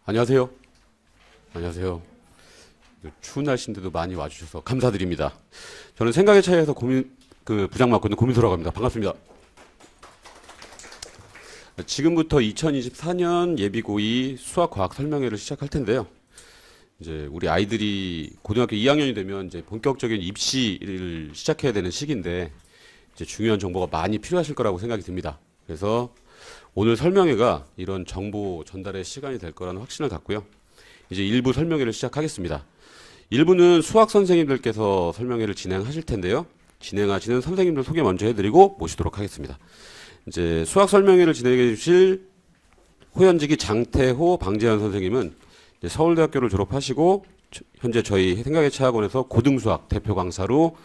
안녕하세요. 안녕하세요. 추운 날씨인데도 많이 와주셔서 감사드립니다. 저는 생각의 차이에서 부장 맡고 있는 고민소라고 합니다. 반갑습니다. 지금부터 2024년 예비고의 수학과학 설명회를 시작할 텐데요. 이제 우리 아이들이 고등학교 2학년이 되면 이제 본격적인 입시를 시작해야 되는 시기인데 이제 중요한 정보가 많이 필요하실 거라고 생각이 듭니다. 그래서 오늘 설명회가 이런 정보 전달의 시간이 될 거라는 확신을 갖고요. 이제 1부 설명회를 시작하겠습니다. 1부는 수학 선생님들께서 설명회를 진행하실 텐데요. 진행하시는 선생님들 소개 먼저 해드리고 모시도록 하겠습니다. 이제 수학 설명회를 진행해 주실 호연지기 장태호 방재현 선생님은 이제 서울대학교를 졸업하시고 현재 저희 생각의 차학원에서 고등수학 대표 강사로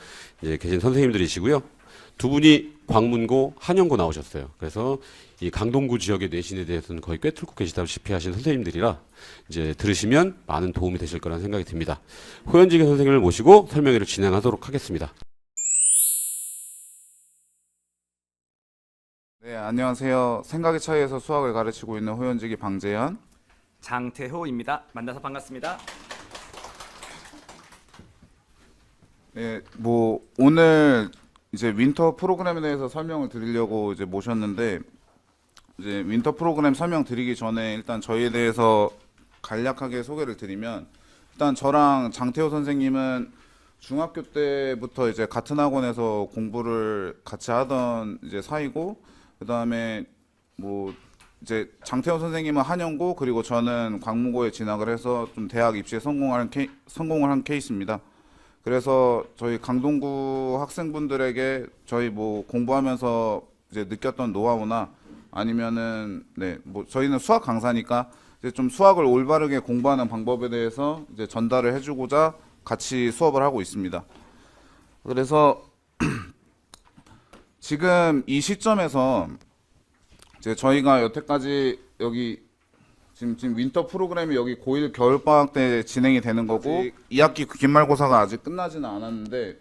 이제 계신 선생님들이시고요. 두 분이 광문고, 한영고 나오셨어요. 그래서 이 강동구 지역의 내신에 대해서는 거의 꿰뚫고 계시다시피 하신 선생님들이라 이제 들으시면 많은 도움이 되실 거라는 생각이 듭니다. 호연지기 선생님을 모시고 설명회를 진행하도록 하겠습니다. 네, 안녕하세요. 생각의 차이에서 수학을 가르치고 있는 호연지기 방재현. 장태호입니다. 만나서 반갑습니다. 네, 오늘 이제 윈터 프로그램에 대해서 설명을 드리려고 이제 모셨는데, 이제 윈터 프로그램 설명 드리기 전에 일단 저희에 대해서 간략하게 소개를 드리면, 일단 저랑 장태호 선생님은 중학교 때부터 이제 같은 학원에서 공부를 같이 하던 이제 사이고, 그다음에 이제 장태호 선생님은 한영고, 그리고 저는 광무고에 진학을 해서 좀 대학 입시에 성공을 한 케이스입니다. 그래서 저희 강동구 학생분들에게 저희 공부하면서 이제 느꼈던 노하우나 아니면은 저희는 수학 강사니까 이제 좀 수학을 올바르게 공부하는 방법에 대해서 이제 전달을 해주고자 같이 수업을 하고 있습니다. 그래서 지금 이 시점에서 이제 저희가 여태까지 여기 지금 윈터 프로그램이 여기 고1 겨울방학 때 진행이 되는 거고, 2학기 기말고사가 아직 끝나지는 않았는데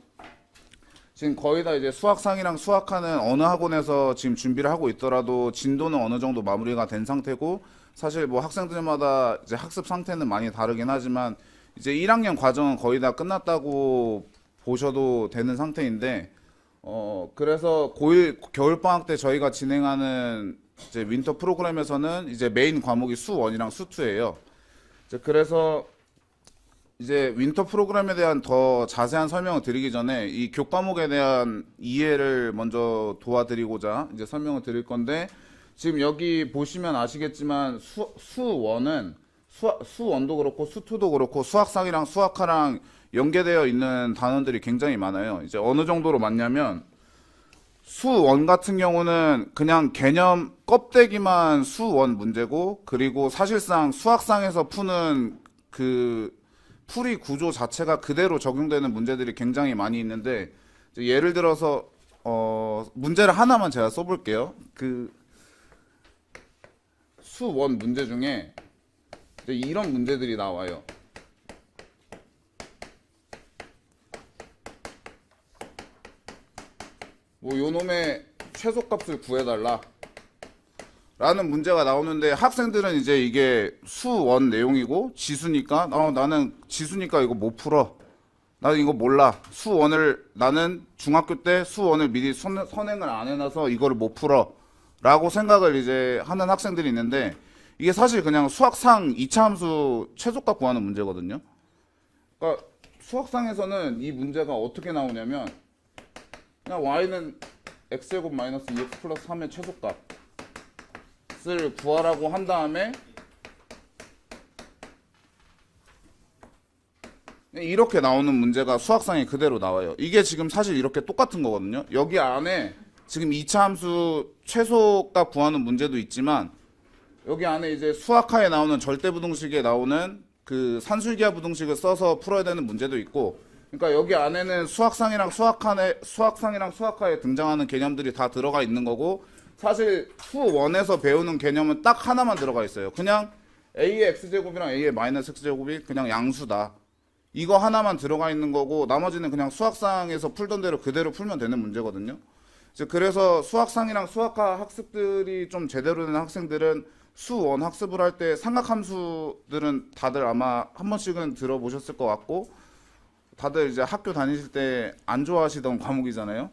지금 거의 다 이제 수학상이랑 수학하는 어느 학원에서 지금 준비를 하고 있더라도 진도는 어느 정도 마무리가 된 상태고, 사실 학생들마다 이제 학습 상태는 많이 다르긴 하지만 이제 1학년 과정은 거의 다 끝났다고 보셔도 되는 상태인데, 그래서 고1 겨울방학 때 저희가 진행하는 이제 윈터 프로그램에서는 이제 메인 과목이 수1이랑 수2예요. 그래서 이제 윈터 프로그램에 대한 더 자세한 설명을 드리기 전에 이 교과목에 대한 이해를 먼저 도와드리고자 이제 설명을 드릴 건데, 지금 여기 보시면 아시겠지만 수1은 수1도 그렇고 수2도 그렇고 수학상이랑 수학하랑 연계되어 있는 단원들이 굉장히 많아요. 이제 어느 정도로 많냐면 수1 같은 경우는 그냥 개념 껍데기만 수1 문제고, 그리고 사실상 수학상에서 푸는 그 풀이 구조 자체가 그대로 적용되는 문제들이 굉장히 많이 있는데, 예를 들어서 문제를 하나만 제가 써볼게요. 그 수1 문제 중에 이제 이런 문제들이 나와요. 요놈의 최소값을 구해달라 라는 문제가 나오는데, 학생들은 이제 이게 수1 내용이고 지수니까 나는 지수니까 이거 못 풀어, 나는 이거 몰라, 나는 중학교 때 수1을 미리 선행을 안 해놔서 이거를 못 풀어 라고 생각을 이제 하는 학생들이 있는데, 이게 사실 그냥 수학상 2차 함수 최소값 구하는 문제거든요. 그러니까 수학상에서는 이 문제가 어떻게 나오냐면, 그냥 y는 x제곱 마이너스 2x 플러스 3의 최소값을 구하라고 한 다음에 이렇게 나오는 문제가 수학상에 그대로 나와요. 이게 지금 사실 이렇게 똑같은 거거든요. 여기 안에 지금 2차 함수 최소값 구하는 문제도 있지만, 여기 안에 이제 수학하에 나오는 절대부등식에 나오는 그 산술기하 부등식을 써서 풀어야 되는 문제도 있고, 그러니까 여기 안에는 수학상이랑 수학하에 등장하는 개념들이 다 들어가 있는 거고, 사실 수1에서 배우는 개념은 딱 하나만 들어가 있어요. 그냥 a의 x제곱이랑 a의 마이너스 x제곱이 그냥 양수다, 이거 하나만 들어가 있는 거고, 나머지는 그냥 수학상에서 풀던 대로 그대로 풀면 되는 문제거든요. 그래서 수학상이랑 수학하 학습들이 좀 제대로 된 학생들은 수원 학습을 할 때 삼각함수들은 다들 아마 한 번씩은 들어보셨을 것 같고 다들 이제 학교 다니실 때 안 좋아하시던 과목이잖아요.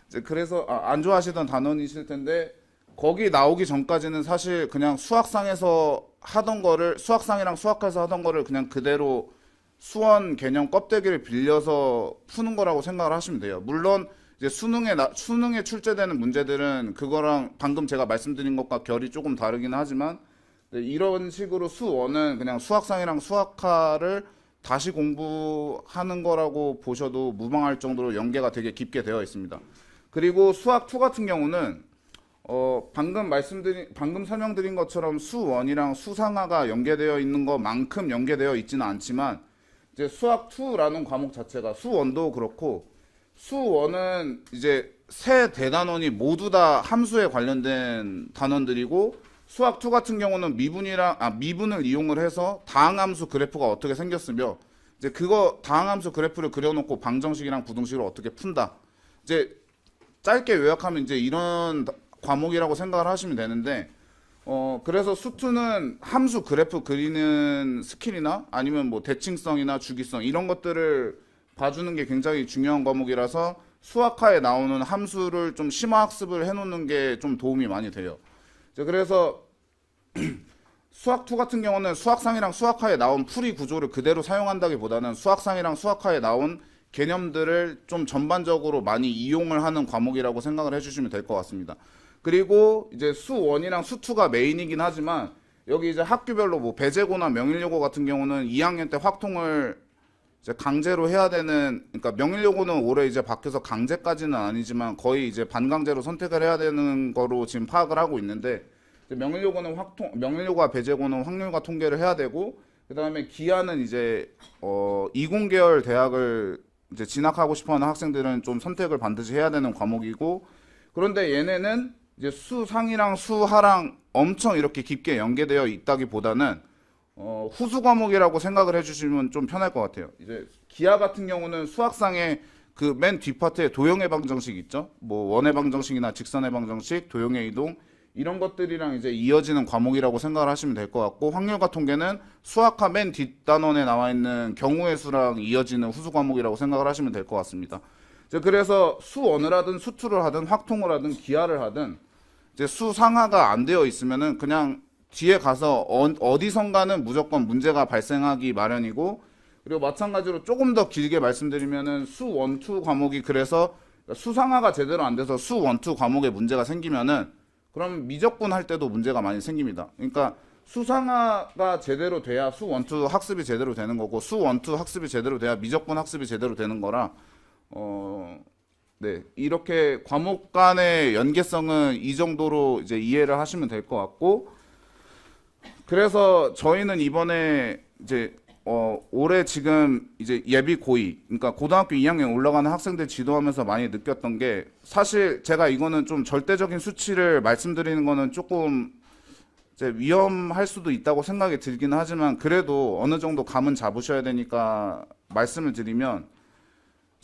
이제 그래서 안 좋아하시던 단원이실 텐데 거기 나오기 전까지는 사실 그냥 수학상에서 하던 거를 수학상이랑 수학과에서 하던 거를 그냥 그대로 수원 개념 껍데기를 빌려서 푸는 거라고 생각을 하시면 돼요. 물론 이제 수능에 출제되는 문제들은 그거랑 방금 제가 말씀드린 것과 결이 조금 다르긴 하지만 네, 이런 식으로 수원은 그냥 수학상이랑 수학과를 다시 공부하는 거라고 보셔도 무방할 정도로 연계가 되게 깊게 되어 있습니다. 그리고 수학 2 같은 경우는 방금 설명드린 것처럼 수원이랑 수상하가 연계되어 있는 것만큼 연계되어 있지는 않지만 이제 수학 2라는 과목 자체가 수원도 그렇고 수원은 이제 세 대단원이 모두 다 함수에 관련된 단원들이고 수학 2 같은 경우는 미분을 이용을 해서 다항함수 그래프가 어떻게 생겼으며 이제 그거 다항함수 그래프를 그려놓고 방정식이랑 부등식을 어떻게 푼다. 이제 짧게 요약하면 이제 이런 과목이라고 생각을 하시면 되는데 그래서 수투는 함수 그래프 그리는 스킬이나 아니면 뭐 대칭성이나 주기성 이런 것들을 봐주는 게 굉장히 중요한 과목이라서 수학과에 나오는 함수를 좀 심화 학습을 해놓는 게 좀 도움이 많이 돼요. 그래서 수학 2 같은 경우는 수학상이랑 수학과에 나온 풀이 구조를 그대로 사용한다기보다는 수학상이랑 수학과에 나온 개념들을 좀 전반적으로 많이 이용을 하는 과목이라고 생각을 해주시면 될 것 같습니다. 그리고 이제 수1이랑 수2가 메인이긴 하지만 여기 이제 학교별로 뭐 배제고나 명일여고 같은 경우는 2학년 때 확통을 이제 강제로 해야 되는, 그러니까 명일여고는 올해 이제 바뀌어서 강제까지는 아니지만 거의 이제 반강제로 선택을 해야 되는 거로 지금 파악을 하고 있는데 명일여고는 명일여고와 배제고는 확률과 통계를 해야 되고 그다음에 기하는 이제 이공계열 대학을 이제 진학하고 싶어하는 학생들은 좀 선택을 반드시 해야 되는 과목이고 그런데 얘네는 이제 수상이랑 수하랑 엄청 이렇게 깊게 연계되어 있다기보다는 후수 과목이라고 생각을 해주시면 좀 편할 것 같아요. 이제 기하 같은 경우는 수학상의 그 맨 뒷파트에 도형의 방정식 있죠. 뭐 원의 방정식이나 직선의 방정식, 도형의 이동 이런 것들이랑 이제 이어지는 과목이라고 생각을 하시면 될 것 같고 확률과 통계는 수학과 맨 뒷단원에 나와 있는 경우의 수랑 이어지는 후수 과목이라고 생각을 하시면 될 것 같습니다. 그래서 수1을 하든 수2를 하든 확통을 하든 기하를 하든 이제 수상하가 안 되어 있으면은 그냥 뒤에 가서 어디선가는 무조건 문제가 발생하기 마련이고 그리고 마찬가지로 조금 더 길게 말씀드리면은 수1, 2 과목이 그래서 수상하가 제대로 안 돼서 수1, 2 과목에 문제가 생기면은 그럼 미적분 할 때도 문제가 많이 생깁니다. 그러니까 수상하가 제대로 돼야 수1, 2 학습이 제대로 되는 거고 수1, 2 학습이 제대로 돼야 미적분 학습이 제대로 되는 거라 네, 이렇게 과목 간의 연계성은 이 정도로 이제 이해를 하시면 될 것 같고 그래서 저희는 이번에 이제 올해 지금 이제 예비 고2 그러니까 고등학교 2학년 올라가는 학생들 지도하면서 많이 느꼈던 게 사실 제가 이거는 좀 절대적인 수치를 말씀드리는 거는 조금 이제 위험할 수도 있다고 생각이 들긴 하지만 그래도 어느 정도 감은 잡으셔야 되니까 말씀을 드리면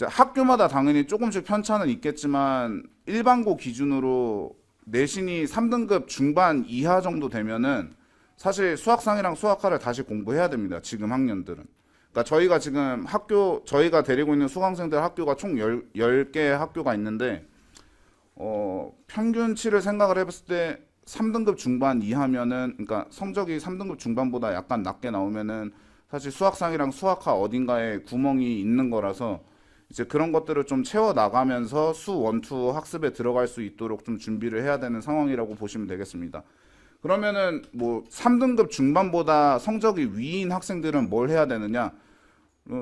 학교마다 당연히 조금씩 편차는 있겠지만 일반고 기준으로 내신이 3등급 중반 이하 정도 되면은 사실 수학상이랑 수학과를 다시 공부해야 됩니다. 지금 학년들은. 그러니까 저희가 지금 저희가 데리고 있는 수강생들 학교가 총 10개 학교가 있는데 평균치를 생각을 해봤을 때 3등급 중반 이하면은 그러니까 성적이 3등급 중반보다 약간 낮게 나오면은 사실 수학상이랑 수학과 어딘가에 구멍이 있는 거라서 이제 그런 것들을 좀 채워 나가면서 수1, 2 학습에 들어갈 수 있도록 좀 준비를 해야 되는 상황이라고 보시면 되겠습니다. 그러면은 뭐 3등급 중반보다 성적이 위인 학생들은 뭘 해야 되느냐?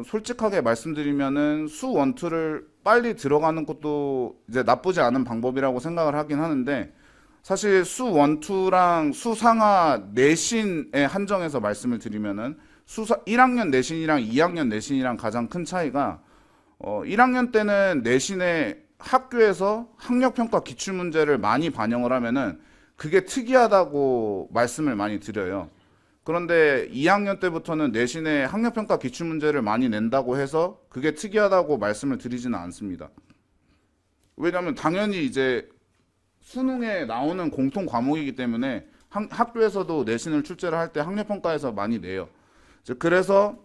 솔직하게 말씀드리면은 수1, 2를 빨리 들어가는 것도 이제 나쁘지 않은 방법이라고 생각을 하긴 하는데 사실 수1, 2랑 수상하 내신에 한정해서 말씀을 드리면은 1학년 내신이랑 2학년 내신이랑 가장 큰 차이가 1학년 때는 내신에 학교에서 학력평가 기출문제를 많이 반영을 하면은 그게 특이하다고 말씀을 많이 드려요. 그런데 2학년 때부터는 내신에 학력평가 기출문제를 많이 낸다고 해서 그게 특이하다고 말씀을 드리지는 않습니다. 왜냐하면 당연히 이제 수능에 나오는 공통 과목이기 때문에 학교에서도 내신을 출제를 할 때 학력평가에서 많이 내요. 그래서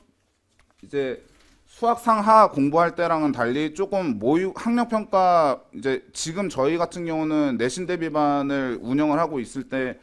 이제 수학 상하 공부할 때랑은 달리 조금 학력평가 이제 지금 저희 같은 경우는 내신 대비반을 운영을 하고 있을 때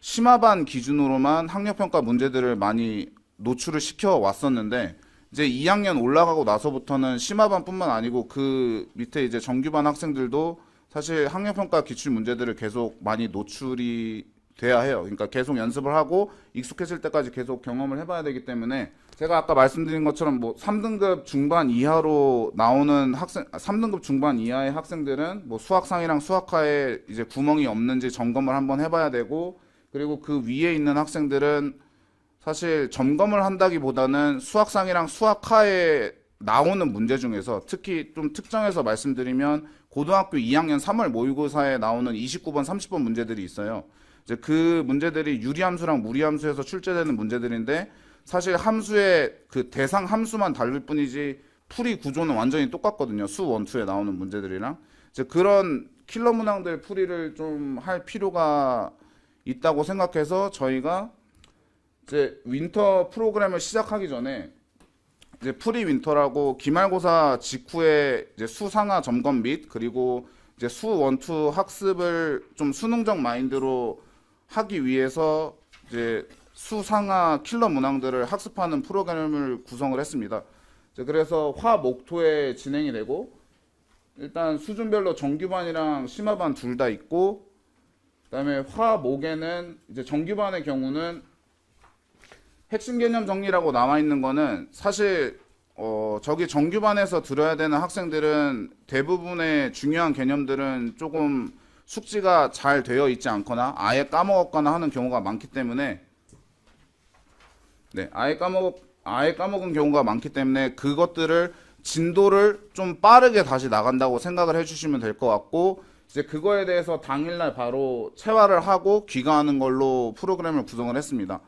심화반 기준으로만 학력평가 문제들을 많이 노출을 시켜 왔었는데 이제 2학년 올라가고 나서부터는 심화반뿐만 아니고 그 밑에 이제 정규반 학생들도 사실 학력평가 기출 문제들을 계속 많이 노출이 돼야 해요. 그러니까 계속 연습을 하고 익숙해질 때까지 계속 경험을 해봐야 되기 때문에 제가 아까 말씀드린 것처럼 뭐 3등급 중반 이하로 나오는 3등급 중반 이하의 학생들은 뭐 수학상이랑 수학하에 이제 구멍이 없는지 점검을 한번 해봐야 되고 그리고 그 위에 있는 학생들은 사실 점검을 한다기보다는 수학상이랑 수학하에 나오는 문제 중에서 특히 좀 특정해서 말씀드리면 고등학교 2학년 3월 모의고사에 나오는 29번, 30번 문제들이 있어요. 이제 그 문제들이 유리함수랑 무리함수에서 출제되는 문제들인데 사실 함수의 그 대상 함수만 다를 뿐이지 풀이 구조는 완전히 똑같거든요. 수 1, 2에 나오는 문제들이랑. 이제 그런 킬러 문항들 풀이를 좀 할 필요가 있다고 생각해서 저희가 이제 윈터 프로그램을 시작하기 전에 이제 프리 윈터라고 기말고사 직후에 이제 수상하 점검 및 그리고 이제 수 1, 2 학습을 좀 수능적 마인드로 하기 위해서 이제 수상하 킬러 문항들을 학습하는 프로그램을 구성을 했습니다. 그래서 화목토에 진행이 되고 일단 수준별로 정규반이랑 심화반 둘 다 있고 그다음에 화목에는 이제 정규반의 경우는 핵심 개념 정리라고 나와 있는 거는 사실 저기 정규반에서 들어야 되는 학생들은 대부분의 중요한 개념들은 조금 숙지가 잘 되어 있지 않거나 아예 까먹었거나 하는 경우가 많기 때문에 아예 까먹은 경우가 많기 때문에 그것들을 진도를 좀 빠르게 다시 나간다고 생각을 해주시면 될 것 같고 이제 그거에 대해서 당일날 바로 체화를 하고 귀가하는 걸로 프로그램을 구성을 했습니다.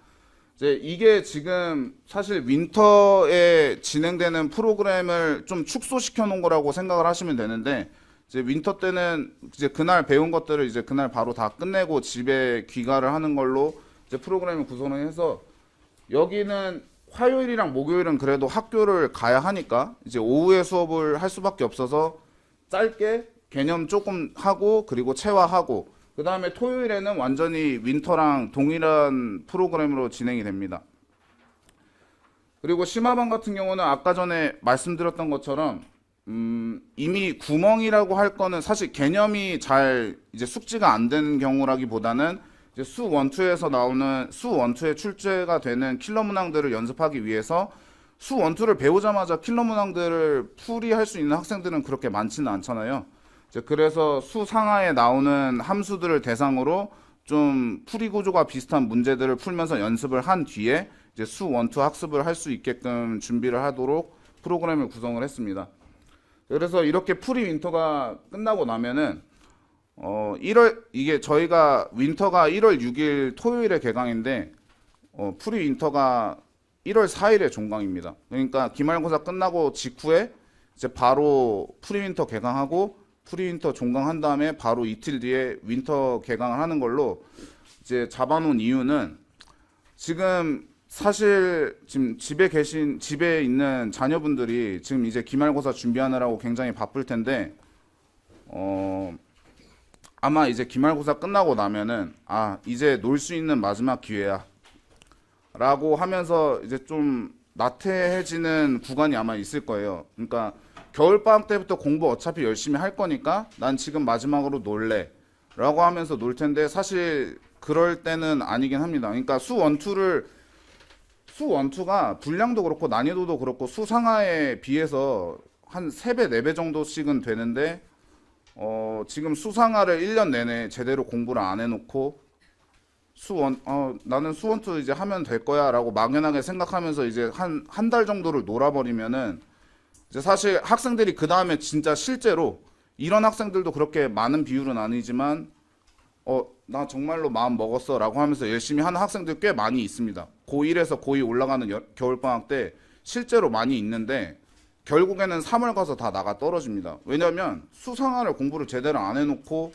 이게 지금 사실 윈터에 진행되는 프로그램을 좀 축소시켜 놓은 거라고 생각을 하시면 되는데 이제 윈터 때는 이제 그날 배운 것들을 이제 그날 바로 다 끝내고 집에 귀가를 하는 걸로 이제 프로그램을 구성을 해서 여기는 화요일이랑 목요일은 그래도 학교를 가야 하니까 이제 오후에 수업을 할 수밖에 없어서 짧게 개념 조금 하고 그리고 체화하고 그 다음에 토요일에는 완전히 윈터랑 동일한 프로그램으로 진행이 됩니다. 그리고 심화반 같은 경우는 아까 전에 말씀드렸던 것처럼 이미 구멍이라고 할 거는 사실 개념이 잘 이제 숙지가 안 되는 경우라기보다는 이제 수 1, 2에서 나오는 수 1, 2에 출제가 되는 킬러 문항들을 연습하기 위해서 수 1, 2를 배우자마자 킬러 문항들을 풀이할 수 있는 학생들은 그렇게 많지는 않잖아요. 그래서 수 상하에 나오는 함수들을 대상으로 좀 풀이 구조가 비슷한 문제들을 풀면서 연습을 한 뒤에 이제 수 1, 2 학습을 할 수 있게끔 준비를 하도록 프로그램을 구성을 했습니다. 그래서 이렇게 프리 윈터가 끝나고 나면은 1월 이게 저희가 윈터가 1월 6일 토요일에 개강인데 프리 윈터가 1월 4일에 종강입니다. 그러니까 기말고사 끝나고 직후에 이제 바로 프리 윈터 개강하고 프리 윈터 종강한 다음에 바로 이틀 뒤에 윈터 개강을 하는 걸로 이제 잡아놓은 이유는 지금 사실 지금 집에 있는 자녀분들이 지금 이제 기말고사 준비하느라고 굉장히 바쁠 텐데 아마 이제 기말고사 끝나고 나면은 이제 놀 수 있는 마지막 기회야 라고 하면서 이제 좀 나태해지는 구간이 아마 있을 거예요. 그러니까 겨울방학 때부터 공부 어차피 열심히 할 거니까 난 지금 마지막으로 놀래 라고 하면서 놀 텐데 사실 그럴 때는 아니긴 합니다. 그러니까 수 1, 2가 분량도 그렇고 난이도도 그렇고 수상하에 비해서 한 3배, 4배 정도씩은 되는데 지금 수상하를 1년 내내 제대로 공부를 안 해놓고 나는 수 1, 2 이제 하면 될 거야 라고 막연하게 생각하면서 이제 한 달 정도를 놀아버리면은 이제 사실 학생들이 그 다음에 진짜 실제로 이런 학생들도 그렇게 많은 비율은 아니지만 나 정말로 마음 먹었어 라고 하면서 열심히 하는 학생들 꽤 많이 있습니다. 고1에서 고2 올라가는 겨울방학 때 실제로 많이 있는데 결국에는 3월 가서 다 나가 떨어집니다. 왜냐면 수상하를 공부를 제대로 안 해놓고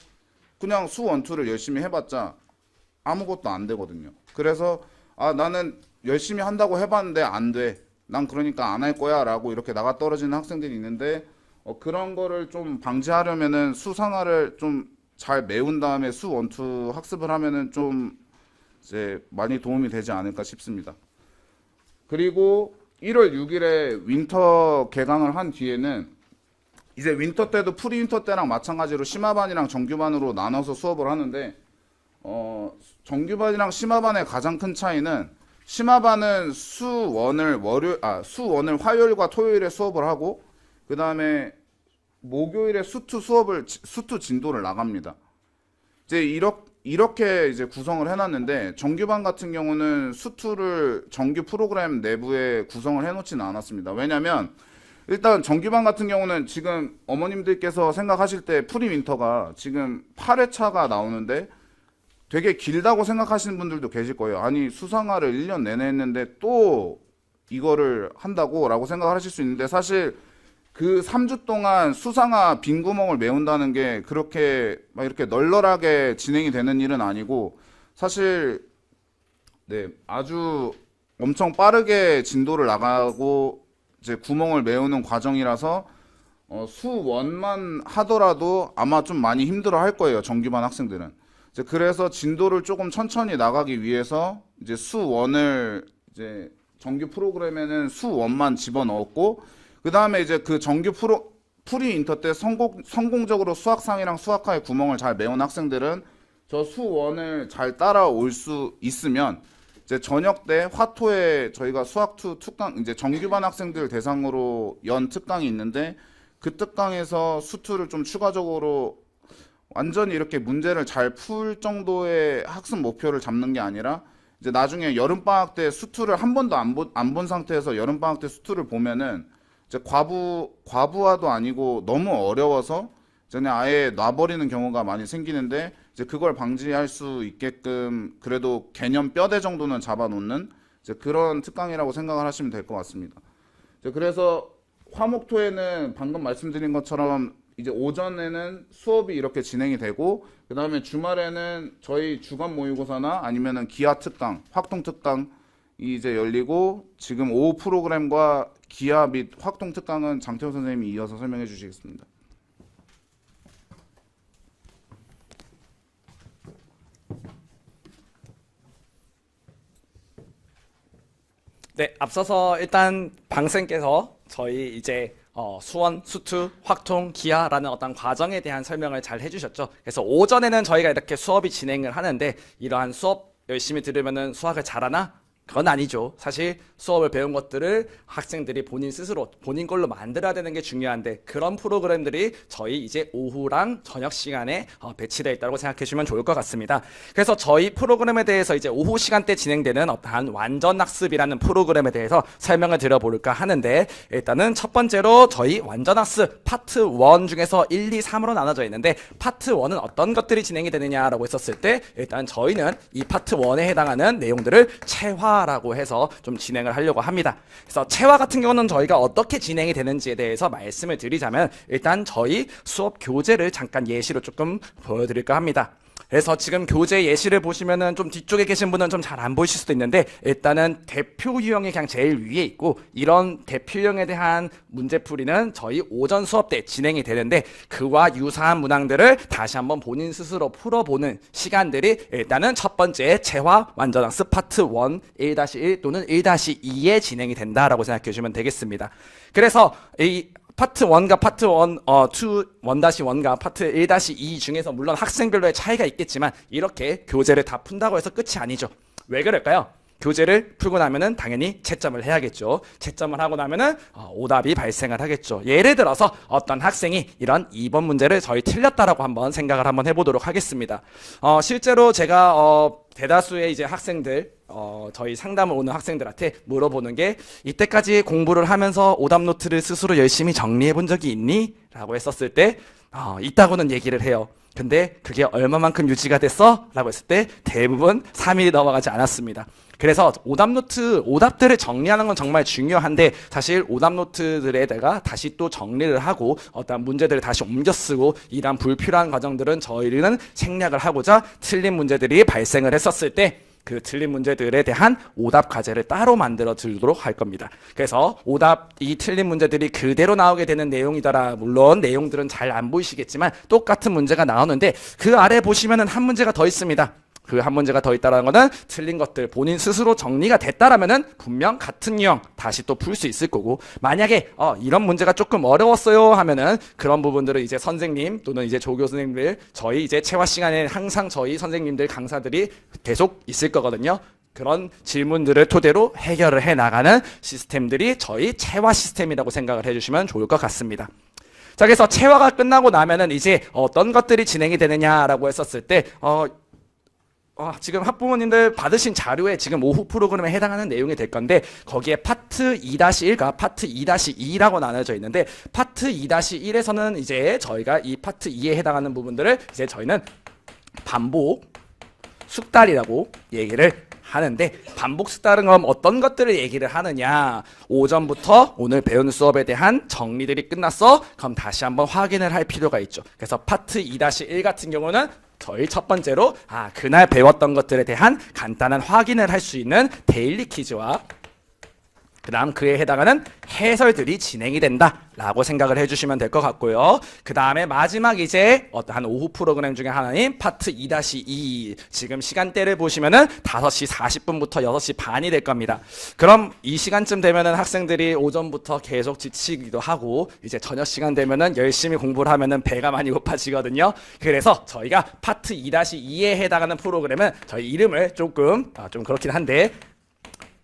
그냥 수 1, 2를 열심히 해봤자 아무것도 안 되거든요. 그래서 나는 열심히 한다고 해봤는데 안 돼. 난 그러니까 안 할 거야 라고 이렇게 나가 떨어지는 학생들이 있는데 그런 거를 좀 방지하려면은 수상화를 좀 잘 메운 다음에 수 원투 학습을 하면은 좀 이제 많이 도움이 되지 않을까 싶습니다. 그리고 1월 6일에 윈터 개강을 한 뒤에는 이제 윈터 때도 프리 윈터 때랑 마찬가지로 심화반이랑 정규반으로 나눠서 수업을 하는데 정규반이랑 심화반의 가장 큰 차이는 심화반은 수원을 화요일과 토요일에 수업을 하고 그 다음에 목요일에 수투 진도를 나갑니다. 이제 이렇게 이제 구성을 해놨는데 정규반 같은 경우는 수투를 정규 프로그램 내부에 구성을 해놓지는 않았습니다. 왜냐하면 일단 정규반 같은 경우는 지금 어머님들께서 생각하실 때 프리윈터가 지금 8회차가 나오는데 되게 길다고 생각하시는 분들도 계실 거예요. 아니 수상화를 1년 내내 했는데 또 이거를 한다고 라고 생각을 하실 수 있는데 사실 그 3주 동안 수상화 빈 구멍을 메운다는 게 그렇게 막 이렇게 널널하게 진행이 되는 일은 아니고 사실 네 아주 엄청 빠르게 진도를 나가고 이제 구멍을 메우는 과정이라서 수원만 하더라도 아마 좀 많이 힘들어 할 거예요. 정규반 학생들은. 이제 그래서 진도를 조금 천천히 나가기 위해서 이제 수원을 이제 정규 프로그램에는 수원만 집어넣었고 그 다음에 이제 그 정규 프리 인터 때 성공적으로 수학상이랑 수학화의 구멍을 잘 메운 학생들은 저 수원을 잘 따라올 수 있으면 이제 저녁 때 화토에 저희가 수학2 특강 이제 정규반 학생들 대상으로 연 특강이 있는데 그 특강에서 수투를 좀 추가적으로 완전히 이렇게 문제를 잘 풀 정도의 학습 목표를 잡는 게 아니라 이제 나중에 여름방학 때 수투를 한 번도 안 본 상태에서 여름방학 때 수투를 보면은 이제 과부하도 아니고 너무 어려워서 그냥 아예 놔버리는 경우가 많이 생기는데 이제 그걸 방지할 수 있게끔 그래도 개념 뼈대 정도는 잡아놓는 이제 그런 특강이라고 생각을 하시면 될 것 같습니다. 이제 그래서 화목토에는 방금 말씀드린 것처럼 이제 오전에는 수업이 이렇게 진행이 되고 그 다음에 주말에는 저희 주간 모의고사나 아니면은 기하 특강, 확동 특강이 이제 열리고 지금 오후 프로그램과 기하 및 확동 특강은 장태호 선생님이 이어서 설명해 주시겠습니다. 네, 앞서서 일단 방쌤께서 저희 이제 수원, 수투, 확통, 기하라는 어떤 과정에 대한 설명을 잘 해주셨죠. 그래서 오전에는 저희가 이렇게 수업이 진행을 하는데 이러한 수업 열심히 들으면은 수학을 잘하나? 그건 아니죠. 사실 수업을 배운 것들을 학생들이 본인 스스로 본인 걸로 만들어야 되는 게 중요한데 그런 프로그램들이 저희 이제 오후랑 저녁 시간에 배치되어 있다고 생각해 주시면 좋을 것 같습니다. 그래서 저희 프로그램에 대해서 이제 오후 시간대 진행되는 어떠한 완전학습이라는 프로그램에 대해서 설명을 드려볼까 하는데 일단은 첫 번째로 저희 완전학습 파트 1 중에서 1, 2, 3으로 나눠져 있는데 파트 1은 어떤 것들이 진행이 되느냐라고 했었을 때 일단 저희는 이 파트 1에 해당하는 내용들을 체화라고 해서 좀 진행을 하려고 합니다. 그래서 체화 같은 경우는 저희가 어떻게 진행이 되는지에 대해서 말씀을 드리자면 일단 저희 수업 교재를 잠깐 예시로 조금 보여드릴까 합니다. 그래서 지금 교재 예시를 보시면은 좀 뒤쪽에 계신 분은 좀 잘 안 보이실 수도 있는데 일단은 대표 유형이 그냥 제일 위에 있고 이런 대표 유형에 대한 문제풀이는 저희 오전 수업 때 진행이 되는데 그와 유사한 문항들을 다시 한번 본인 스스로 풀어보는 시간들이 일단은 첫 번째 체화 완전학습 파트 1 1-1 또는 1-2에 진행이 된다라고 생각해 주시면 되겠습니다. 그래서 이 파트 1과 파트 1-1과 파트 1-2 중에서 물론 학생별로의 차이가 있겠지만 이렇게 교재를 다 푼다고 해서 끝이 아니죠. 왜 그럴까요? 교재를 풀고 나면은 당연히 채점을 해야겠죠. 채점을 하고 나면은 오답이 발생을 하겠죠. 예를 들어서 어떤 학생이 이런 2번 문제를 저희 틀렸다라고 한번 생각을 한번 해보도록 하겠습니다. 실제로 제가 대다수의 이제 학생들 저희 상담을 오는 학생들한테 물어보는 게 이때까지 공부를 하면서 오답 노트를 스스로 열심히 정리해 본 적이 있니? 라고 했었을 때 있다고는 얘기를 해요. 근데 그게 얼마만큼 유지가 됐어? 라고 했을 때 대부분 3일이 넘어가지 않았습니다. 그래서 오답들을 정리하는 건 정말 중요한데 사실 오답 노트들에다가 다시 또 정리를 하고 어떤 문제들을 다시 옮겨 쓰고 이런 불필요한 과정들은 저희는 생략을 하고자 틀린 문제들이 발생을 했었을 때 그 틀린 문제들에 대한 오답 과제를 따로 만들어 드리도록 할 겁니다. 그래서 이 틀린 문제들이 그대로 나오게 되는 내용이더라. 물론 내용들은 잘 안 보이시겠지만 똑같은 문제가 나오는데 그 아래 보시면은 한 문제가 더 있습니다. 그 한 문제가 더 있다는 것은 틀린 것들 본인 스스로 정리가 됐다라면은 분명 같은 유형 다시 또 풀 수 있을 거고, 만약에 이런 문제가 조금 어려웠어요 하면은 그런 부분들을 이제 선생님 또는 이제 조교 선생님들 저희 이제 체화 시간에 항상 저희 선생님들 강사들이 계속 있을 거거든요. 그런 질문들을 토대로 해결을 해 나가는 시스템들이 저희 체화 시스템이라고 생각을 해주시면 좋을 것 같습니다. 자, 그래서 체화가 끝나고 나면은 이제 어떤 것들이 진행이 되느냐라고 했었을 때 지금 학부모님들 받으신 자료에 지금 오후 프로그램에 해당하는 내용이 될 건데 거기에 파트 2-1과 파트 2-2라고 나눠져 있는데 파트 2-1에서는 이제 저희가 이 파트 2에 해당하는 부분들을 이제 저희는 반복 숙달이라고 얘기를 하는데, 반복 숙달은 그럼 어떤 것들을 얘기를 하느냐, 오전부터 오늘 배운 수업에 대한 정리들이 끝났어? 그럼 다시 한번 확인을 할 필요가 있죠. 그래서 파트 2-1 같은 경우는 저희 첫 번째로 그날 배웠던 것들에 대한 간단한 확인을 할 수 있는 데일리 퀴즈와 그 다음 그에 해당하는 해설들이 진행이 된다라고 생각을 해주시면 될 것 같고요. 그 다음에 마지막 이제 어떠한 오후 프로그램 중에 하나인 파트 2-2, 지금 시간대를 보시면은 5시 40분부터 6시 반이 될 겁니다. 그럼 이 시간쯤 되면은 학생들이 오전부터 계속 지치기도 하고 이제 저녁 시간 되면은 열심히 공부를 하면은 배가 많이 고파지거든요. 그래서 저희가 파트 2-2에 해당하는 프로그램은 저희 이름을 조금 좀 그렇긴 한데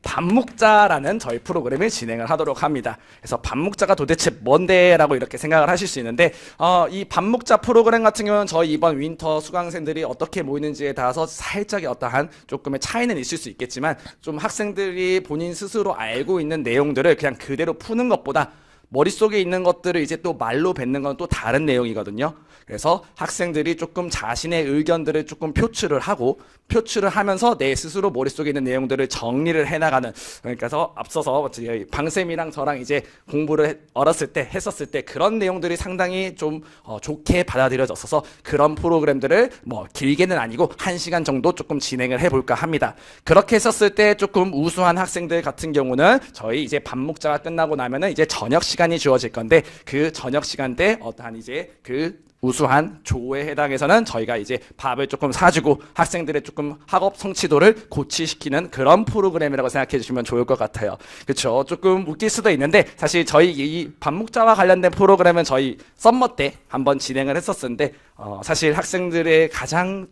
밥묵자라는 저희 프로그램을 진행을 하도록 합니다. 그래서 밥묵자가 도대체 뭔데? 라고 이렇게 생각을 하실 수 있는데 이 밥묵자 프로그램 같은 경우는 저희 이번 윈터 수강생들이 어떻게 모이는지에 따라서 살짝의 어떠한 조금의 차이는 있을 수 있겠지만 좀 학생들이 본인 스스로 알고 있는 내용들을 그냥 그대로 푸는 것보다 머릿속에 있는 것들을 이제 또 말로 뱉는 건 또 다른 내용이거든요. 그래서 학생들이 조금 자신의 의견들을 조금 표출을 하면서 내 스스로 머릿속에 있는 내용들을 정리를 해나가는, 그러니까 앞서서 방쌤이랑 저랑 이제 공부를 했었을 때 그런 내용들이 상당히 좀 좋게 받아들여졌어서 그런 프로그램들을 뭐 길게는 아니고 1시간 정도 조금 진행을 해볼까 합니다. 그렇게 했었을 때 조금 우수한 학생들 같은 경우는 저희 이제 밥묵자가 끝나고 나면은 이제 저녁 시간이 주어질 건데 그 저녁 시간 때 어떠한 이제 그 우수한 조에 해당해서는 저희가 이제 밥을 조금 사주고 학생들의 조금 학업 성취도를 고취시키는 그런 프로그램이라고 생각해 주시면 좋을 것 같아요. 그렇죠? 조금 웃길 수도 있는데 사실 저희 이 밥묵자와 관련된 프로그램은 저희 썸머 때 한번 진행을 했었는데 사실 학생들의 가장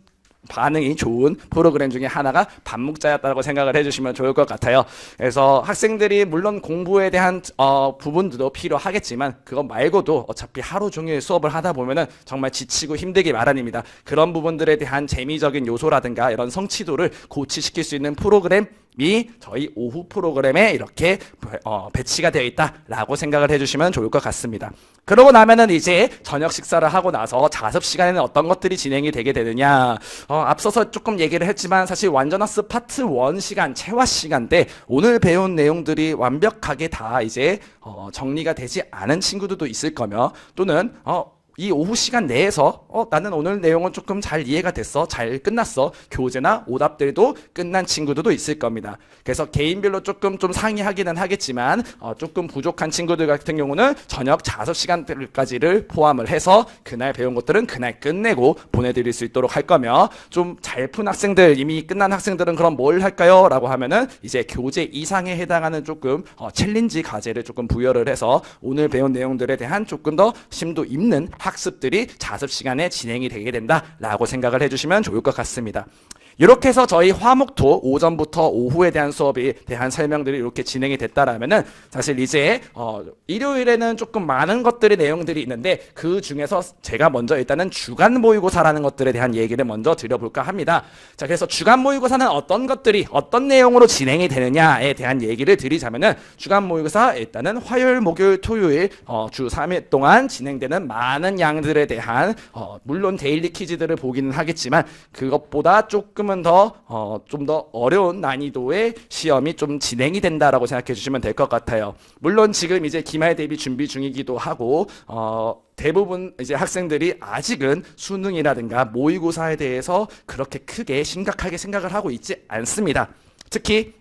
반응이 좋은 프로그램 중에 하나가 밥묵자였다고 생각을 해주시면 좋을 것 같아요. 그래서 학생들이 물론 공부에 대한 부분도 필요하겠지만 그것 말고도 어차피 하루 종일 수업을 하다 보면은 정말 지치고 힘들기 마련입니다. 그런 부분들에 대한 재미적인 요소라든가 이런 성취도를 고취시킬 수 있는 프로그램이 저희 오후 프로그램에 이렇게 배치가 되어 있다라고 생각을 해주시면 좋을 것 같습니다. 그러고 나면은 이제 저녁 식사를 하고 나서 자습 시간에는 어떤 것들이 진행이 되게 되느냐, 앞서서 조금 얘기를 했지만 사실 완전학습 파트 1 시간, 체화 시간 때 오늘 배운 내용들이 완벽하게 다 이제 정리가 되지 않은 친구들도 있을 거며, 또는 이 오후 시간 내에서 나는 오늘 내용은 조금 잘 이해가 됐어, 잘 끝났어, 교재나 오답들도 끝난 친구들도 있을 겁니다. 그래서 개인별로 조금 좀 상이하기는 하겠지만 조금 부족한 친구들 같은 경우는 저녁 자습 시간까지를 포함을 해서 그날 배운 것들은 그날 끝내고 보내드릴 수 있도록 할 거며, 좀 잘 푼 학생들, 이미 끝난 학생들은 그럼 뭘 할까요? 라고 하면은 이제 교재 이상에 해당하는 조금 챌린지 과제를 조금 부여를 해서 오늘 배운 내용들에 대한 조금 더 심도 있는 학습들이 자습 시간에 진행이 되게 된다라고 생각을 해주시면 좋을 것 같습니다. 이렇게 해서 저희 화목토 오전부터 오후에 대한 수업에 대한 설명들이 이렇게 진행이 됐다라면은 사실 이제 일요일에는 조금 많은 것들의 내용들이 있는데 그 중에서 제가 먼저 일단은 주간 모의고사라는 것들에 대한 얘기를 먼저 드려볼까 합니다. 자, 그래서 주간 모의고사는 어떤 것들이 어떤 내용으로 진행이 되느냐에 대한 얘기를 드리자면은 주간 모의고사 일단은 화요일, 목요일, 토요일 주 3일 동안 진행되는 많은 양들에 대한 물론 데일리 퀴즈들을 보기는 하겠지만 그것보다 조금은 더 좀 더 어려운 난이도의 시험이 좀 진행이 된다라고 생각해 주시면 될 것 같아요. 물론 지금 이제 기말 대비 준비 중이기도 하고 대부분 이제 학생들이 아직은 수능이라든가 모의고사에 대해서 그렇게 크게 심각하게 생각을 하고 있지 않습니다. 특히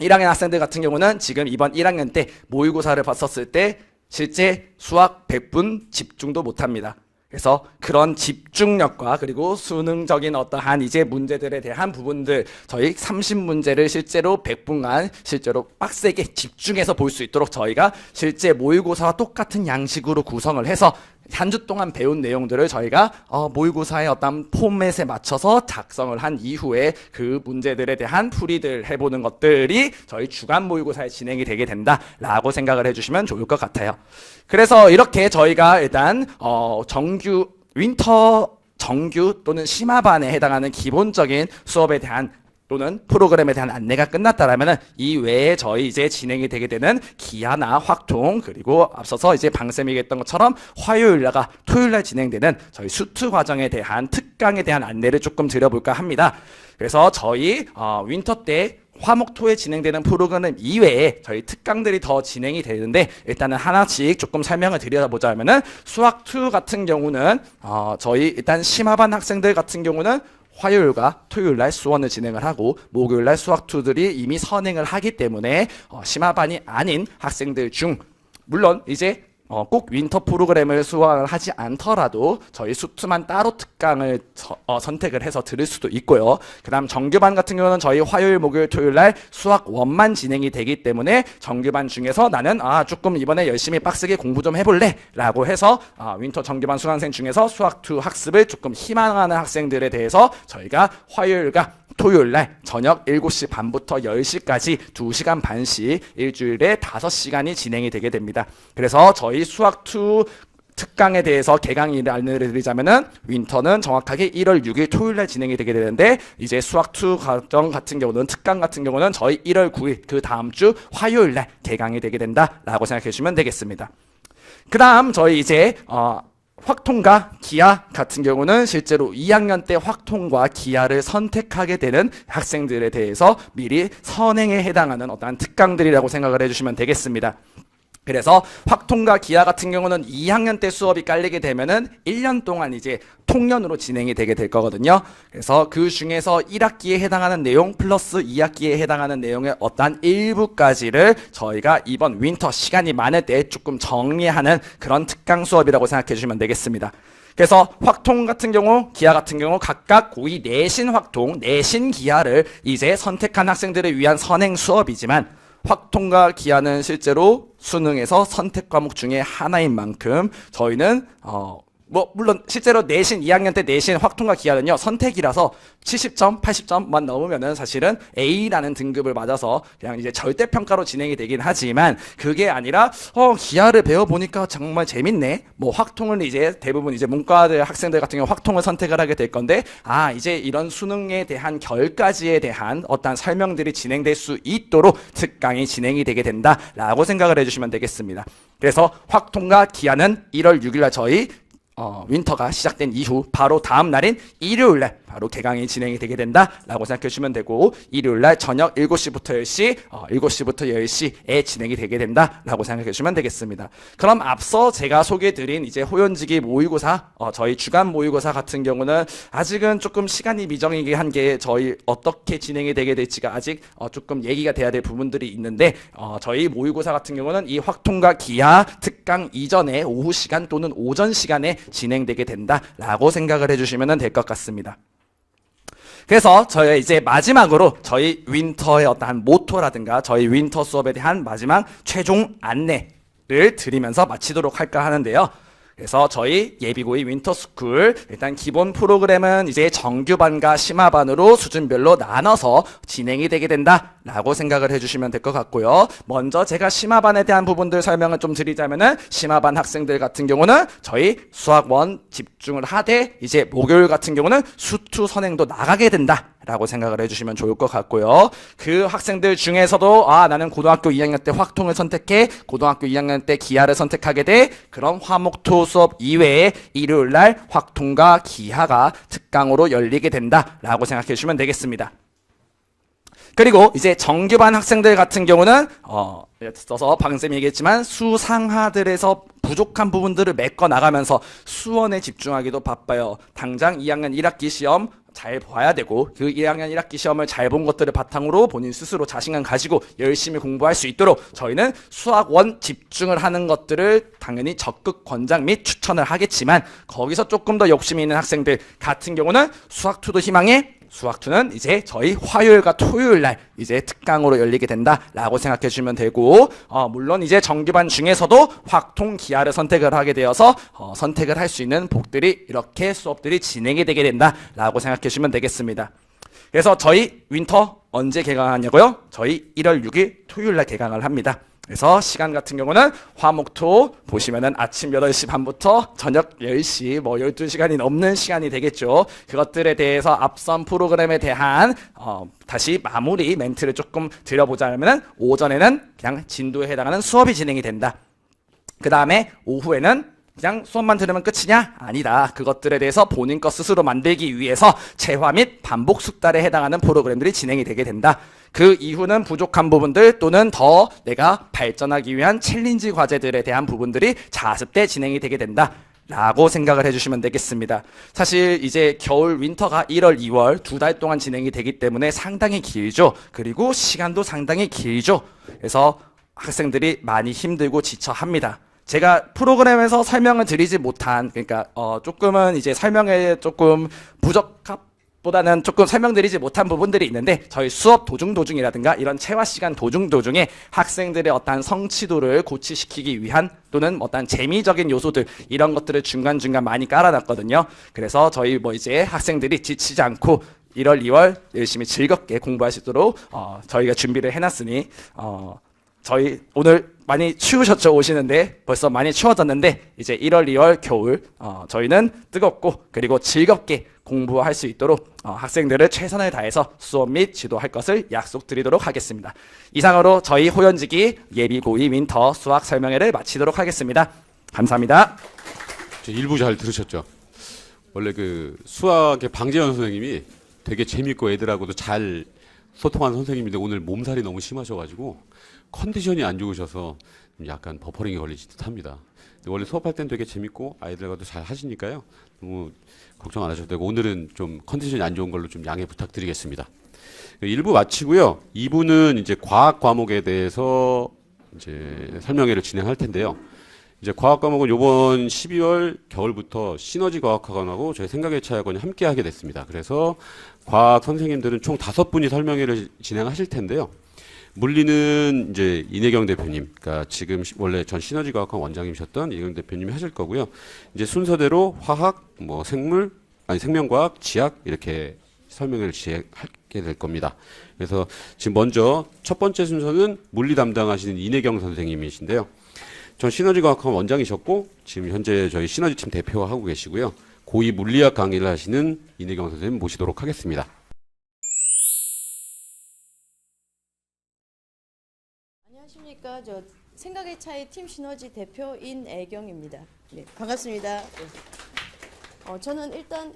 1학년 학생들 같은 경우는 지금 이번 1학년 때 모의고사를 봤었을 때 실제 수학 100분 집중도 못합니다. 그래서 그런 집중력과 그리고 수능적인 어떠한 이제 문제들에 대한 부분들 저희 30문제를 실제로 100분간 실제로 빡세게 집중해서 볼 수 있도록 저희가 실제 모의고사와 똑같은 양식으로 구성을 해서 한 주 동안 배운 내용들을 저희가 모의고사의 어떤 포맷에 맞춰서 작성을 한 이후에 그 문제들에 대한 풀이들 해보는 것들이 저희 주간 모의고사에 진행이 되게 된다라고 생각을 해주시면 좋을 것 같아요. 그래서 이렇게 저희가 일단 정규 윈터 정규 또는 심화반에 해당하는 기본적인 수업에 대한 또는 프로그램에 대한 안내가 끝났다라면은 이 외에 저희 이제 진행이 되게 되는 기하나 확통 그리고 앞서서 이제 방쌤이 얘기했던 것처럼 화요일날과 토요일날 진행되는 저희 수트 과정에 대한 특강에 대한 안내를 조금 드려볼까 합니다. 그래서 저희 윈터 때 화목토에 진행되는 프로그램 이외에 저희 특강들이 더 진행이 되는데 일단은 하나씩 조금 설명을 드려보자면은 수학2 같은 경우는 저희 일단 심화반 학생들 같은 경우는 화요일과 토요일날 수원을 진행을 하고 목요일날 수학2들이 이미 선행을 하기 때문에 심화반이 아닌 학생들 중 물론 이제 꼭 윈터 프로그램을 수강을 하지 않더라도 저희 수투만 따로 특강을 선택을 해서 들을 수도 있고요. 그 다음 정규반 같은 경우는 저희 화요일, 목요일, 토요일날 수학 1만 진행이 되기 때문에 정규반 중에서 나는 조금 이번에 열심히 빡세게 공부 좀 해볼래 라고 해서 윈터 정규반 수강생 중에서 수학2 학습을 조금 희망하는 학생들에 대해서 저희가 화요일과 토요일날 저녁 7시 반부터 10시까지 2시간 반씩 일주일에 5시간이 진행이 되게 됩니다. 그래서 저희 수학2 특강에 대해서 개강일을 알려드리자면은 윈터는 정확하게 1월 6일 토요일날 진행이 되게 되는데 이제 수학2 과정 같은 경우는 특강 같은 경우는 저희 1월 9일 그 다음 주 화요일날 개강이 되게 된다라고 생각해 주시면 되겠습니다. 그 다음 저희 이제 확통과 기하 같은 경우는 실제로 2학년 때 확통과 기하를 선택하게 되는 학생들에 대해서 미리 선행에 해당하는 어떠한 특강들이라고 생각을 해주시면 되겠습니다. 그래서 확통과 기하 같은 경우는 2학년 때 수업이 깔리게 되면은 1년 동안 이제 통년으로 진행이 되게 될 거거든요. 그래서 그 중에서 1학기에 해당하는 내용 플러스 2학기에 해당하는 내용의 어떠한 일부까지를 저희가 이번 윈터 시간이 많을 때 조금 정리하는 그런 특강 수업이라고 생각해 주시면 되겠습니다. 그래서 확통 같은 경우, 기하 같은 경우 각각 고2 내신 확통, 내신 기하를 이제 선택한 학생들을 위한 선행 수업이지만 확통과 기하는 실제로 수능에서 선택 과목 중에 하나인 만큼 저희는 물론 실제로 내신 2학년 때 내신 확통과 기하는요 선택이라서 70점, 80점만 넘으면은 사실은 A라는 등급을 맞아서 그냥 이제 절대평가로 진행이 되긴 하지만 그게 아니라 기하를 배워보니까 정말 재밌네. 뭐 확통을 이제 대부분 이제 문과들 학생들 같은 경우 확통을 선택을 하게 될 건데 이제 이런 수능에 대한 결까지에 대한 어떤 설명들이 진행될 수 있도록 특강이 진행이 되게 된다라고 생각을 해주시면 되겠습니다. 그래서 확통과 기하는 1월 6일날 저희 윈터가 시작된 이후 바로 다음 날인 일요일날 바로 개강이 진행이 되게 된다라고 생각해 주시면 되고 일요일날 저녁 7시부터 10시, 7시부터 10시에 진행이 되게 된다라고 생각해 주시면 되겠습니다. 그럼 앞서 제가 소개해드린 이제 호연지기 모의고사, 저희 주간 모의고사 같은 경우는 아직은 조금 시간이 미정이긴 한 게 저희 어떻게 진행이 되게 될지가 아직 조금 얘기가 돼야 될 부분들이 있는데 저희 모의고사 같은 경우는 이 확통과 기하 특강 이전에 오후 시간 또는 오전 시간에 진행되게 된다라고 생각을 해주시면 될 것 같습니다. 그래서 저희 이제 마지막으로 저희 윈터의 어떠한 모토라든가 저희 윈터 수업에 대한 마지막 최종 안내를 드리면서 마치도록 할까 하는데요. 그래서 저희 예비고이 윈터스쿨 일단 기본 프로그램은 이제 정규반과 심화반으로 수준별로 나눠서 진행이 되게 된다라고 생각을 해주시면 될 것 같고요. 먼저 제가 심화반에 대한 부분들 설명을 좀 드리자면은 심화반 학생들 같은 경우는 저희 수학 1 집중을 하되 이제 목요일 같은 경우는 수투 선행도 나가게 된다라고 생각을 해주시면 좋을 것 같고요. 그 학생들 중에서도 나는 고등학교 2학년 때 확통을 선택해 고등학교 2학년 때 기하를 선택하게 돼 그런 화목토 수업 이외에 일요일 날 확통과 기하가 특강으로 열리게 된다라고 생각해 주시면 되겠습니다. 그리고 이제 정규반 학생들 같은 경우는 써서 방금 얘기했지만 수상하들에서 부족한 부분들을 메꿔 나가면서 수원에 집중하기도 바빠요. 당장 2학년 1학기 시험 잘 봐야 되고 그 1학년 1학기 시험을 잘 본 것들을 바탕으로 본인 스스로 자신감 가지고 열심히 공부할 수 있도록 저희는 수학 1 집중을 하는 것들을 당연히 적극 권장 및 추천을 하겠지만 거기서 조금 더 욕심이 있는 학생들 같은 경우는 수학 2도 희망해 수학 2는 이제 저희 화요일과 토요일 날 이제 특강으로 열리게 된다라고 생각해 주시면 되고 물론 이제 정규반 중에서도 확통 기하를 선택을 하게 되어서 선택을 할 수 있는 복들이 이렇게 수업들이 진행이 되게 된다라고 생각해 주시면 되겠습니다. 그래서 저희 윈터 언제 개강하냐고요? 저희 1월 6일 토요일 날 개강을 합니다. 그래서 시간 같은 경우는 화목토 보시면은 아침 8시 반부터 저녁 10시 12시간이 넘는 시간이 되겠죠. 그것들에 대해서 앞선 프로그램에 대한 다시 마무리 멘트를 조금 드려보자면은 오전에는 그냥 진도에 해당하는 수업이 진행이 된다. 그 다음에 오후에는 그냥 수업만 들으면 끝이냐? 아니다. 그것들에 대해서 본인 것 스스로 만들기 위해서 재화 및 반복 숙달에 해당하는 프로그램들이 진행이 되게 된다. 그 이후는 부족한 부분들 또는 더 내가 발전하기 위한 챌린지 과제들에 대한 부분들이 자습 때 진행이 되게 된다. 라고 생각을 해주시면 되겠습니다. 사실 이제 겨울 윈터가 1월, 2월 2달 동안 진행이 되기 때문에 상당히 길죠. 그리고 시간도 상당히 길죠. 그래서 학생들이 많이 힘들고 지쳐합니다. 제가 프로그램에서 설명을 드리지 못한 그러니까 조금은 이제 설명에 조금 부적합보다는 조금 설명드리지 못한 부분들이 있는데 저희 수업 도중이라든가 이런 체화 시간 도중에 학생들의 어떠한 성취도를 고취시키기 위한 또는 어떤 재미적인 요소들 이런 것들을 중간중간 많이 깔아놨거든요. 그래서 저희 이제 학생들이 지치지 않고 1월, 2월 열심히 즐겁게 공부할 수 있도록 저희가 준비를 해놨으니 저희 오늘 많이 추우셨죠? 오시는데 벌써 많이 추워졌는데 이제 1월, 2월 겨울 저희는 뜨겁고 그리고 즐겁게 공부할 수 있도록 학생들을 최선을 다해서 수업 및 지도할 것을 약속드리도록 하겠습니다. 이상으로 저희 호연지기 예비고이 윈터 수학 설명회를 마치도록 하겠습니다. 감사합니다. 일부 잘 들으셨죠? 원래 그 수학의 방재현 선생님이 되게 재밌고 애들하고도 잘 소통하는 선생님인데 오늘 몸살이 너무 심하셔가지고 컨디션이 안 좋으셔서 약간 버퍼링이 걸리실 듯합니다. 원래 수업할 땐 되게 재밌고 아이들과도 잘 하시니까요. 너무 걱정 안 하셔도 되고 오늘은 좀 컨디션이 안 좋은 걸로 좀 양해 부탁드리겠습니다. 1부 마치고요. 2부는 이제 과학 과목에 대해서 이제 설명회를 진행할 텐데요. 이제 과학 과목은 이번 12월 겨울부터 시너지 과학학원하고 저희 생각의 차학원이 함께 하게 됐습니다. 그래서 과학 선생님들은 총 5분이 설명회를 진행하실 텐데요. 물리는 이제 이내경 대표님, 그러니까 지금 원래 전 시너지 과학학원 원장님이셨던 이내경 대표님이 하실 거고요. 이제 순서대로 화학, 생명과학, 지학 이렇게 설명회를 진행하게 될 겁니다. 그래서 지금 먼저 첫 번째 순서는 물리 담당하시는 이내경 선생님이신데요. 전 시너지 과학학원 원장이셨고 지금 현재 저희 시너지 팀 대표하고 계시고요. 고2 물리학 강의를 하시는 이내경 선생님 모시도록 하겠습니다. 안녕하십니까. 저 생각의 차이 팀 시너지 대표 인애경입니다. 네, 반갑습니다. 네. 저는 일단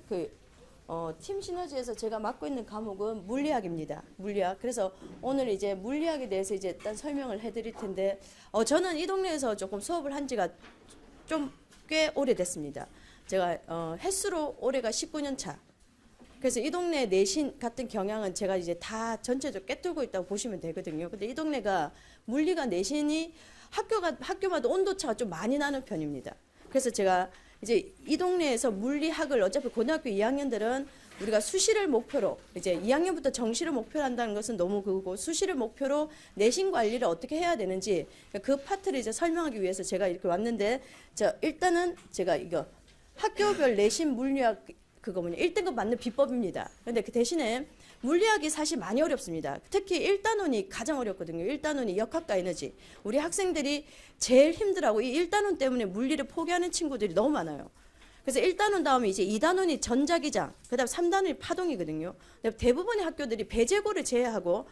팀 시너지에서 제가 맡고 있는 과목은 물리학입니다. 물리학. 그래서 오늘 이제 물리학에 대해서 이제 일단 설명을 해드릴 텐데, 저는 이 동네에서 조금 수업을 한 지가 좀 꽤 오래됐습니다. 제가 횟수로 올해가 19년 차. 그래서 이 동네 내신 같은 경향은 제가 이제 다 전체적으로 꿰뚫고 있다고 보시면 되거든요. 근데 이 동네가 물리가 내신이 학교마다 온도차가 좀 많이 나는 편입니다. 그래서 제가 이제 이 동네에서 물리학을 어차피 고등학교 2학년들은 우리가 수시를 목표로 이제 2학년부터 정시를 목표로 한다는 것은 너무 그거고 수시를 목표로 내신 관리를 어떻게 해야 되는지 그 파트를 이제 설명하기 위해서 제가 이렇게 왔는데 일단은 제가 이거 학교별 내신 물리학 그거 뭐냐 1등급 맞는 비법입니다. 그런데 그 대신에 물리학이 사실 많이 어렵습니다. 특히 1단원이 가장 어렵거든요. 1단원이 역학과 에너지. 우리 학생들이 제일 힘들어하고 이 1단원 때문에 물리를 포기하는 친구들이 너무 많아요. 그래서 1단원 다음에 이제 2단원이 전자기장, 그다음 3단원이 파동이거든요. 대부분의 학교들이 배제고를 제외하고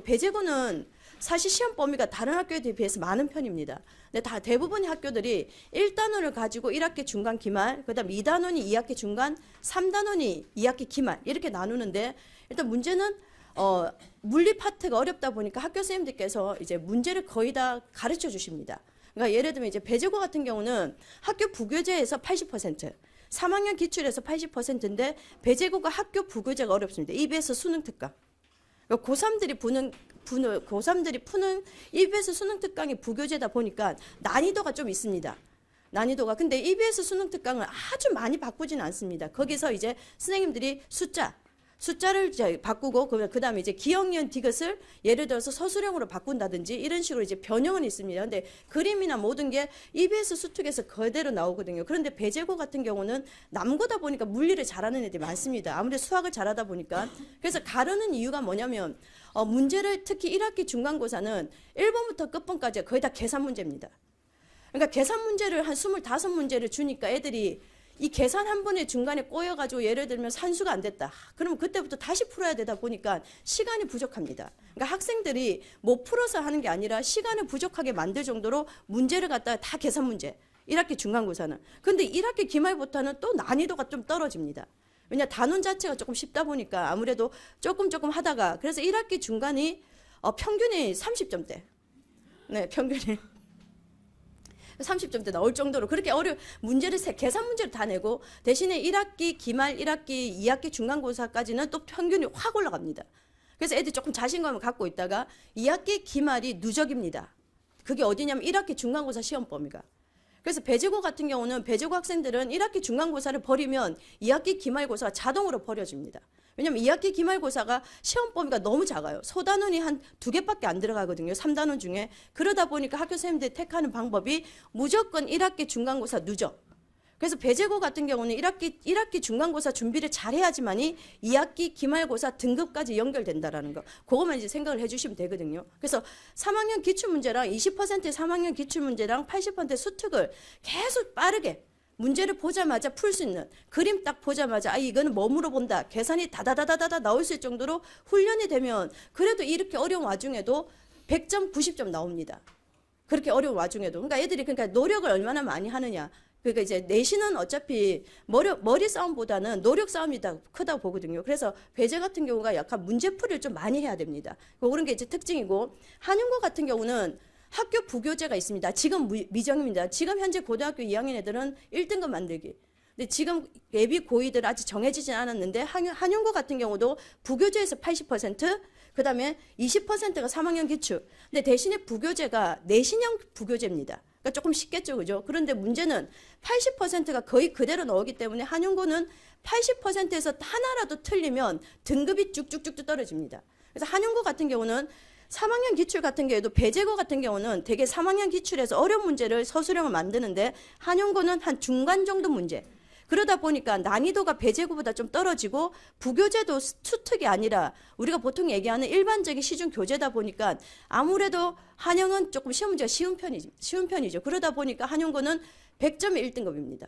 배제고는 사실 시험 범위가 다른 학교에 비해서 많은 편입니다. 근데 다 대부분의 학교들이 1단원을 가지고 1학기 중간 기말, 그다음 2단원이 2학기 중간, 3단원이 2학기 기말 이렇게 나누는데 일단 문제는 물리 파트가 어렵다 보니까 학교 선생님들께서 이제 문제를 거의 다 가르쳐 주십니다. 그러니까 예를 들면 이제 배제고 같은 경우는 학교 부교재에서 80%, 3학년 기출에서 80%인데 배제고가 학교 부교재가 어렵습니다. EBS 수능 특강. 그러니까 고3들이 푸는 EBS 수능 특강이 부교재다 보니까 난이도가 좀 있습니다. 난이도가. 근데 EBS 수능 특강은 아주 많이 바꾸지는 않습니다. 거기서 이제 선생님들이 숫자를 이제 바꾸고 그다음에 이제 기억년 디귿을 예를 들어서 서술형으로 바꾼다든지 이런 식으로 이제 변형은 있습니다. 근데 그림이나 모든 게 EBS 수특에서 그대로 나오거든요. 그런데 배제고 같은 경우는 남고다 보니까 물리를 잘하는 애들이 많습니다. 아무래도 수학을 잘하다 보니까. 그래서 가르는 이유가 뭐냐면 문제를 특히 1학기 중간고사는 1번부터 끝번까지 거의 다 계산 문제입니다. 그러니까 계산 문제를 한 25문제를 주니까 애들이 이 계산 한 번에 중간에 꼬여가지고 예를 들면 산수가 안 됐다. 그러면 그때부터 다시 풀어야 되다 보니까 시간이 부족합니다. 그러니까 학생들이 못 풀어서 하는 게 아니라 시간을 부족하게 만들 정도로 문제를 갖다가 다 계산 문제. 1학기 중간고사는. 근데 1학기 기말부터는 또 난이도가 좀 떨어집니다. 왜냐 단원 자체가 조금 쉽다 보니까 아무래도 조금 하다가 그래서 1학기 중간이 평균이 30점대. 네, 평균이 30점대 나올 정도로 그렇게 문제를 계산 문제를 다 내고 대신에 1학기 기말, 1학기, 2학기 중간고사까지는 또 평균이 확 올라갑니다. 그래서 애들이 조금 자신감을 갖고 있다가 2학기 기말이 누적입니다. 그게 어디냐면 1학기 중간고사 시험 범위가. 그래서 배제고 같은 경우는 배제고 학생들은 1학기 중간고사를 버리면 2학기 기말고사가 자동으로 버려집니다. 왜냐하면 2학기 기말고사가 시험 범위가 너무 작아요. 소단원이 한 2개밖에 안 들어가거든요. 3단원 중에. 그러다 보니까 학교 선생님들이 택하는 방법이 무조건 1학기 중간고사 누적. 그래서 배제고 같은 경우는 1학기 중간고사 준비를 잘 해야지만이 2학기 기말고사 등급까지 연결된다라는 거. 그것만 이제 생각을 해주시면 되거든요. 그래서 3학년 기출문제랑 20%의 3학년 기출문제랑 80%의 수특을 계속 빠르게 문제를 보자마자 풀 수 있는 그림 딱 보자마자 이거는 뭐 물어본다. 계산이 다다다다다 나올 수 있을 정도로 훈련이 되면 그래도 이렇게 어려운 와중에도 100점, 90점 나옵니다. 그렇게 어려운 와중에도. 그러니까 애들이 노력을 얼마나 많이 하느냐. 그러니까 이제 내신은 어차피 머리 싸움보다는 노력 싸움이 더 크다고 보거든요. 그래서 배제 같은 경우가 약간 문제풀이를 좀 많이 해야 됩니다. 그런 게 이제 특징이고 한윤고 같은 경우는 학교 부교재가 있습니다. 지금 미정입니다. 지금 현재 고등학교 2학년 애들은 1등급 만들기. 근데 지금 예비 고이들 아직 정해지진 않았는데 한윤고 같은 경우도 부교재에서 80%, 그다음에 20%가 3학년 기출. 근데 대신에 부교재가 내신형 부교재입니다. 그러니까 조금 쉽겠죠, 그죠? 그런데 문제는 80%가 거의 그대로 나오기 때문에 한윤고는 80%에서 하나라도 틀리면 등급이 쭉쭉쭉 떨어집니다. 그래서 한윤고 같은 경우는 3학년 기출 같은 경우에도 배제고 같은 경우는 되게 3학년 기출에서 어려운 문제를 서술형을 만드는데 한윤고는 한 중간 정도 문제. 그러다 보니까 난이도가 배제고보다 좀 떨어지고 부교재도 수특이 아니라 우리가 보통 얘기하는 일반적인 시중 교재다 보니까 아무래도 한영은 조금 시험 문제가 쉬운 편이죠. 그러다 보니까 한윤고는 100점의 1등급입니다.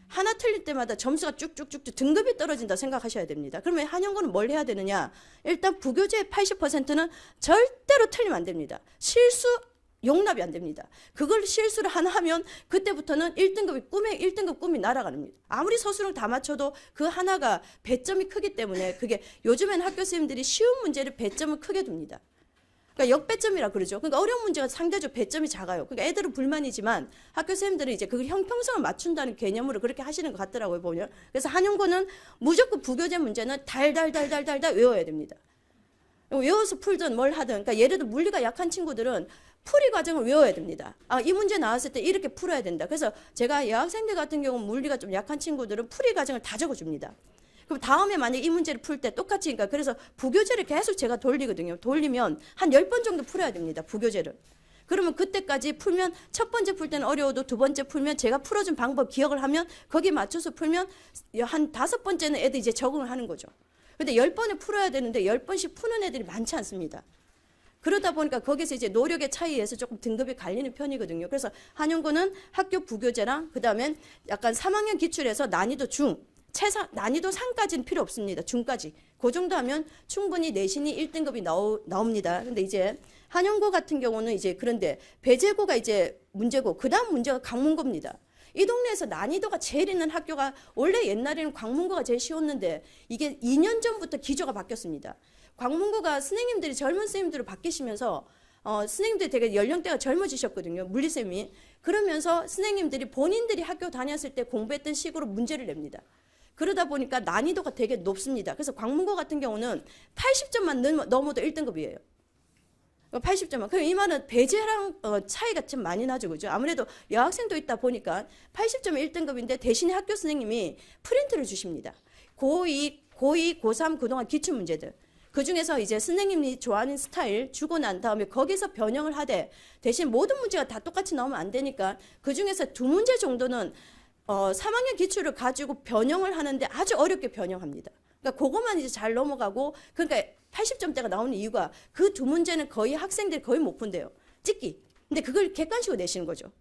하나 틀릴 때마다 점수가 쭉쭉쭉 등급이 떨어진다 생각하셔야 됩니다. 그러면 한윤고는 뭘 해야 되느냐? 일단 부교재의 80%는 절대로 틀리면 안 됩니다. 실수 용납이 안 됩니다. 그걸 실수를 하나 하면 그때부터는 1등급 꿈이 날아갑니다. 아무리 서술을 다 맞춰도 그 하나가 배점이 크기 때문에 그게 요즘엔 학교 선생님들이 쉬운 문제를 배점을 크게 둡니다. 그러니까 역배점이라 그러죠. 그러니까 어려운 문제가 상대적으로 배점이 작아요. 그러니까 애들은 불만이지만 학교 선생님들은 이제 그걸 형평성을 맞춘다는 개념으로 그렇게 하시는 것 같더라고요, 보면. 그래서 한윤고는 무조건 부교재 문제는 달달달달달달 외워야 됩니다. 외워서 풀든 뭘 하든. 그러니까 예를 들어 물리가 약한 친구들은 풀이 과정을 외워야 됩니다. 이 문제 나왔을 때 이렇게 풀어야 된다. 그래서 제가 여학생들 같은 경우 물리가 좀 약한 친구들은 풀이 과정을 다 적어줍니다. 그럼 다음에 만약에 이 문제를 풀 때 똑같이, 그러니까 그래서 부교재를 계속 제가 돌리거든요. 돌리면 한 10번 정도 풀어야 됩니다. 부교재를. 그러면 그때까지 풀면 첫 번째 풀 때는 어려워도 두 번째 풀면 제가 풀어준 방법 기억을 하면 거기에 맞춰서 풀면 한 5번째는 애들 이제 적응을 하는 거죠. 근데 10번을 풀어야 되는데 10번씩 푸는 애들이 많지 않습니다. 그러다 보니까 거기서 이제 노력의 차이에서 조금 등급이 갈리는 편이거든요. 그래서 한영고는 학교 부교재랑 그다음에 약간 3학년 기출에서 난이도 중, 난이도 상까지는 필요 없습니다. 중까지. 그 정도 하면 충분히 내신이 1등급이 나옵니다. 근데 이제 한영고 같은 경우는 이제 그런데 배제고가 이제 문제고 그다음 문제가 강문고입니다. 이 동네에서 난이도가 제일 있는 학교가 원래 옛날에는 광문고가 제일 쉬웠는데 이게 2년 전부터 기조가 바뀌었습니다. 광문고가 선생님들이 젊은 선생님들로 바뀌시면서 선생님들이 되게 연령대가 젊어지셨거든요. 물리쌤이. 그러면서 선생님들이 본인들이 학교 다녔을 때 공부했던 식으로 문제를 냅니다. 그러다 보니까 난이도가 되게 높습니다. 그래서 광문고 같은 경우는 80점만 넘어도 1등급이에요. 80점만. 그럼 이 말은 배제랑 차이가 좀 많이 나죠. 그죠? 아무래도 여학생도 있다 보니까 80점이 1등급인데 대신에 학교 선생님이 프린트를 주십니다. 고2, 고3 그동안 기출문제들. 그 중에서 이제 선생님이 좋아하는 스타일 주고 난 다음에 거기서 변형을 하되 대신 모든 문제가 다 똑같이 나오면 안 되니까 그 중에서 2문제 정도는 3학년 기출을 가지고 변형을 하는데 아주 어렵게 변형합니다. 그러니까 그것만 이제 잘 넘어가고 그러니까 80점대가 나오는 이유가 그 2문제는 거의 학생들이 거의 못 푼대요. 찍기. 근데 그걸 객관식으로 내시는 거죠.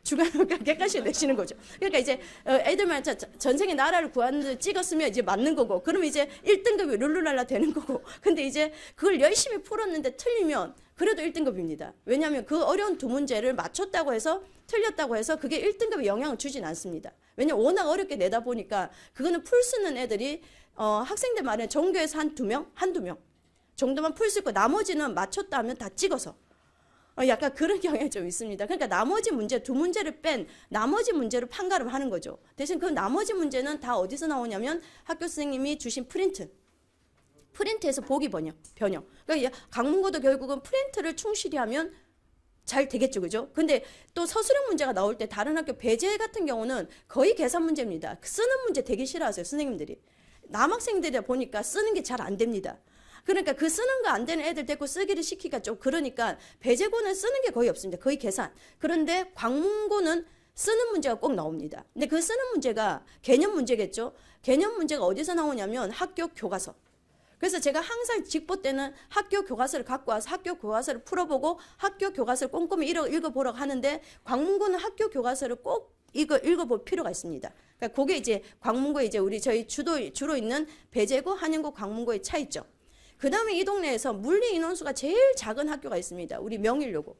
주관을 객관식으로 내시는 거죠. 그러니까 이제 애들만 전생에 나라를 구하는데 찍었으면 이제 맞는 거고 그러면 이제 1등급이 룰루랄라 되는 거고 근데 이제 그걸 열심히 풀었는데 틀리면 그래도 1등급입니다. 왜냐하면 그 어려운 2문제를 맞췄다고 해서 틀렸다고 해서 그게 1등급에 영향을 주진 않습니다. 왜냐하면 워낙 어렵게 내다 보니까 그거는 풀 수 있는 애들이 학생들 말에 전교에서 한두 명 정도만 풀 수 있고 나머지는 맞췄다 하면 다 찍어서 약간 그런 경향이 좀 있습니다. 그러니까 나머지 문제 2문제를 뺀 나머지 문제로 판가름 하는 거죠. 대신 그 나머지 문제는 다 어디서 나오냐면 학교 선생님이 주신 프린트에서 보기 변형. 그러니까 강문고도 결국은 프린트를 충실히 하면 잘 되겠죠. 그죠? 근데 또 서술형 문제가 나올 때 다른 학교 배제 같은 경우는 거의 계산 문제입니다. 쓰는 문제 되게 싫어하세요. 선생님들이. 남학생들이다 보니까 쓰는 게 잘 안 됩니다. 그러니까 그 쓰는 거 안 되는 애들 데리고 쓰기를 시키기가 좀 그러니까 배제고는 쓰는 게 거의 없습니다. 거의 계산. 그런데 광문고는 쓰는 문제가 꼭 나옵니다. 근데 그 쓰는 문제가 개념 문제겠죠. 개념 문제가 어디서 나오냐면 학교 교과서. 그래서 제가 항상 직보 때는 학교 교과서를 갖고 와서 학교 교과서를 풀어보고 학교 교과서를 꼼꼼히 읽어보라고 하는데 광문고는 학교 교과서를 꼭 읽어볼 필요가 있습니다. 그러니까 그게 이제 광문고 이제 저희 주로 있는 배제고, 한영고, 광문고의 차이점. 그 다음에 이 동네에서 물리 인원수가 제일 작은 학교가 있습니다. 우리 명일여고.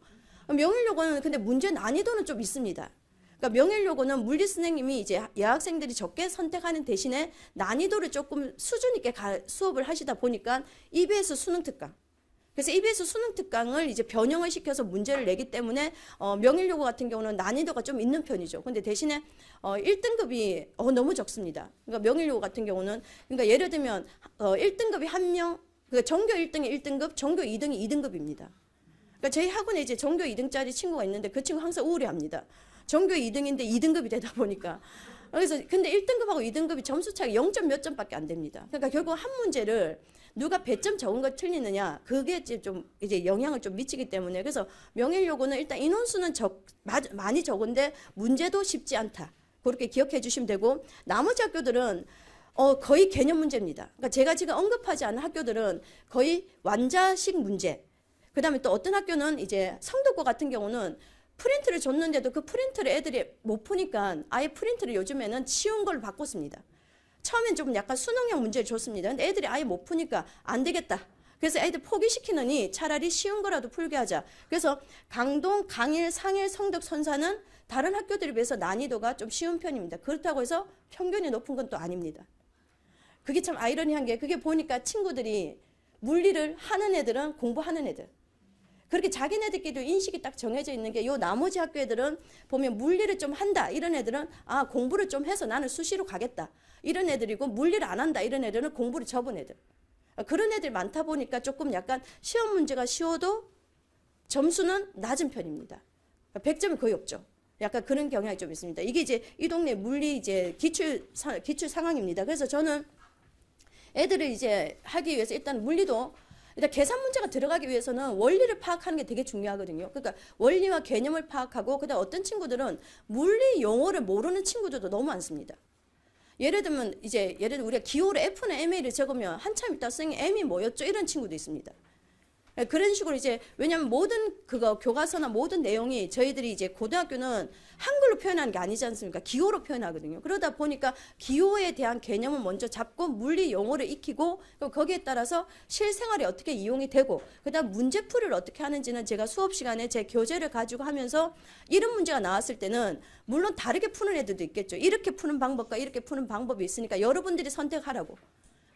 명일여고는 근데 문제 난이도는 좀 있습니다. 그러니까 명일여고는 물리 선생님이 이제 여학생들이 적게 선택하는 대신에 난이도를 조금 수준 있게 수업을 하시다 보니까 EBS 수능 특강. 그래서 EBS 수능 특강을 이제 변형을 시켜서 문제를 내기 때문에 명일여고 같은 경우는 난이도가 좀 있는 편이죠. 근데 대신에 1등급이 너무 적습니다. 그러니까 명일여고 같은 경우는 그러니까 예를 들면 1등급이 한 명, 그러니까 전교 1등이 1등급, 전교 2등이 2등급입니다. 그러니까 저희 학원에 이제 전교 2등짜리 친구가 있는데 그 친구 항상 우울해합니다. 전교 2등인데 2등급이 되다 보니까. 그래서 근데 1등급하고 2등급이 점수 차이 0. 몇 점밖에 안 됩니다. 그러니까 결국 한 문제를 누가 배점 적은 거 틀리느냐 그게 좀 이제 영향을 좀 미치기 때문에 그래서 명일여고는 일단 인원수는 많이 적은데 문제도 쉽지 않다. 그렇게 기억해 주시면 되고 나머지 학교들은 거의 개념 문제입니다. 그러니까 제가 지금 언급하지 않은 학교들은 거의 완자식 문제. 그다음에 또 어떤 학교는 이제 성덕고 같은 경우는 프린트를 줬는데도 그 프린트를 애들이 못 푸니까 아예 프린트를 요즘에는 쉬운 걸 바꿨습니다. 처음엔 좀 약간 수능형 문제를 줬습니다. 근데 애들이 아예 못 푸니까 안 되겠다. 그래서 애들 포기시키느니 차라리 쉬운 거라도 풀게 하자. 그래서 강동, 강일, 상일, 성덕, 선사는 다른 학교들에 비해서 난이도가 좀 쉬운 편입니다. 그렇다고 해서 평균이 높은 건 또 아닙니다. 그게 참 아이러니한 게 그게 보니까 친구들이 물리를 하는 애들은 공부하는 애들. 그렇게 자기네들끼리도 인식이 딱 정해져 있는 게 요 나머지 학교 애들은 보면 물리를 좀 한다 이런 애들은 공부를 좀 해서 나는 수시로 가겠다 이런 애들이고 물리를 안 한다 이런 애들은 공부를 접은 애들. 그런 애들이 많다 보니까 조금 약간 시험 문제가 쉬워도 점수는 낮은 편입니다. 100점이 거의 없죠. 약간 그런 경향이 좀 있습니다. 이게 이제 이 동네 물리 이제 기출 상황입니다. 그래서 저는 애들을 이제 하기 위해서 일단 물리도 일단 계산 문제가 들어가기 위해서는 원리를 파악하는 게 되게 중요하거든요. 그러니까 원리와 개념을 파악하고 그다음 어떤 친구들은 물리 용어를 모르는 친구들도 너무 많습니다. 예를 들면 우리가 기호로 F는 MA를 적으면 한참 있다 선생님 M이 뭐였죠? 이런 친구도 있습니다. 그런 식으로 이제 왜냐하면 모든 그거 교과서나 모든 내용이 저희들이 이제 고등학교는 한글로 표현하는 게 아니지 않습니까? 기호로 표현하거든요. 그러다 보니까 기호에 대한 개념을 먼저 잡고 물리 용어를 익히고 그럼 거기에 따라서 실생활에 어떻게 이용이 되고 그다음 문제풀이를 어떻게 하는지는 제가 수업 시간에 제 교재를 가지고 하면서 이런 문제가 나왔을 때는 물론 다르게 푸는 애들도 있겠죠. 이렇게 푸는 방법과 이렇게 푸는 방법이 있으니까 여러분들이 선택하라고.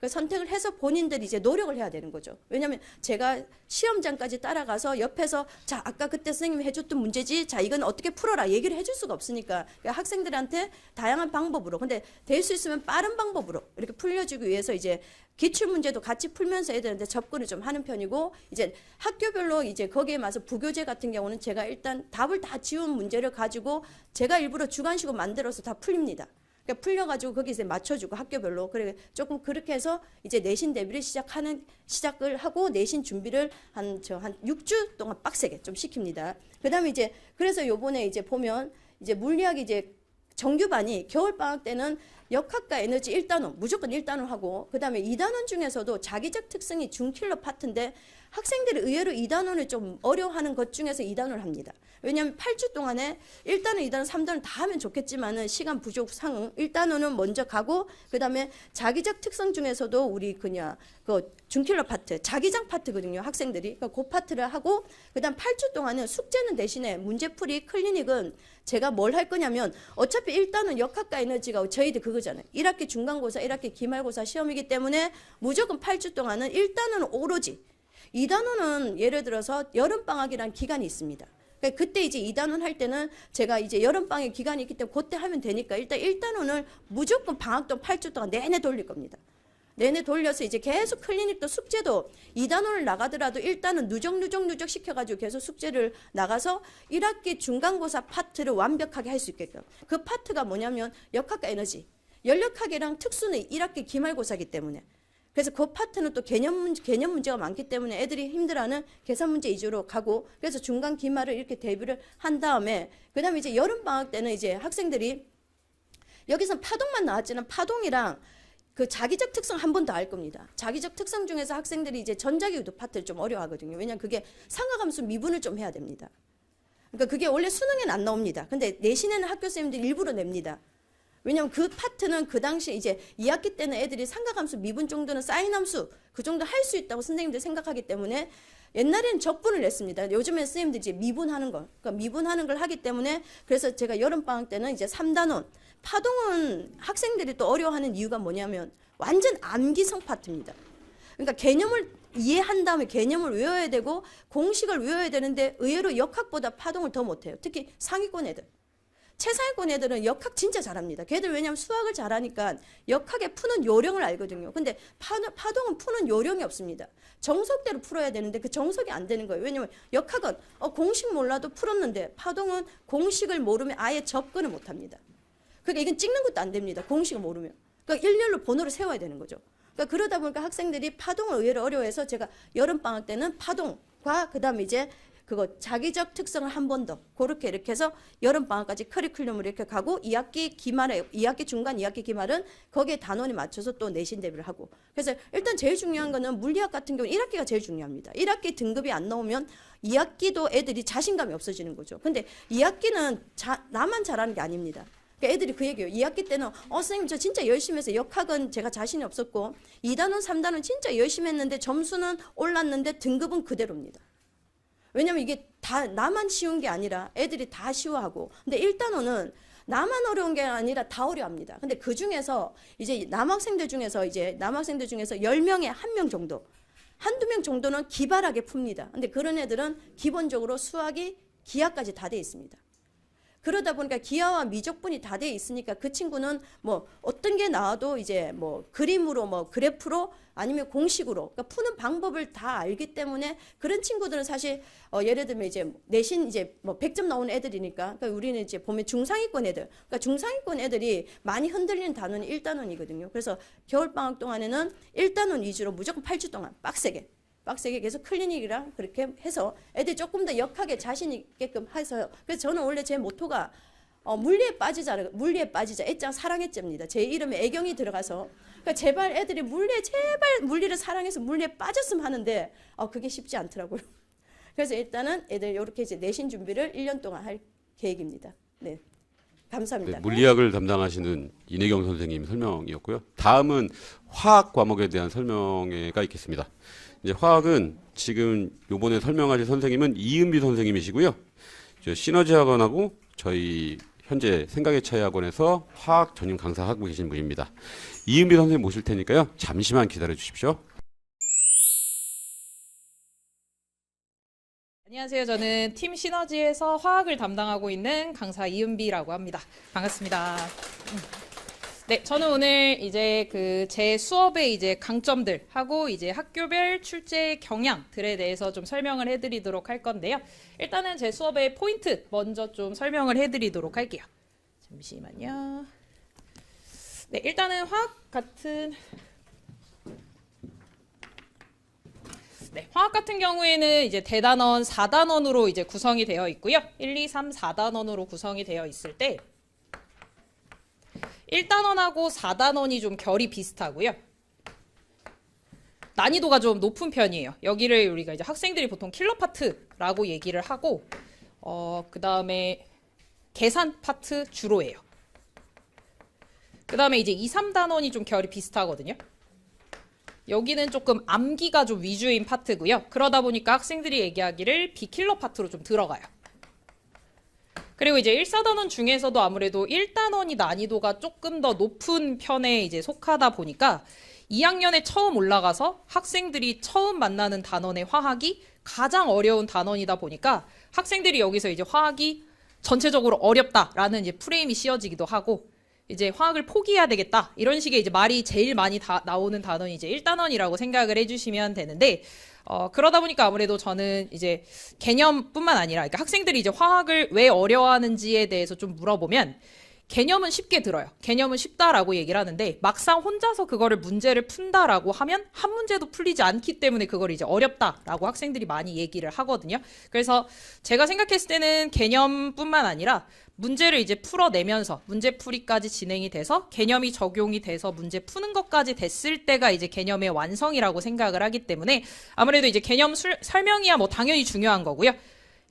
선택을 해서 본인들이 이제 노력을 해야 되는 거죠. 왜냐하면 제가 시험장까지 따라가서 옆에서 자 아까 그때 선생님이 해줬던 문제지 자 이건 어떻게 풀어라 얘기를 해줄 수가 없으니까 그러니까 학생들한테 다양한 방법으로 근데 될 수 있으면 빠른 방법으로 이렇게 풀려주기 위해서 이제 기출 문제도 같이 풀면서 애들한테 접근을 좀 하는 편이고 이제 학교별로 이제 거기에 맞서 부교재 같은 경우는 제가 일단 답을 다 지운 문제를 가지고 제가 일부러 주관식으로 만들어서 다 풀립니다. 그러니까 풀려가지고 거기서 맞춰주고 학교별로 그래 조금 그렇게 해서 이제 내신 대비를 시작을 하고 내신 준비를 한 6주 동안 빡세게 좀 시킵니다. 그다음에 이제 그래서 요번에 이제 보면 이제 물리학 이제 정규반이 겨울방학 때는 역학과 에너지 1단원 무조건 1단원 하고 그다음에 2단원 중에서도 자기적 특성이 중킬러 파트인데 학생들이 의외로 2단원을 좀 어려워하는 것 중에서 2단원을 합니다. 왜냐하면 8주 동안에 1단원, 2단원, 3단원 다 하면 좋겠지만은 시간 부족 상응 1단원은 먼저 가고 그다음에 자기적 특성 중에서도 우리 그냥 그 중킬러 파트, 자기장 파트거든요. 학생들이. 그러니까 그 파트를 하고 그다음 8주 동안은 숙제는 대신에 문제풀이 클리닉은 제가 뭘 할 거냐면 어차피 1단원 역학과 에너지가 저희들 그거잖아요. 1학기 중간고사, 1학기 기말고사 시험이기 때문에 무조건 8주 동안은 1단원은 오로지 2단원은 예를 들어서 여름방학이라는 기간이 있습니다. 그러니까 그때 이제 2단원 할 때는 제가 이제 여름방학 기간이 있기 때문에 그때 하면 되니까 일단 1단원을 무조건 방학 동안 8주 동안 내내 돌릴 겁니다. 내내 돌려서 이제 계속 클리닉도 숙제도 2단원을 나가더라도 1단원 누적 시켜가지고 계속 숙제를 나가서 1학기 중간고사 파트를 완벽하게 할 수 있게끔. 그 파트가 뭐냐면 역학과 에너지, 연력학이랑 특수는 1학기 기말고사이기 때문에. 그래서 그 파트는 또 개념 문제가 많기 때문에 애들이 힘들어하는 계산 문제 위주로 가고 그래서 중간 기말을 이렇게 대비를 한 다음에 그다음에 이제 여름 방학 때는 이제 학생들이 여기서 파동만 나왔지만 파동이랑 그 자기적 특성 한 번 더 알 겁니다. 자기적 특성 중에서 학생들이 이제 전자기도 파트를 좀 어려워하거든요. 왜냐하면 그게 상하함수 미분을 좀 해야 됩니다. 그러니까 그게 원래 수능에는 안 나옵니다. 근데 내신에는 학교 선생님들이 일부러 냅니다. 왜냐면 그 파트는 그 당시 이제 2학기 때는 애들이 삼각함수 미분 정도는 사인함수 그 정도 할 수 있다고 선생님들이 생각하기 때문에 옛날에는 적분을 냈습니다. 요즘엔 선생님들이 이제 미분하는 걸, 그러니까 미분하는 걸 하기 때문에 그래서 제가 여름방학 때는 이제 3단원 파동은 학생들이 또 어려워하는 이유가 뭐냐면 완전 암기성 파트입니다. 그러니까 개념을 이해한 다음에 개념을 외워야 되고 공식을 외워야 되는데 의외로 역학보다 파동을 더 못해요. 특히 상위권 애들. 최상위권 애들은 역학 진짜 잘합니다. 걔들 왜냐하면 수학을 잘하니까 역학에 푸는 요령을 알거든요. 근데 파동은 푸는 요령이 없습니다. 정석대로 풀어야 되는데 그 정석이 안 되는 거예요. 왜냐하면 역학은 공식 몰라도 풀었는데 파동은 공식을 모르면 아예 접근을 못합니다. 그러니까 이건 찍는 것도 안 됩니다. 공식을 모르면. 그러니까 일렬로 번호를 세워야 되는 거죠. 그러니까 그러다 보니까 학생들이 파동을 의외로 어려워해서 제가 여름방학 때는 파동과 그 다음에 이제 그거 자기적 특성을 한 번 더 그렇게 이렇게 해서 여름방학까지 커리큘럼을 이렇게 가고 2학기 기말에 2학기 중간 2학기 기말은 거기에 단원에 맞춰서 또 내신 대비를 하고 그래서 일단 제일 중요한 거는 물리학 같은 경우는 1학기가 제일 중요합니다. 1학기 등급이 안 나오면 2학기도 애들이 자신감이 없어지는 거죠. 근데 2학기는 나만 잘하는 게 아닙니다. 그러니까 애들이 그 얘기예요. 2학기 때는 선생님 저 진짜 열심히 해서 역학은 제가 자신이 없었고 2단원 3단원 진짜 열심히 했는데 점수는 올랐는데 등급은 그대로입니다. 왜냐면 이게 다 나만 쉬운 게 아니라 애들이 다 쉬워하고 근데 1단원은 나만 어려운 게 아니라 다 어려워합니다. 근데 그 중에서 이제 남학생들 중에서 10명에 1명 정도 한두 명 정도는 기발하게 풉니다. 근데 그런 애들은 기본적으로 수학이 기하까지 다 돼 있습니다. 그러다 보니까 기하와 미적분이 다 돼 있으니까 그 친구는 뭐 어떤 게 나와도 이제 뭐 그림으로 뭐 그래프로 아니면 공식으로 그러니까 푸는 방법을 다 알기 때문에 그런 친구들은 사실 예를 들면 이제 내신 이제 뭐 100점 나오는 애들이니까 그러니까 우리는 이제 보면 중상위권 애들 그러니까 중상위권 애들이 많이 흔들리는 단원이 1단원이거든요. 그래서 겨울 방학 동안에는 1단원 위주로 무조건 8주 동안 빡세게 계속 클리닉이랑 그렇게 해서 애들이 조금 더 역하게 자신 있게끔 해서 그래서 저는 원래 제 모토가 물리에 빠지자 애짱 사랑했자입니다. 제 이름에 애경이 들어가서 그러니까 제발 애들이 제발 물리를 사랑해서 물리에 빠졌으면 하는데 그게 쉽지 않더라고요. 그래서 일단은 애들 이렇게 이제 내신 준비를 1년 동안 할 계획입니다. 네. 감사합니다. 네, 물리학을 담당하시는 이내경 선생님 설명이었고요. 다음은 화학 과목에 대한 설명회가 있겠습니다. 이제 화학은 지금 요번에 설명하실 선생님은 이은비 선생님이시고요. 저 시너지 학원하고 저희 현재 생각의 차이 학원에서 화학 전임 강사하고 계신 분입니다. 이은비 선생님 모실 테니까요. 잠시만 기다려 주십시오. 안녕하세요. 저는 팀 시너지에서 화학을 담당하고 있는 강사 이은비라고 합니다. 반갑습니다. 네, 저는 오늘 이제 제 수업의 이제 강점들 하고 이제 학교별 출제 경향들에 대해서 좀 설명을 해드리도록 할 건데요. 일단은 제 수업의 포인트 먼저 좀 설명을 해드리도록 할게요. 잠시만요. 네, 일단은 화학 같은 경우에는 이제 대단원 4단원으로 이제 구성이 되어 있고요. 1, 2, 3, 4단원으로 구성이 되어 있을 때 1단원하고 4단원이 좀 결이 비슷하고요. 난이도가 좀 높은 편이에요. 여기를 우리가 이제 학생들이 보통 킬러 파트라고 얘기를 하고 그 다음에 계산 파트 주로 해요. 그 다음에 이제 2, 3단원이 좀 결이 비슷하거든요. 여기는 조금 암기가 좀 위주인 파트고요. 그러다 보니까 학생들이 얘기하기를 비킬러 파트로 좀 들어가요. 그리고 이제 1, 4단원 중에서도 아무래도 1단원이 난이도가 조금 더 높은 편에 이제 속하다 보니까 2학년에 처음 올라가서 학생들이 처음 만나는 단원의 화학이 가장 어려운 단원이다 보니까 학생들이 여기서 이제 화학이 전체적으로 어렵다라는 이제 프레임이 씌워지기도 하고 이제 화학을 포기해야 되겠다 이런 식의 이제 말이 제일 많이 나오는 단원이 이제 1단원이라고 생각을 해주시면 되는데 그러다 보니까 아무래도 저는 이제 개념뿐만 아니라 그러니까 학생들이 이제 화학을 왜 어려워하는지에 대해서 좀 물어보면 개념은 쉽게 들어요. 개념은 쉽다라고 얘기를 하는데 막상 혼자서 그거를 문제를 푼다라고 하면 한 문제도 풀리지 않기 때문에 그걸 이제 어렵다라고 학생들이 많이 얘기를 하거든요. 그래서 제가 생각했을 때는 개념뿐만 아니라 문제를 이제 풀어내면서 문제풀이까지 진행이 돼서 개념이 적용이 돼서 문제 푸는 것까지 됐을 때가 이제 개념의 완성이라고 생각을 하기 때문에 아무래도 이제 개념 설명이야 뭐 당연히 중요한 거고요.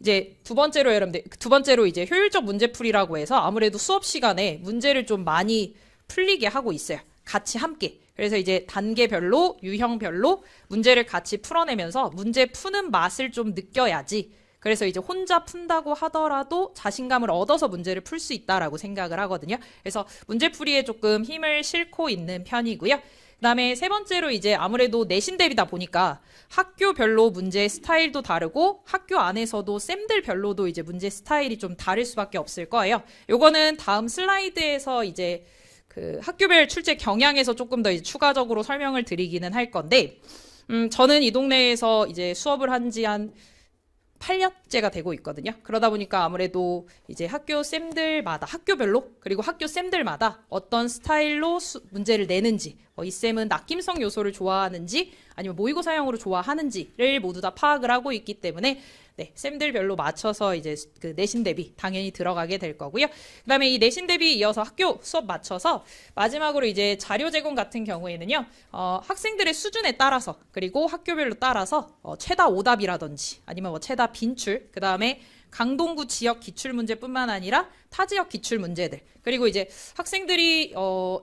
이제 두 번째로 이제 효율적 문제풀이라고 해서 아무래도 수업 시간에 문제를 좀 많이 풀리게 하고 있어요. 같이 함께. 그래서 이제 단계별로, 유형별로 문제를 같이 풀어내면서 문제 푸는 맛을 좀 느껴야지. 그래서 이제 혼자 푼다고 하더라도 자신감을 얻어서 문제를 풀 수 있다라고 생각을 하거든요. 그래서 문제풀이에 조금 힘을 싣고 있는 편이고요. 그다음에 세 번째로 이제 아무래도 내신 대비다 보니까 학교별로 문제 스타일도 다르고 학교 안에서도 쌤들별로도 이제 문제 스타일이 좀 다를 수밖에 없을 거예요. 요거는 다음 슬라이드에서 이제 그 학교별 출제 경향에서 조금 더 이제 추가적으로 설명을 드리기는 할 건데, 저는 이 동네에서 이제 수업을 한 지 한 8년째가 되고 있거든요. 그러다 보니까 아무래도 이제 학교 쌤들마다 학교별로 그리고 학교 쌤들마다 어떤 스타일로 문제를 내는지 이 쌤은 낙김성 요소를 좋아하는지 아니면 모의고사형으로 좋아하는지를 모두 다 파악을 하고 있기 때문에 네, 쌤들별로 맞춰서 이제 그 내신 대비 당연히 들어가게 될 거고요. 그다음에 이 내신 대비 이어서 학교 수업 맞춰서 마지막으로 이제 자료 제공 같은 경우에는요. 학생들의 수준에 따라서 그리고 학교별로 따라서 최다 오답이라든지 아니면 뭐 최다 빈출, 그다음에 강동구 지역 기출 문제뿐만 아니라 타 지역 기출 문제들, 그리고 이제 학생들이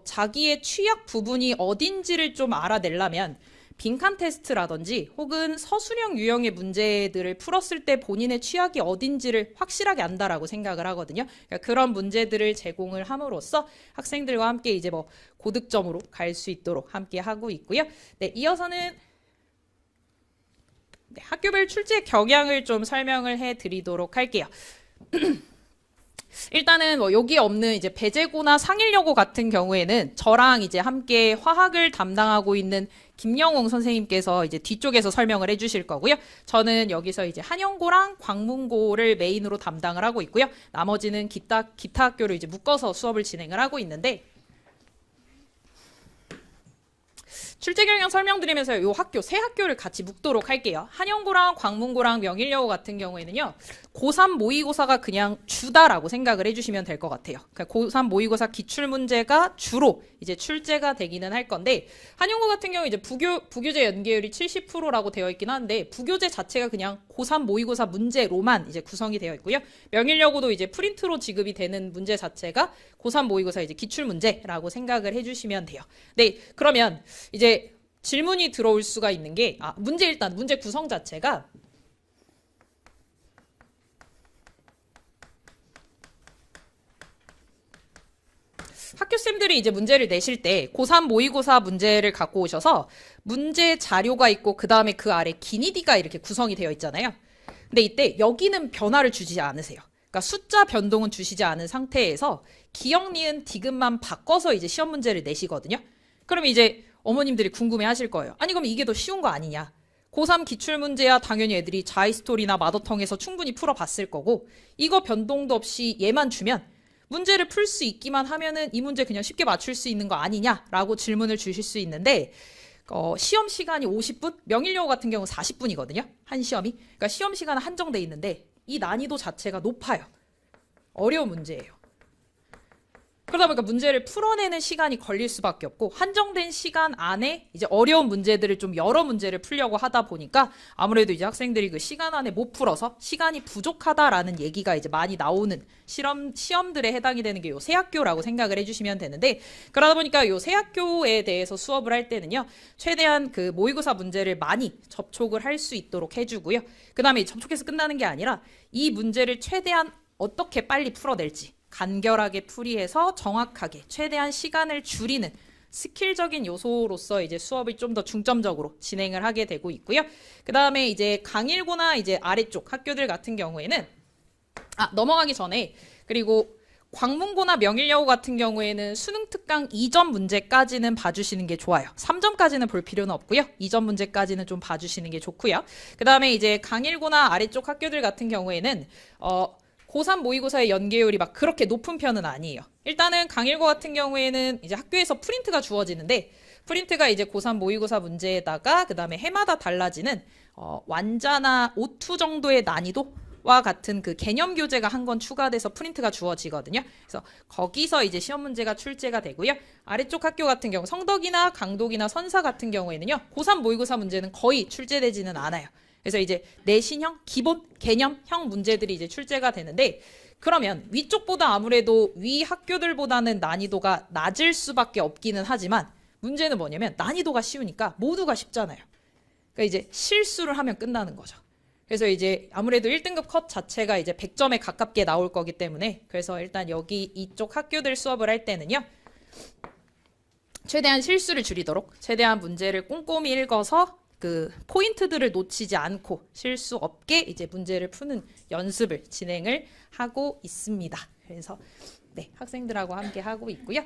자기의 취약 부분이 어딘지를 좀 알아내려면 빈칸 테스트라든지 혹은 서술형 유형의 문제들을 풀었을 때 본인의 취약이 어딘지를 확실하게 안다라고 생각을 하거든요. 그러니까 그런 문제들을 제공을 함으로써 학생들과 함께 이제 뭐 고득점으로 갈 수 있도록 함께 하고 있고요. 네, 이어서는 학교별 출제 경향을 좀 설명을 해드리도록 할게요. 일단은 뭐 여기 없는 이제 배재고나 상일여고 같은 경우에는 저랑 이제 함께 화학을 담당하고 있는 김영웅 선생님께서 이제 뒤쪽에서 설명을 해주실 거고요. 저는 여기서 이제 한영고랑 광문고를 메인으로 담당을 하고 있고요. 나머지는 기타 학교를 이제 묶어서 수업을 진행을 하고 있는데, 출제 경영 설명드리면서 이 학교 세 학교를 같이 묶도록 할게요. 한영고랑 광문고랑 명일여고 같은 경우에는요, 고3 모의고사가 그냥 주다라고 생각을 해주시면 될 것 같아요. 그러니까 고3 모의고사 기출 문제가 주로 이제 출제가 되기는 할 건데, 한영고 같은 경우 이제 부교재 연계율이 70%라고 되어 있긴 한데, 부교재 자체가 그냥 고3 모의고사 문제로만 이제 구성이 되어 있고요. 명일여고도 이제 프린트로 지급이 되는 문제 자체가 고3 모의고사 이제 기출 문제라고 생각을 해주시면 돼요. 네, 그러면 이제 질문이 들어올 수가 있는 게, 일단 문제 구성 자체가 학교쌤들이 이제 문제를 내실 때 고3 모의고사 문제를 갖고 오셔서 문제 자료가 있고 그 다음에 그 아래 기니디가 이렇게 구성이 되어 있잖아요. 근데 이때 여기는 변화를 주지 않으세요. 그러니까 숫자 변동은 주시지 않은 상태에서 기역, 니은, 디귿만 바꿔서 이제 시험 문제를 내시거든요. 그럼 이제 어머님들이 궁금해 하실 거예요. 아니 그럼 이게 더 쉬운 거 아니냐. 고3 기출문제야 당연히 애들이 자이스토리나 마더텅에서 충분히 풀어봤을 거고, 이거 변동도 없이 얘만 주면 문제를 풀 수 있기만 하면은 이 문제 그냥 쉽게 맞출 수 있는 거 아니냐라고 질문을 주실 수 있는데, 시험 시간이 50분? 명일여고 같은 경우 40분이거든요. 한 시험이. 그러니까 시험 시간은 한정돼 있는데 이 난이도 자체가 높아요. 어려운 문제예요. 그러다 보니까 문제를 풀어내는 시간이 걸릴 수밖에 없고, 한정된 시간 안에 이제 어려운 문제들을 좀 여러 문제를 풀려고 하다 보니까 아무래도 이제 학생들이 그 시간 안에 못 풀어서 시간이 부족하다라는 얘기가 이제 많이 나오는 시험들에 해당이 되는 게 요 세 학교라고 생각을 해주시면 되는데, 그러다 보니까 요 세 학교에 대해서 수업을 할 때는요, 최대한 그 모의고사 문제를 많이 접촉을 할 수 있도록 해주고요. 그 다음에 접촉해서 끝나는 게 아니라 이 문제를 최대한 어떻게 빨리 풀어낼지 간결하게 풀이해서 정확하게 최대한 시간을 줄이는 스킬적인 요소로서 이제 수업을 좀 더 중점적으로 진행을 하게 되고 있고요. 그 다음에 이제 강일고나 이제 아래쪽 학교들 같은 경우에는 넘어가기 전에, 그리고 광문고나 명일여고 같은 경우에는 수능 특강 2점 문제까지는 봐주시는 게 좋아요. 3점까지는 볼 필요는 없고요. 2점 문제까지는 좀 봐주시는 게 좋고요. 그 다음에 이제 강일고나 아래쪽 학교들 같은 경우에는 고3 모의고사의 연계율이 막 그렇게 높은 편은 아니에요. 일단은 강일고 같은 경우에는 이제 학교에서 프린트가 주어지는데, 프린트가 이제 고3 모의고사 문제에다가 그 다음에 해마다 달라지는 완자나 오투 정도의 난이도와 같은 그 개념 교재가 한 권 추가돼서 프린트가 주어지거든요. 그래서 거기서 이제 시험 문제가 출제가 되고요. 아래쪽 학교 같은 경우 성덕이나 강독이나 선사 같은 경우에는요, 고3 모의고사 문제는 거의 출제되지는 않아요. 그래서 이제 내신형, 기본, 개념형 문제들이 이제 출제가 되는데, 그러면 위쪽보다 아무래도 위 학교들보다는 난이도가 낮을 수밖에 없기는 하지만, 문제는 뭐냐면 난이도가 쉬우니까 모두가 쉽잖아요. 그러니까 이제 실수를 하면 끝나는 거죠. 그래서 이제 아무래도 1등급 컷 자체가 이제 100점에 가깝게 나올 거기 때문에, 그래서 일단 여기 이쪽 학교들 수업을 할 때는요, 최대한 실수를 줄이도록 최대한 문제를 꼼꼼히 읽어서 그 포인트들을 놓치지 않고 실수 없게 이제 문제를 푸는 연습을 진행을 하고 있습니다. 그래서 네, 학생들하고 함께 하고 있고요.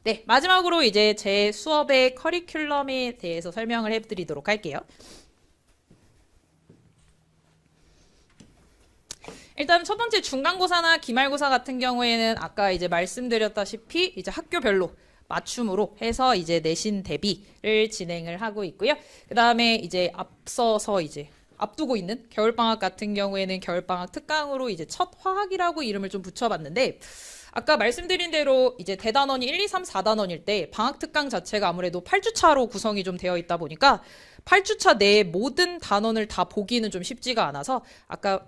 네, 마지막으로 이제 제 수업의 커리큘럼에 대해서 설명을 해드리도록 할게요. 일단 첫 번째 중간고사나 기말고사 같은 경우에는 아까 이제 말씀드렸다시피 이제 학교별로 맞춤으로 해서 이제 내신 대비를 진행을 하고 있고요. 그 다음에 이제 앞서서 이제 앞두고 있는 겨울방학 같은 경우에는 겨울방학 특강으로 이제 첫 화학이라고 이름을 좀 붙여봤는데, 아까 말씀드린 대로 이제 대단원이 1, 2, 3, 4단원일 때 방학 특강 자체가 아무래도 8주차로 구성이 좀 되어 있다 보니까 8주차 내에 모든 단원을 다 보기는 좀 쉽지가 않아서, 아까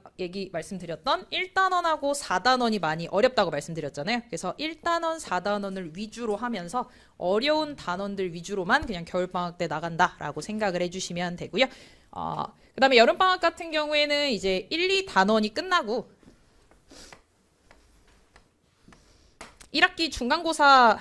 말씀드렸던 1단원하고 4단원이 많이 어렵다고 말씀드렸잖아요. 그래서 1단원, 4단원을 위주로 하면서 어려운 단원들 위주로만 그냥 겨울방학 때 나간다라고 생각을 해주시면 되고요. 그 다음에 여름방학 같은 경우에는 이제 1, 2단원이 끝나고 1학기 중간고사,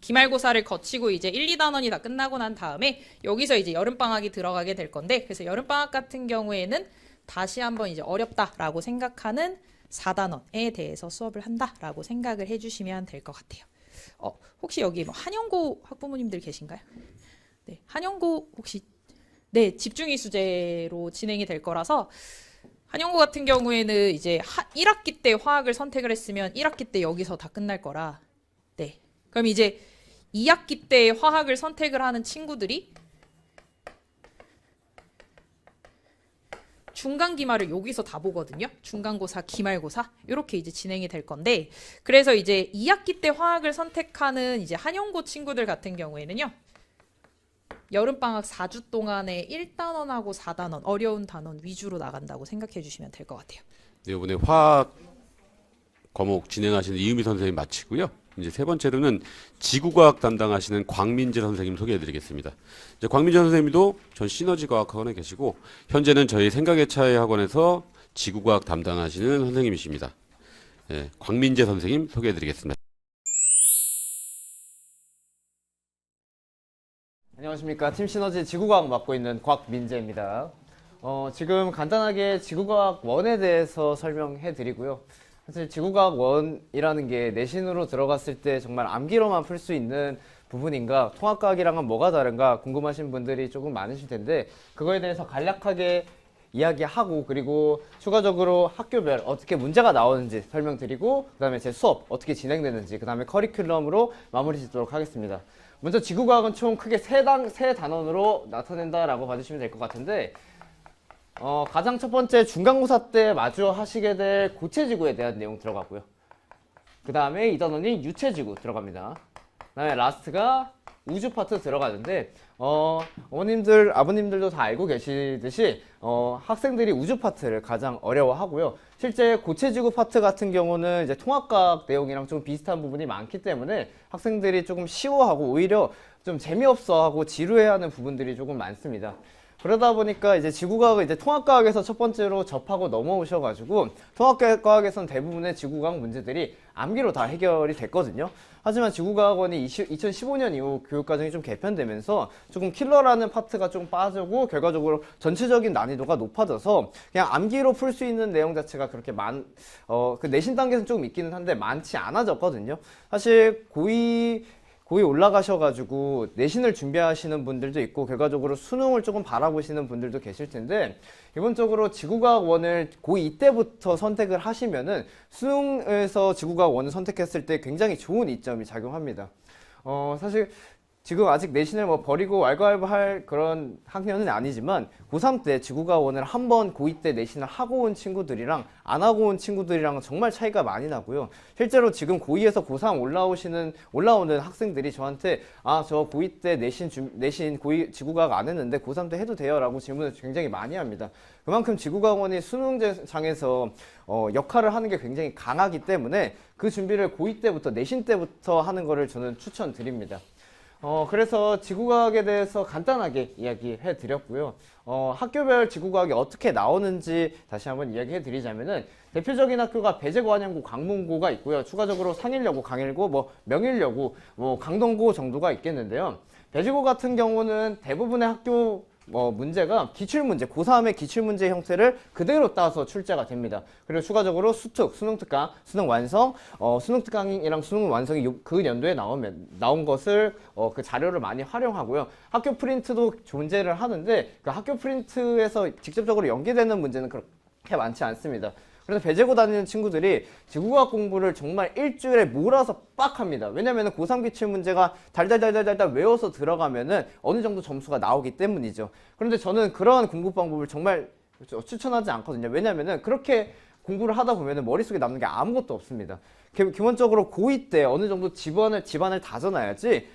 기말고사를 거치고 이제 1, 2단원이 다 끝나고 난 다음에 여기서 이제 여름방학이 들어가게 될 건데, 그래서 여름방학 같은 경우에는 다시 한번 이제 어렵다라고 생각하는 4단원에 대해서 수업을 한다라고 생각을 해주시면 될 것 같아요. 혹시 여기 뭐 한영고 학부모님들 계신가요? 네, 한영고 혹시 네, 집중이 수제로 진행이 될 거라서 한영고 같은 경우에는 이제 1학기 때 화학을 선택을 했으면 1학기 때 여기서 다 끝날 거라. 네. 그럼 이제 2학기 때 화학을 선택을 하는 친구들이 중간 기말을 여기서 다 보거든요. 중간고사, 기말고사 이렇게 이제 진행이 될 건데, 그래서 이제 2학기 때 화학을 선택하는 이제 한영고 친구들 같은 경우에는요. 여름방학 4주 동안에 1단원하고 4단원 어려운 단원 위주로 나간다고 생각해 주시면 될 것 같아요. 네, 이번에 화학 과목 진행하시는 이은미 선생님 마치고요. 이제 세 번째로는 지구과학 담당하시는 광민재 선생님 소개해드리겠습니다. 이제 광민재 선생님도 전 시너지과학학원에 계시고 현재는 저희 생각의 차이 학원에서 지구과학 담당하시는 선생님이십니다. 예, 광민재 선생님 소개해드리겠습니다. 안녕하십니까. 팀 시너지 지구과학 맡고 있는 곽민재입니다. 지금 간단하게 지구과학 1에 대해서 설명해 드리고요. 사실 지구과학 1이라는 게 내신으로 들어갔을 때 정말 암기로만 풀 수 있는 부분인가, 통합과학이랑은 뭐가 다른가 궁금하신 분들이 조금 많으실 텐데, 그거에 대해서 간략하게 이야기하고, 그리고 추가적으로 학교별 어떻게 문제가 나오는지 설명드리고, 그 다음에 제 수업 어떻게 진행되는지, 그 다음에 커리큘럼으로 마무리 짓도록 하겠습니다. 먼저 지구과학은 총 크게 세 단원으로 나타낸다라고 봐주시면 될 것 같은데, 가장 첫 번째 중간고사 때 마주 하시게 될 고체지구에 대한 내용 들어가고요. 그 다음에 2단원이 유체지구 들어갑니다. 그 다음에 라스트가 우주 파트 들어가는데, 어머님들, 아버님들도 다 알고 계시듯이 학생들이 우주 파트를 가장 어려워하고요. 실제 고체지구 파트 같은 경우는 이제 통합과학 내용이랑 좀 비슷한 부분이 많기 때문에 학생들이 조금 쉬워하고 오히려 좀 재미없어하고 지루해하는 부분들이 조금 많습니다. 그러다 보니까 이제 지구과학을 이제 통합과학에서 첫 번째로 접하고 넘어오셔가지고, 통합과학에서는 대부분의 지구과학 문제들이 암기로 다 해결이 됐거든요. 하지만 지구과학원이 2015년 이후 교육과정이 좀 개편되면서 조금 킬러라는 파트가 좀 빠지고, 결과적으로 전체적인 난이도가 높아져서 그냥 암기로 풀 수 있는 내용 자체가 그렇게 그 내신 단계에서는 조금 있기는 한데 많지 않아졌거든요. 사실 고이 올라가셔가지고 내신을 준비하시는 분들도 있고, 결과적으로 수능을 조금 바라보시는 분들도 계실 텐데, 기본적으로 지구과학 1을 고2 때부터 선택을 하시면은 수능에서 지구과학 1을 선택했을 때 굉장히 좋은 이점이 작용합니다. 사실 지금 아직 내신을 뭐 버리고 왈가왈부할 그런 학년은 아니지만, 고3 때 지구과학 1을 한번 고2 때 내신을 하고 온 친구들이랑 안 하고 온 친구들이랑 정말 차이가 많이 나고요. 실제로 지금 고2에서 고3 올라오는 학생들이 저한테 저 고2 때 내신 고2 지구과학 안 했는데 고3 때 해도 돼요? 라고 질문을 굉장히 많이 합니다. 그만큼 지구과학원이 수능장에서 역할을 하는 게 굉장히 강하기 때문에 그 준비를 고2 때부터, 내신 때부터 하는 거를 저는 추천드립니다. 그래서 지구과학에 대해서 간단하게 이야기해 드렸고요. 학교별 지구과학이 어떻게 나오는지 다시 한번 이야기해 드리자면은, 대표적인 학교가 배재고, 한양고, 광문고가 있고요. 추가적으로 상일여고, 강일고, 명일여고, 강동고 정도가 있겠는데요. 배재고 같은 경우는 대부분의 학교 문제가 기출문제, 고3의 기출문제 형태를 그대로 따서 출제가 됩니다. 그리고 추가적으로 수특, 수능특강, 수능완성, 수능특강이랑 수능완성이 그 연도에 나온 것을 그 자료를 많이 활용하고요. 학교 프린트도 존재를 하는데, 그 학교 프린트에서 직접적으로 연계되는 문제는 그렇게 많지 않습니다. 그래서 배재고 다니는 친구들이 지구과학 공부를 정말 일주일에 몰아서 빡 합니다. 왜냐면은 고3 기출 문제가 달달달달달 외워서 들어가면은 어느 정도 점수가 나오기 때문이죠. 그런데 저는 그러한 공부 방법을 정말 추천하지 않거든요. 왜냐면은 그렇게 공부를 하다 보면은 머릿속에 남는 게 아무것도 없습니다. 기본적으로 고2 때 어느 정도 집안을 다져놔야지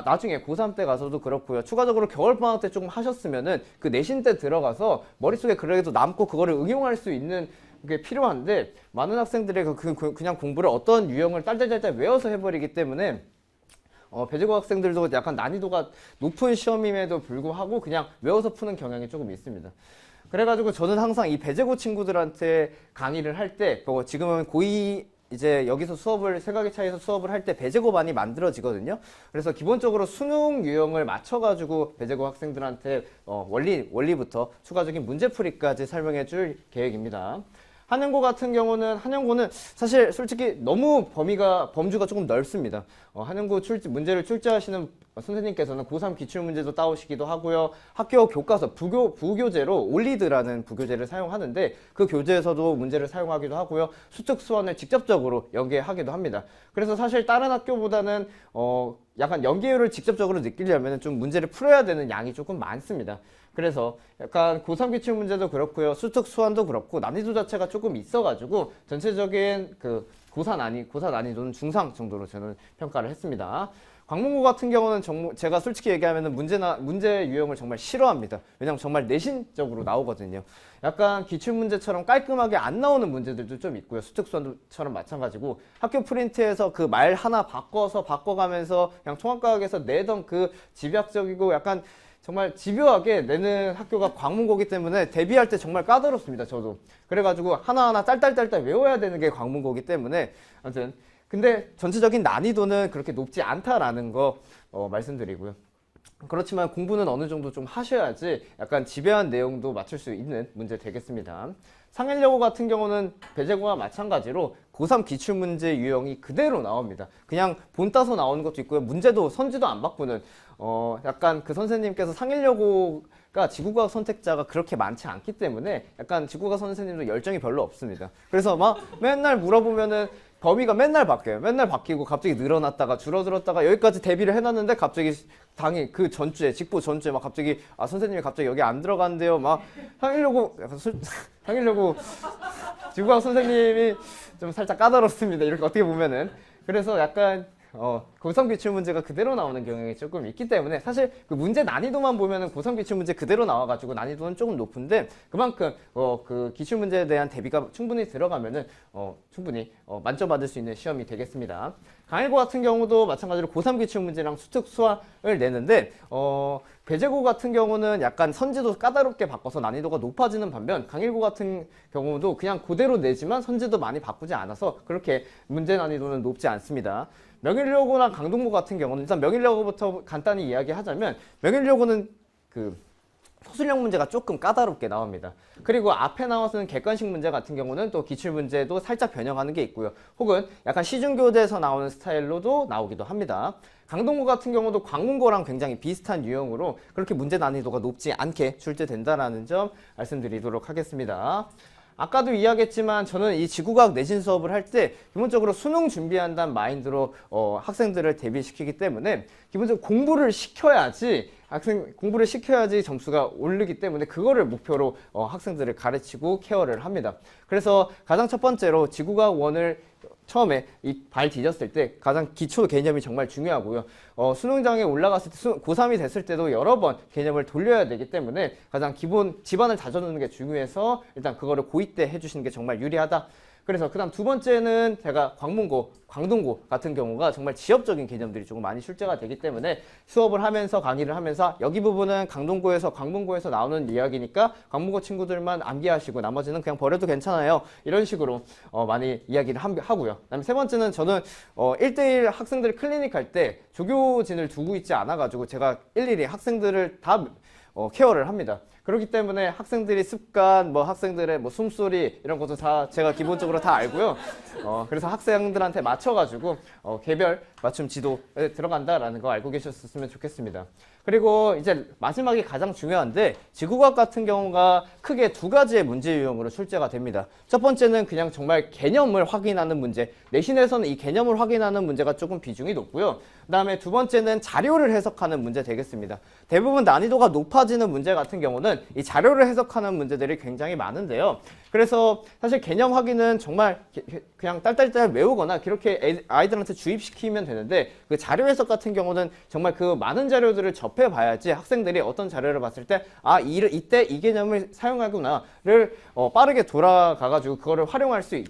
나중에 고3 때 가서도 그렇고요. 추가적으로 겨울방학 때 조금 하셨으면은 그 내신 때 들어가서 머릿속에 그래도 남고 그거를 응용할 수 있는 게 필요한데, 많은 학생들이 그냥 공부를 어떤 유형을 딸딸딸 외워서 해버리기 때문에 배재고 학생들도 약간 난이도가 높은 시험임에도 불구하고 그냥 외워서 푸는 경향이 조금 있습니다. 그래가지고 저는 항상 이 배재고 친구들한테 강의를 할 때, 지금은 고2 이제 여기서 수업을 생각의 차이에서 수업을 할 때 배제고반이 만들어지거든요. 그래서 기본적으로 수능 유형을 맞춰가지고 배제고 학생들한테 원리부터 추가적인 문제풀이까지 설명해 줄 계획입니다. 한영고 같은 경우는 한영고는 사실 솔직히 너무 범주가 조금 넓습니다. 한영고 문제를 출제하시는 선생님께서는 고3 기출문제도 따오시기도 하고요. 학교 교과서 부교재로 올리드라는 부교재를 사용하는데 그 교재에서도 문제를 사용하기도 하고요. 수특 수원을 직접적으로 연계하기도 합니다. 그래서 사실 다른 학교보다는 약간 연계율을 직접적으로 느끼려면 좀 문제를 풀어야 되는 양이 조금 많습니다. 그래서 약간 고3 기출 문제도 그렇고요. 수특 수완도 그렇고 난이도 자체가 조금 있어가지고 전체적인 그 고사 난이도는 중상 정도로 저는 평가를 했습니다. 광문고 같은 경우는 제가 솔직히 얘기하면 문제 유형을 정말 싫어합니다. 왜냐면 정말 내신적으로 나오거든요. 약간 기출문제처럼 깔끔하게 안 나오는 문제들도 좀 있고요. 수특수완처럼 마찬가지고 학교 프린트에서 그 말 하나 바꿔가면서 그냥 통합과학에서 내던 그 집약적이고 약간 정말 집요하게 내는 학교가 광문고기 때문에 대비할 때 정말 까다롭습니다. 저도. 그래가지고 하나하나 딸딸딸딸 외워야 되는 게 광문고기 때문에 아무튼 근데 전체적인 난이도는 그렇게 높지 않다라는 거 말씀드리고요. 그렇지만 공부는 어느 정도 좀 하셔야지 약간 집요한 내용도 맞출 수 있는 문제 되겠습니다. 상헬여고 같은 경우는 배제고와 마찬가지로 고3 기출문제 유형이 그대로 나옵니다. 그냥 본 따서 나오는 것도 있고요. 문제도 선지도 안 바꾸는 약간 그 선생님께서 상헬여고가 지구과학 선택자가 그렇게 많지 않기 때문에 약간 지구과학 선생님도 열정이 별로 없습니다. 그래서 막 맨날 물어보면은 범위가 맨날 바뀌어요. 맨날 바뀌고 갑자기 늘어났다가 줄어들었다가 여기까지 대비를 해놨는데 갑자기 당일 그 전주에 직보 전주에 막 갑자기 선생님이 갑자기 여기 안 들어간대요. 막 상일여고 지구과학 선생님이 좀 살짝 까다롭습니다. 이렇게 어떻게 보면은 그래서 약간 고3 기출 문제가 그대로 나오는 경향이 조금 있기 때문에 사실 그 문제 난이도만 보면은 고3 기출 문제 그대로 나와가지고 난이도는 조금 높은데 그만큼 그 기출 문제에 대한 대비가 충분히 들어가면은 충분히 만점받을 수 있는 시험이 되겠습니다. 강일고 같은 경우도 마찬가지로 고3 기출 문제랑 수특 수학을 내는데 배제고 같은 경우는 약간 선지도 까다롭게 바꿔서 난이도가 높아지는 반면 강일고 같은 경우도 그냥 그대로 내지만 선지도 많이 바꾸지 않아서 그렇게 문제 난이도는 높지 않습니다. 명일여고나 강동고 같은 경우는 일단 명일여고부터 간단히 이야기하자면 명일여고는 그 서술형 문제가 조금 까다롭게 나옵니다. 그리고 앞에 나와서는 객관식 문제 같은 경우는 또 기출 문제도 살짝 변형하는 게 있고요. 혹은 약간 시중교재에서 나오는 스타일로도 나오기도 합니다. 강동고 같은 경우도 광문고랑 굉장히 비슷한 유형으로 그렇게 문제 난이도가 높지 않게 출제된다라는 점 말씀드리도록 하겠습니다. 아까도 이야기했지만 저는 이 지구과학 내신 수업을 할 때 기본적으로 수능 준비한다는 마인드로 학생들을 대비시키기 때문에 기본적으로 공부를 시켜야지 점수가 오르기 때문에 그거를 목표로 학생들을 가르치고 케어를 합니다. 그래서 가장 첫 번째로 지구과학 1을 처음에 발 디뎠을 때 가장 기초 개념이 정말 중요하고요. 수능장에 올라갔을 때 고3이 됐을 때도 여러 번 개념을 돌려야 되기 때문에 가장 기본基盤을 다져놓는 게 중요해서 일단 그거를 고2 때 해주시는 게 정말 유리하다. 그래서 그다음 두 번째는 제가 광문고, 광동고 같은 경우가 정말 지엽적인 개념들이 조금 많이 출제가 되기 때문에 수업을 하면서 강의를 하면서 여기 부분은 강동고에서 광문고에서 나오는 이야기니까 광문고 친구들만 암기하시고 나머지는 그냥 버려도 괜찮아요. 이런 식으로 많이 이야기를 하고요. 그다음에 세 번째는 저는 1대1 학생들 클리닉 할 때 조교진을 두고 있지 않아가지고 제가 일일이 학생들을 다 케어를 합니다. 그렇기 때문에 학생들이 습관, 학생들의 숨소리 이런 것도 다 제가 기본적으로 다 알고요. 그래서 학생들한테 맞춰가지고 개별 맞춤 지도에 들어간다라는 거 알고 계셨으면 좋겠습니다. 그리고 이제 마지막에 가장 중요한데 지구과학 같은 경우가 크게 두 가지의 문제 유형으로 출제가 됩니다. 첫 번째는 그냥 정말 개념을 확인하는 문제. 내신에서는 이 개념을 확인하는 문제가 조금 비중이 높고요. 그 다음에 두 번째는 자료를 해석하는 문제 되겠습니다. 대부분 난이도가 높아지는 문제 같은 경우는 이 자료를 해석하는 문제들이 굉장히 많은데요. 그래서 사실 개념 확인은 정말 그냥 딸딸딸 외우거나 그렇게 아이들한테 주입시키면 되는데 그 자료 해석 같은 경우는 정말 그 많은 자료들을 접해봐야지 학생들이 어떤 자료를 봤을 때 이때 이 개념을 사용하구나를 빠르게 돌아가가지고 그거를 활용할 수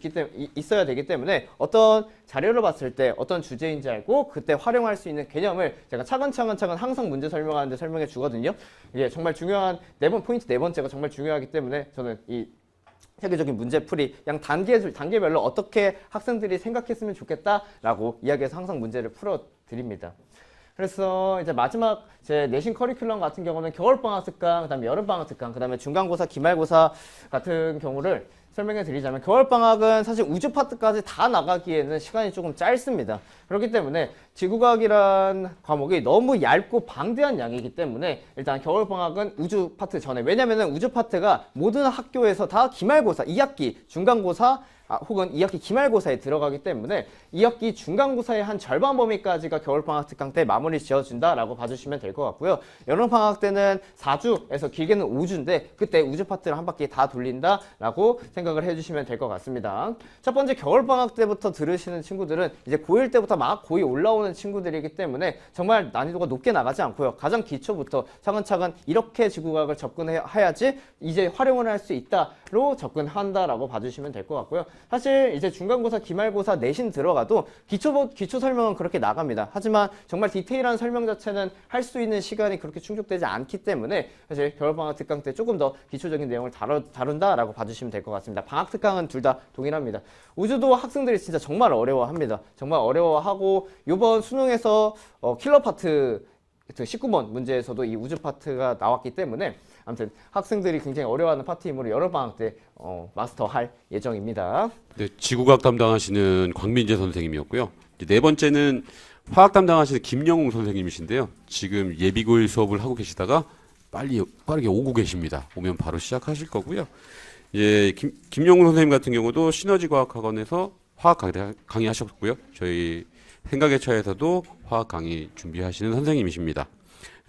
있어야 되기 때문에 어떤 자료를 봤을 때 어떤 주제인지 알고 그때 활용할 수 있는 개념을 제가 차근차근 항상 문제 설명하는데 설명해 주거든요. 이게 정말 중요한 포인트 네 번째가 정말 중요하기 때문에 저는 이 세계적인 문제풀이 그냥 단계별로 어떻게 학생들이 생각했으면 좋겠다라고 이야기해서 항상 문제를 풀어드립니다. 그래서 이제 마지막 제 내신 커리큘럼 같은 경우는 겨울방학 특강, 그다음에 여름방학 특강, 그다음에 중간고사, 기말고사 같은 경우를 설명해 드리자면 겨울방학은 사실 우주 파트까지 다 나가기에는 시간이 조금 짧습니다. 그렇기 때문에 지구과학이란 과목이 너무 얇고 방대한 양이기 때문에 일단 겨울방학은 우주 파트 전에, 왜냐면은 우주 파트가 모든 학교에서 다 기말고사, 2학기 중간고사 혹은 2학기 기말고사에 들어가기 때문에 2학기 중간고사의 한 절반 범위까지가 겨울방학 특강 때 마무리 지어준다라고 봐주시면 될 것 같고요. 여름방학 때는 4주에서 길게는 5주인데 그때 우주 파트를 한 바퀴 다 돌린다라고 생각을 해주시면 될 것 같습니다. 첫 번째 겨울방학 때부터 들으시는 친구들은 이제 고1 때부터 막 고2 올라오는 친구들이기 때문에 정말 난이도가 높게 나가지 않고요. 가장 기초부터 차근차근 이렇게 지구과학을 접근해야지 이제 활용을 할 수 있다로 접근한다라고 봐주시면 될 것 같고요. 사실 이제 중간고사, 기말고사, 내신 들어가도 기초 설명은 그렇게 나갑니다. 하지만 정말 디테일한 설명 자체는 할 수 있는 시간이 그렇게 충족되지 않기 때문에 사실 겨울방학 특강 때 조금 더 기초적인 내용을 다룬다라고 봐주시면 될 것 같습니다. 방학 특강은 둘 다 동일합니다. 우주도 학생들이 진짜 정말 어려워합니다. 정말 어려워하고 이번 수능에서 킬러 파트 19번 문제에서도 이 우주 파트가 나왔기 때문에 아무튼 학생들이 굉장히 어려워하는 파트이므로 여름방학 때 마스터할 예정입니다. 네, 지구과학 담당하시는 광민재 선생님이었고요. 이제 네 번째는 화학 담당하시는 김영웅 선생님이신데요. 지금 예비고일 수업을 하고 계시다가 빠르게 오고 계십니다. 오면 바로 시작하실 거고요. 예, 김영웅 선생님 같은 경우도 시너지과학학원에서 화학 강의 하셨고요. 저희 생각의 차에서도 화학 강의 준비하시는 선생님이십니다.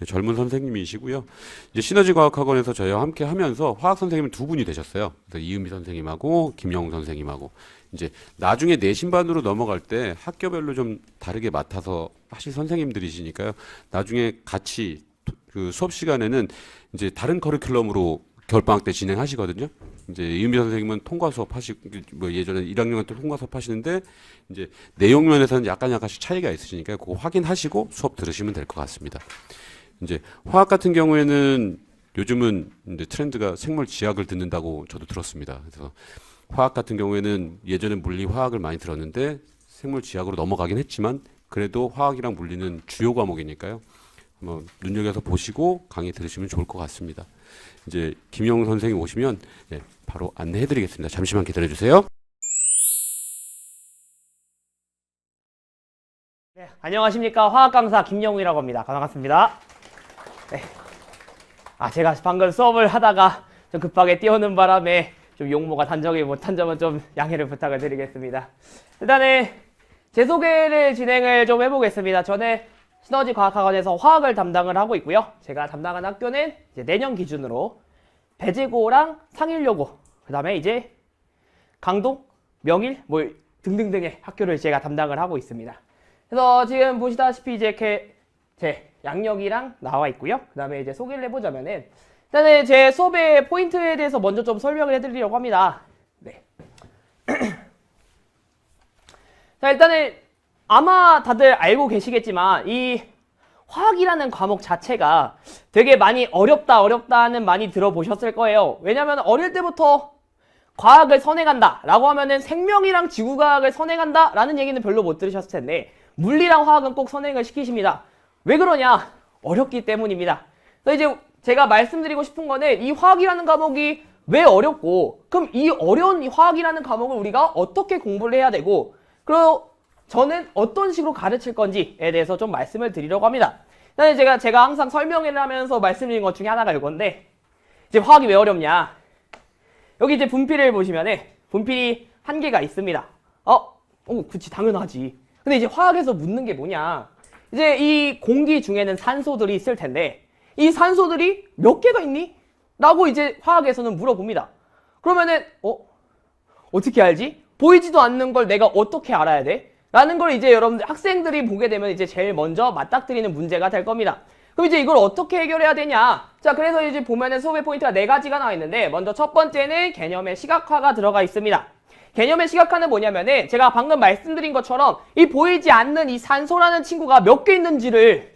젊은 선생님이시고요. 이제 시너지과학학원에서 저희와 함께 하면서 화학 선생님은 두 분이 되셨어요. 그래서 이은미 선생님하고 김영웅 선생님하고 이제 나중에 내신반으로 넘어갈 때 학교별로 좀 다르게 맡아서 하실 선생님들이시니까요. 나중에 같이 그 수업 시간에는 이제 다른 커리큘럼으로 겨울방학 때 진행하시거든요. 이제 이은미 선생님은 통과 수업 하시고 뭐 예전에 1학년 때 통과 수업 하시는데 이제 내용 면에서는 약간씩 차이가 있으시니까 그거 확인하시고 수업 들으시면 될 것 같습니다. 이제 화학 같은 경우에는 요즘은 이제 트렌드가 생물 지학을 듣는다고 저도 들었습니다. 그래서 화학 같은 경우에는 예전에 물리 화학을 많이 들었는데 생물 지학으로 넘어가긴 했지만 그래도 화학이랑 물리는 주요 과목이니까요. 한번 눈여겨서 보시고 강의 들으시면 좋을 것 같습니다. 이제 김영웅 선생님 오시면 바로 안내해드리겠습니다. 잠시만 기다려 주세요. 네, 안녕하십니까. 화학 강사 김영웅이라고 합니다. 반갑습니다. 네. 제가 방금 수업을 하다가 좀 급하게 뛰어오는 바람에 좀 용모가 단정히 못한 점은 좀 양해를 부탁을 드리겠습니다. 일단은 제 소개를 진행을 좀 해보겠습니다. 저는 시너지과학학원에서 화학을 담당을 하고 있고요. 제가 담당한 학교는 이제 내년 기준으로 배재고랑 상일여고, 그 다음에 이제 강동, 명일, 뭐 등등등의 학교를 제가 담당을 하고 있습니다. 그래서 지금 보시다시피 이제 제 양력이랑 나와 있고요. 그 다음에 이제 소개를 해보자면은 일단은 제 수업의 포인트에 대해서 먼저 좀 설명을 해드리려고 합니다. 네. 자, 일단은 아마 다들 알고 계시겠지만 이 화학이라는 과목 자체가 되게 많이 어렵다는 많이 들어보셨을 거예요. 왜냐면 어릴 때부터 과학을 선행한다 라고 하면은 생명이랑 지구과학을 선행한다 라는 얘기는 별로 못 들으셨을 텐데 물리랑 화학은 꼭 선행을 시키십니다. 왜 그러냐? 어렵기 때문입니다. 그래서 이제 제가 말씀드리고 싶은 거는 이 화학이라는 과목이 왜 어렵고 그럼 이 어려운 이 화학이라는 과목을 우리가 어떻게 공부를 해야 되고 그리고 저는 어떤 식으로 가르칠 건지에 대해서 좀 말씀을 드리려고 합니다. 일단 제가 항상 설명을 하면서 말씀드린 것 중에 하나가 이건데 이제 화학이 왜 어렵냐? 여기 이제 분필을 보시면은 분필이 한 개가 있습니다. 그치 당연하지. 근데 이제 화학에서 묻는 게 뭐냐? 이제 이 공기 중에는 산소들이 있을 텐데 이 산소들이 몇 개가 있니? 라고 이제 화학에서는 물어봅니다. 그러면은 어떻게 알지? 보이지도 않는 걸 내가 어떻게 알아야 돼? 라는 걸 이제 여러분들 학생들이 보게 되면 이제 제일 먼저 맞닥뜨리는 문제가 될 겁니다. 그럼 이제 이걸 어떻게 해결해야 되냐? 자, 그래서 이제 보면은 수업의 포인트가 4가지가 나와 있는데 먼저 첫 번째는 개념의 시각화가 들어가 있습니다. 개념의 시각화는 뭐냐면은 제가 방금 말씀드린 것처럼 이 보이지 않는 이 산소라는 친구가 몇 개 있는지를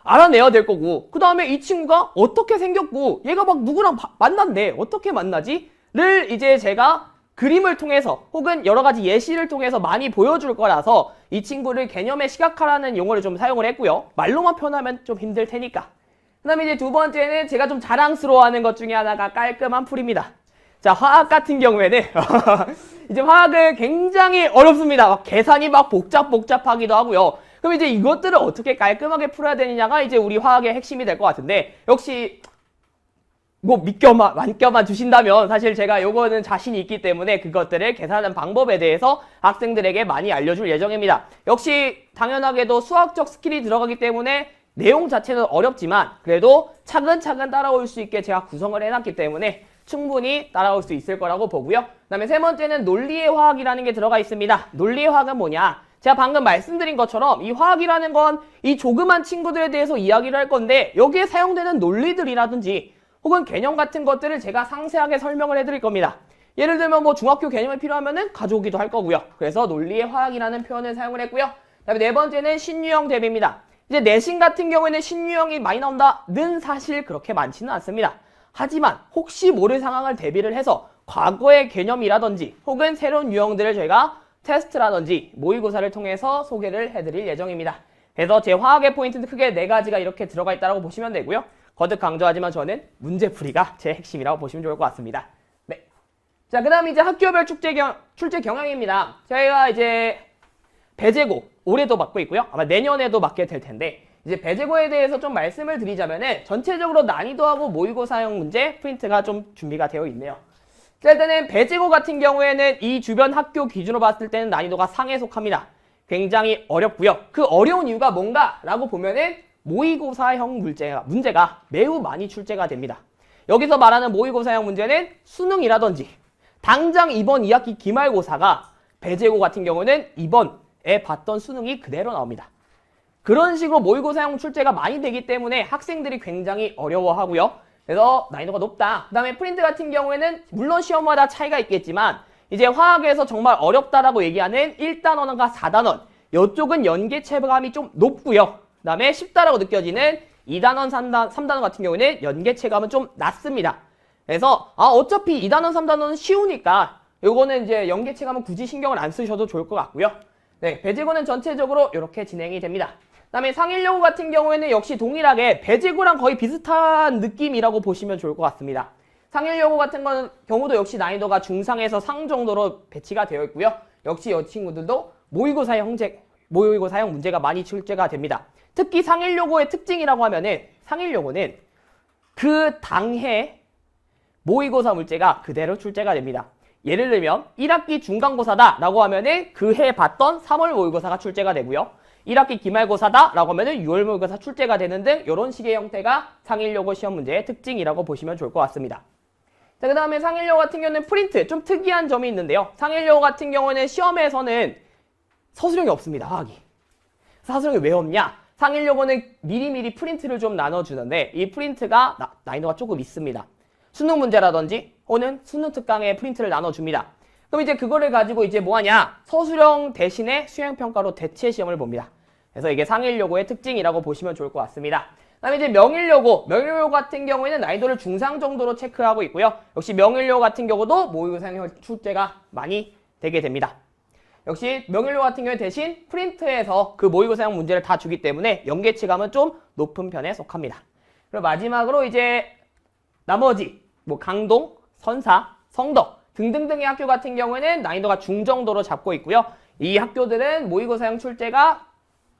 알아내야 될 거고 그 다음에 이 친구가 어떻게 생겼고 얘가 막 누구랑 만난대. 어떻게 만나지? 를 이제 제가 그림을 통해서 혹은 여러 가지 예시를 통해서 많이 보여줄 거라서 이 친구를 개념의 시각화라는 용어를 좀 사용을 했고요. 말로만 표현하면 좀 힘들 테니까. 그 다음에 이제 두 번째는 제가 좀 자랑스러워하는 것 중에 하나가 깔끔한 풀입니다. 자, 화학 같은 경우에는 이제 화학은 굉장히 어렵습니다. 막 계산이 막 복잡하기도 하고요. 그럼 이제 이것들을 어떻게 깔끔하게 풀어야 되느냐가 이제 우리 화학의 핵심이 될 것 같은데, 역시 뭐 만껴만 주신다면 사실 제가 요거는 자신이 있기 때문에 그것들을 계산하는 방법에 대해서 학생들에게 많이 알려줄 예정입니다. 역시 당연하게도 수학적 스킬이 들어가기 때문에 내용 자체는 어렵지만 그래도 차근차근 따라올 수 있게 제가 구성을 해놨기 때문에 충분히 따라올 수 있을 거라고 보고요. 그 다음에 세 번째는 논리의 화학이라는 게 들어가 있습니다. 논리의 화학은 뭐냐? 제가 방금 말씀드린 것처럼 이 화학이라는 건 이 조그만 친구들에 대해서 이야기를 할 건데 여기에 사용되는 논리들이라든지 혹은 개념 같은 것들을 제가 상세하게 설명을 해드릴 겁니다. 예를 들면 뭐 중학교 개념이 필요하면은 가져오기도 할 거고요. 그래서 논리의 화학이라는 표현을 사용을 했고요. 그 다음에 네 번째는 신유형 대비입니다. 이제 내신 같은 경우에는 신유형이 많이 나온다는 사실 그렇게 많지는 않습니다. 하지만 혹시 모를 상황을 대비를 해서 과거의 개념이라든지 혹은 새로운 유형들을 저희가 테스트라든지 모의고사를 통해서 소개를 해드릴 예정입니다. 그래서 제 화학의 포인트는 크게 4가지가 이렇게 들어가 있다고 보시면 되고요. 거듭 강조하지만 저는 문제풀이가 제 핵심이라고 보시면 좋을 것 같습니다. 네. 자, 그 다음 이제 학교별 출제 경향입니다. 저희가 이제 배제고 올해도 맡고 있고요. 아마 내년에도 맡게 될 텐데, 이제 배제고에 대해서 좀 말씀을 드리자면은 전체적으로 난이도하고 모의고사형 문제 프린트가 좀 준비가 되어 있네요. 자, 일단은 배제고 같은 경우에는 이 주변 학교 기준으로 봤을 때는 난이도가 상에 속합니다. 굉장히 어렵고요. 그 어려운 이유가 뭔가라고 보면은 모의고사형 문제가 매우 많이 출제가 됩니다. 여기서 말하는 모의고사형 문제는 수능이라든지 당장 이번 2학기 기말고사가 배제고 같은 경우는 이번에 봤던 수능이 그대로 나옵니다. 그런 식으로 모의고사형 출제가 많이 되기 때문에 학생들이 굉장히 어려워하고요. 그래서 난이도가 높다. 그 다음에 프린트 같은 경우에는 물론 시험마다 차이가 있겠지만 이제 화학에서 정말 어렵다라고 얘기하는 1단원과 4단원 이쪽은 연계체감이 좀 높고요. 그 다음에 쉽다라고 느껴지는 2단원, 3단원 같은 경우에는 연계체감은 좀 낮습니다. 그래서 어차피 2단원, 3단원은 쉬우니까 요거는 이제 연계체감은 굳이 신경을 안 쓰셔도 좋을 것 같고요. 네, 배제고는 전체적으로 이렇게 진행이 됩니다. 그 다음에 상일여고 같은 경우에는 역시 동일하게 배제고랑 거의 비슷한 느낌이라고 보시면 좋을 것 같습니다. 상일여고 같은 경우도 역시 난이도가 중상에서 상 정도로 배치가 되어 있고요. 역시 이 친구들도 모의고사형 문제가 많이 출제가 됩니다. 특히 상일여고의 특징이라고 하면은 상일여고는 그 당해 모의고사 문제가 그대로 출제가 됩니다. 예를 들면 1학기 중간고사다라고 하면은 그 해 봤던 3월 모의고사가 출제가 되고요. 1학기 기말고사다라고 하면은 6월 모의고사 출제가 되는 등 이런 식의 형태가 상일여고 시험 문제의 특징이라고 보시면 좋을 것 같습니다. 자, 그 다음에 상일여고 같은 경우는 프린트 좀 특이한 점이 있는데요. 상일여고 같은 경우는 시험에서는 서술형이 없습니다. 화학이. 서술형이 왜 없냐? 상일여고는 미리미리 프린트를 좀 나눠주는데 이 프린트가 난이도가 조금 있습니다. 수능 문제라든지 혹은 수능 특강에 프린트를 나눠줍니다. 그럼 이제 그거를 가지고 이제 뭐하냐? 서술형 대신에 수행평가로 대체 시험을 봅니다. 그래서 이게 상일여고의 특징이라고 보시면 좋을 것 같습니다. 그 다음에 이제 명일여고 같은 경우에는 난이도를 중상 정도로 체크하고 있고요. 역시 명일여고 같은 경우도 모의고사형 출제가 많이 되게 됩니다. 역시 명일여고 같은 경우에 대신 프린트에서 그 모의고사형 문제를 다 주기 때문에 연계치감은 좀 높은 편에 속합니다. 그리고 마지막으로 이제 나머지 뭐 강동, 선사, 성덕 등등등의 학교 같은 경우에는 난이도가 중정도로 잡고 있고요. 이 학교들은 모의고사형 출제가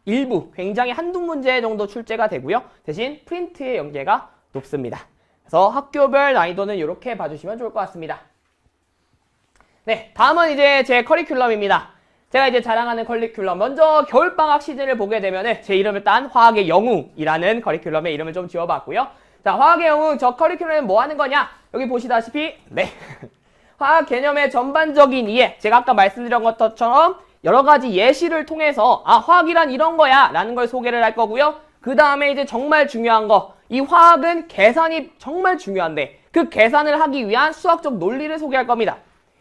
일부 굉장히 한두 문제 정도 출제가 되고요. 대신 프린트의 연계가 높습니다. 그래서 학교별 난이도는 이렇게 봐주시면 좋을 것 같습니다. 네, 다음은 이제 제 커리큘럼입니다. 제가 이제 자랑하는 커리큘럼. 먼저 겨울방학 시즌을 보게 되면은 제 이름을 딴 화학의 영웅이라는 커리큘럼의 이름을 좀 지어봤고요. 자, 화학의 영웅, 저 커리큘럼은 뭐 하는 거냐? 여기 보시다시피, 네. 화학 개념의 전반적인 이해, 제가 아까 말씀드린 것처럼 여러 가지 예시를 통해서 화학이란 이런 거야 라는 걸 소개를 할 거고요. 그 다음에 이제 정말 중요한 거, 이 화학은 계산이 정말 중요한데 그 계산을 하기 위한 수학적 논리를 소개할 겁니다.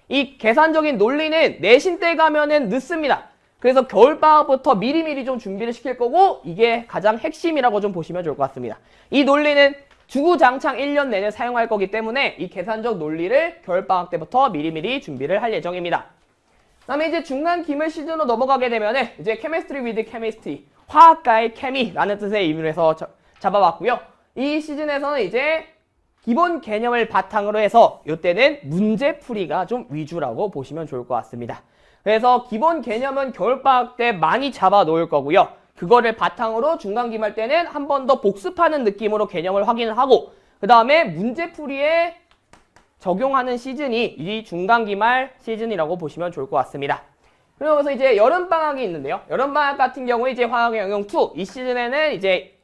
이 계산적인 논리는 내신 때 가면은 늦습니다. 그래서 겨울방학부터 미리미리 좀 준비를 시킬 거고 이게 가장 핵심이라고 좀 보시면 좋을 것 같습니다. 이 논리는 주구장창 1년 내내 사용할 거기 때문에 이 계산적 논리를 겨울방학 때부터 미리미리 준비를 할 예정입니다. 그다음에 이제 중간 기말 시즌으로 넘어가게 되면은 이제 Chemistry with Chemistry, 화학과의 케미라는 뜻의 의미로 해서 잡아봤고요. 이 시즌에서는 이제 기본 개념을 바탕으로 해서 이때는 문제풀이가 좀 위주라고 보시면 좋을 것 같습니다. 그래서 기본 개념은 겨울방학 때 많이 잡아 놓을 거고요. 그거를 바탕으로 중간 기말 때는 한 번 더 복습하는 느낌으로 개념을 확인을 하고, 그 다음에 문제풀이에 적용하는 시즌이 이 중간 기말 시즌이라고 보시면 좋을 것 같습니다. 그러면서 이제 여름방학이 있는데요. 여름방학 같은 경우에 이제 화학의 영역 2, 이 시즌에는 이제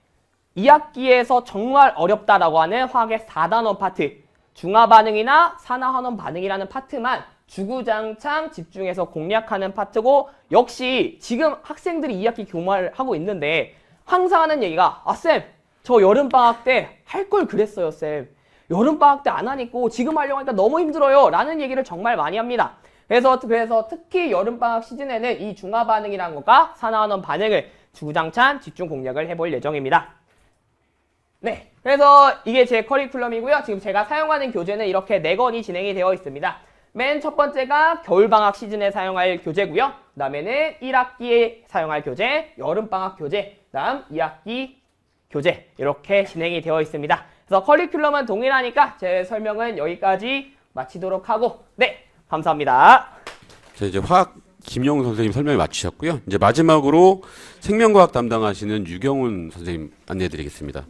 2학기에서 정말 어렵다라고 하는 화학의 4단원 파트, 중화반응이나 산화환원 반응이라는 파트만 주구장창 집중해서 공략하는 파트고, 역시 지금 학생들이 2학기 교말을 하고 있는데 항상 하는 얘기가 쌤, 저 여름방학 때 할 걸 그랬어요, 쌤. 여름방학 때 안 하니까 지금 하려고 하니까 너무 힘들어요 라는 얘기를 정말 많이 합니다. 그래서 특히 여름방학 시즌에는 이 중화반응이라는 것과 산화환원 반응을 주구장창 집중 공략을 해볼 예정입니다. 네, 그래서 이게 제 커리큘럼이고요. 지금 제가 사용하는 교재는 이렇게 4권이 진행이 되어 있습니다. 맨 첫 번째가 겨울방학 시즌에 사용할 교재고요. 그 다음에는 1학기에 사용할 교재, 여름방학 교재, 그 다음 2학기 교재 이렇게 진행이 되어 있습니다. 그래서 커리큘럼은 동일하니까 제 설명은 여기까지 마치도록 하고, 네, 감사합니다. 자, 이제 화학 김영훈 선생님 설명을 마치셨고요. 이제 마지막으로 생명과학 담당하시는 유경훈 선생님 안내해드리겠습니다.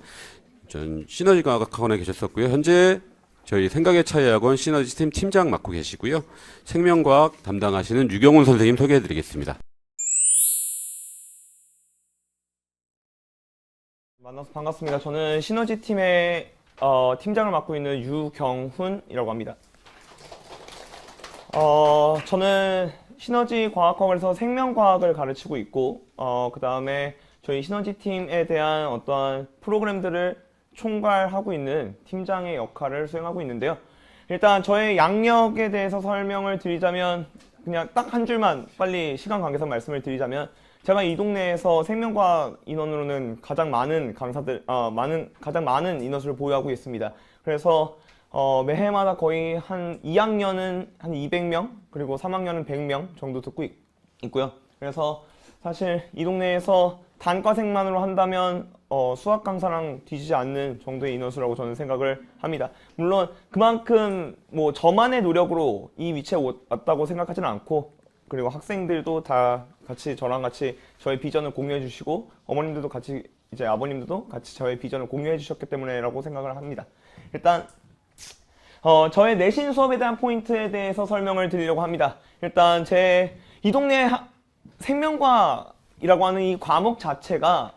전 시너지과학학원에 계셨었고요. 현재 저희 생각의 차이학원 시너지팀 팀장 맡고 계시고요. 생명과학 담당하시는 유경훈 선생님 소개해드리겠습니다. 만나서 반갑습니다. 저는 시너지팀의 팀장을 맡고 있는 유경훈이라고 합니다. 저는 시너지과학학원에서 생명과학을 가르치고 있고, 그 다음에 저희 시너지팀에 대한 어떠한 프로그램들을 총괄하고 있는 팀장의 역할을 수행하고 있는데요. 일단 저의 양력에 대해서 설명을 드리자면, 그냥 딱 한 줄만 빨리 시간 관계상 말씀을 드리자면, 제가 이 동네에서 생명과학 인원으로는 가장 많은 강사들, 가장 많은 인원수를 보유하고 있습니다. 그래서 매해마다 거의 한 2학년은 한 200명, 그리고 3학년은 100명 정도 듣고 있고요. 그래서 사실 이 동네에서 단과생만으로 한다면 수학 강사랑 뒤지지 않는 정도의 인원수라고 저는 생각을 합니다. 물론 그만큼 뭐 저만의 노력으로 이 위치에 왔다고 생각하지는 않고, 그리고 학생들도 다 같이 저랑 같이 저의 비전을 공유해 주시고, 어머님들도 같이, 이제 아버님들도 같이 저의 비전을 공유해 주셨기 때문에라고 생각을 합니다. 일단 저의 내신 수업에 대한 포인트에 대해서 설명을 드리려고 합니다. 일단 제 이 동네 생명과학이라고 하는 이 과목 자체가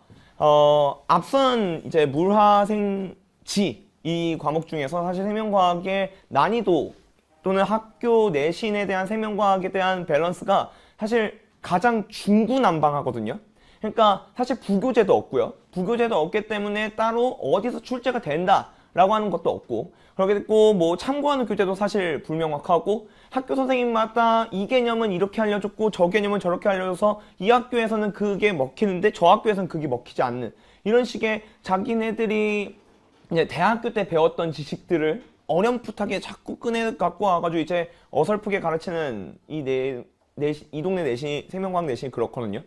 앞선 이제 물화생지 이 과목 중에서 사실 생명과학의 난이도 또는 학교 내신에 대한 생명과학에 대한 밸런스가 사실 가장 중구난방하거든요. 그러니까 사실 부교재도 없고요. 부교재도 없기 때문에 따로 어디서 출제가 된다라고 하는 것도 없고, 그렇게 됐고 뭐 참고하는 교재도 사실 불명확하고, 학교 선생님마다 이 개념은 이렇게 알려줬고 저 개념은 저렇게 알려줘서 이 학교에서는 그게 먹히는데 저 학교에서는 그게 먹히지 않는, 이런 식의 자기네들이 이제 대학교 때 배웠던 지식들을 어렴풋하게 자꾸 꺼내 갖고 와가지고 이제 어설프게 가르치는 이 동네 내신, 생명과학 내신이 그렇거든요.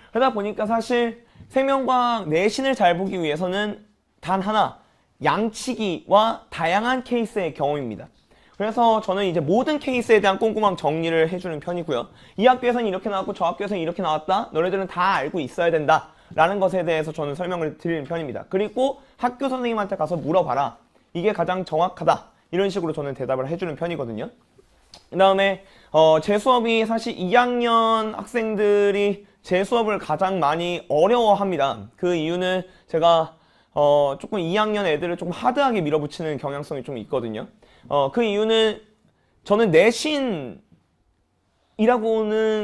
그러다 보니까 사실 생명과학 내신을 잘 보기 위해서는 단 하나, 양치기와 다양한 케이스의 경험입니다. 그래서 저는 이제 모든 케이스에 대한 꼼꼼한 정리를 해주는 편이고요. 이 학교에서는 이렇게 나왔고 저 학교에서는 이렇게 나왔다. 너네들은 다 알고 있어야 된다. 라는 것에 대해서 저는 설명을 드리는 편입니다. 그리고 학교 선생님한테 가서 물어봐라. 이게 가장 정확하다. 이런 식으로 저는 대답을 해주는 편이거든요. 그 다음에 제 수업이 사실 2학년 학생들이 제 수업을 가장 많이 어려워합니다. 그 이유는 제가 조금 2학년 애들을 조금 하드하게 밀어붙이는 경향성이 좀 있거든요. 그 이유는 저는 내신이라고는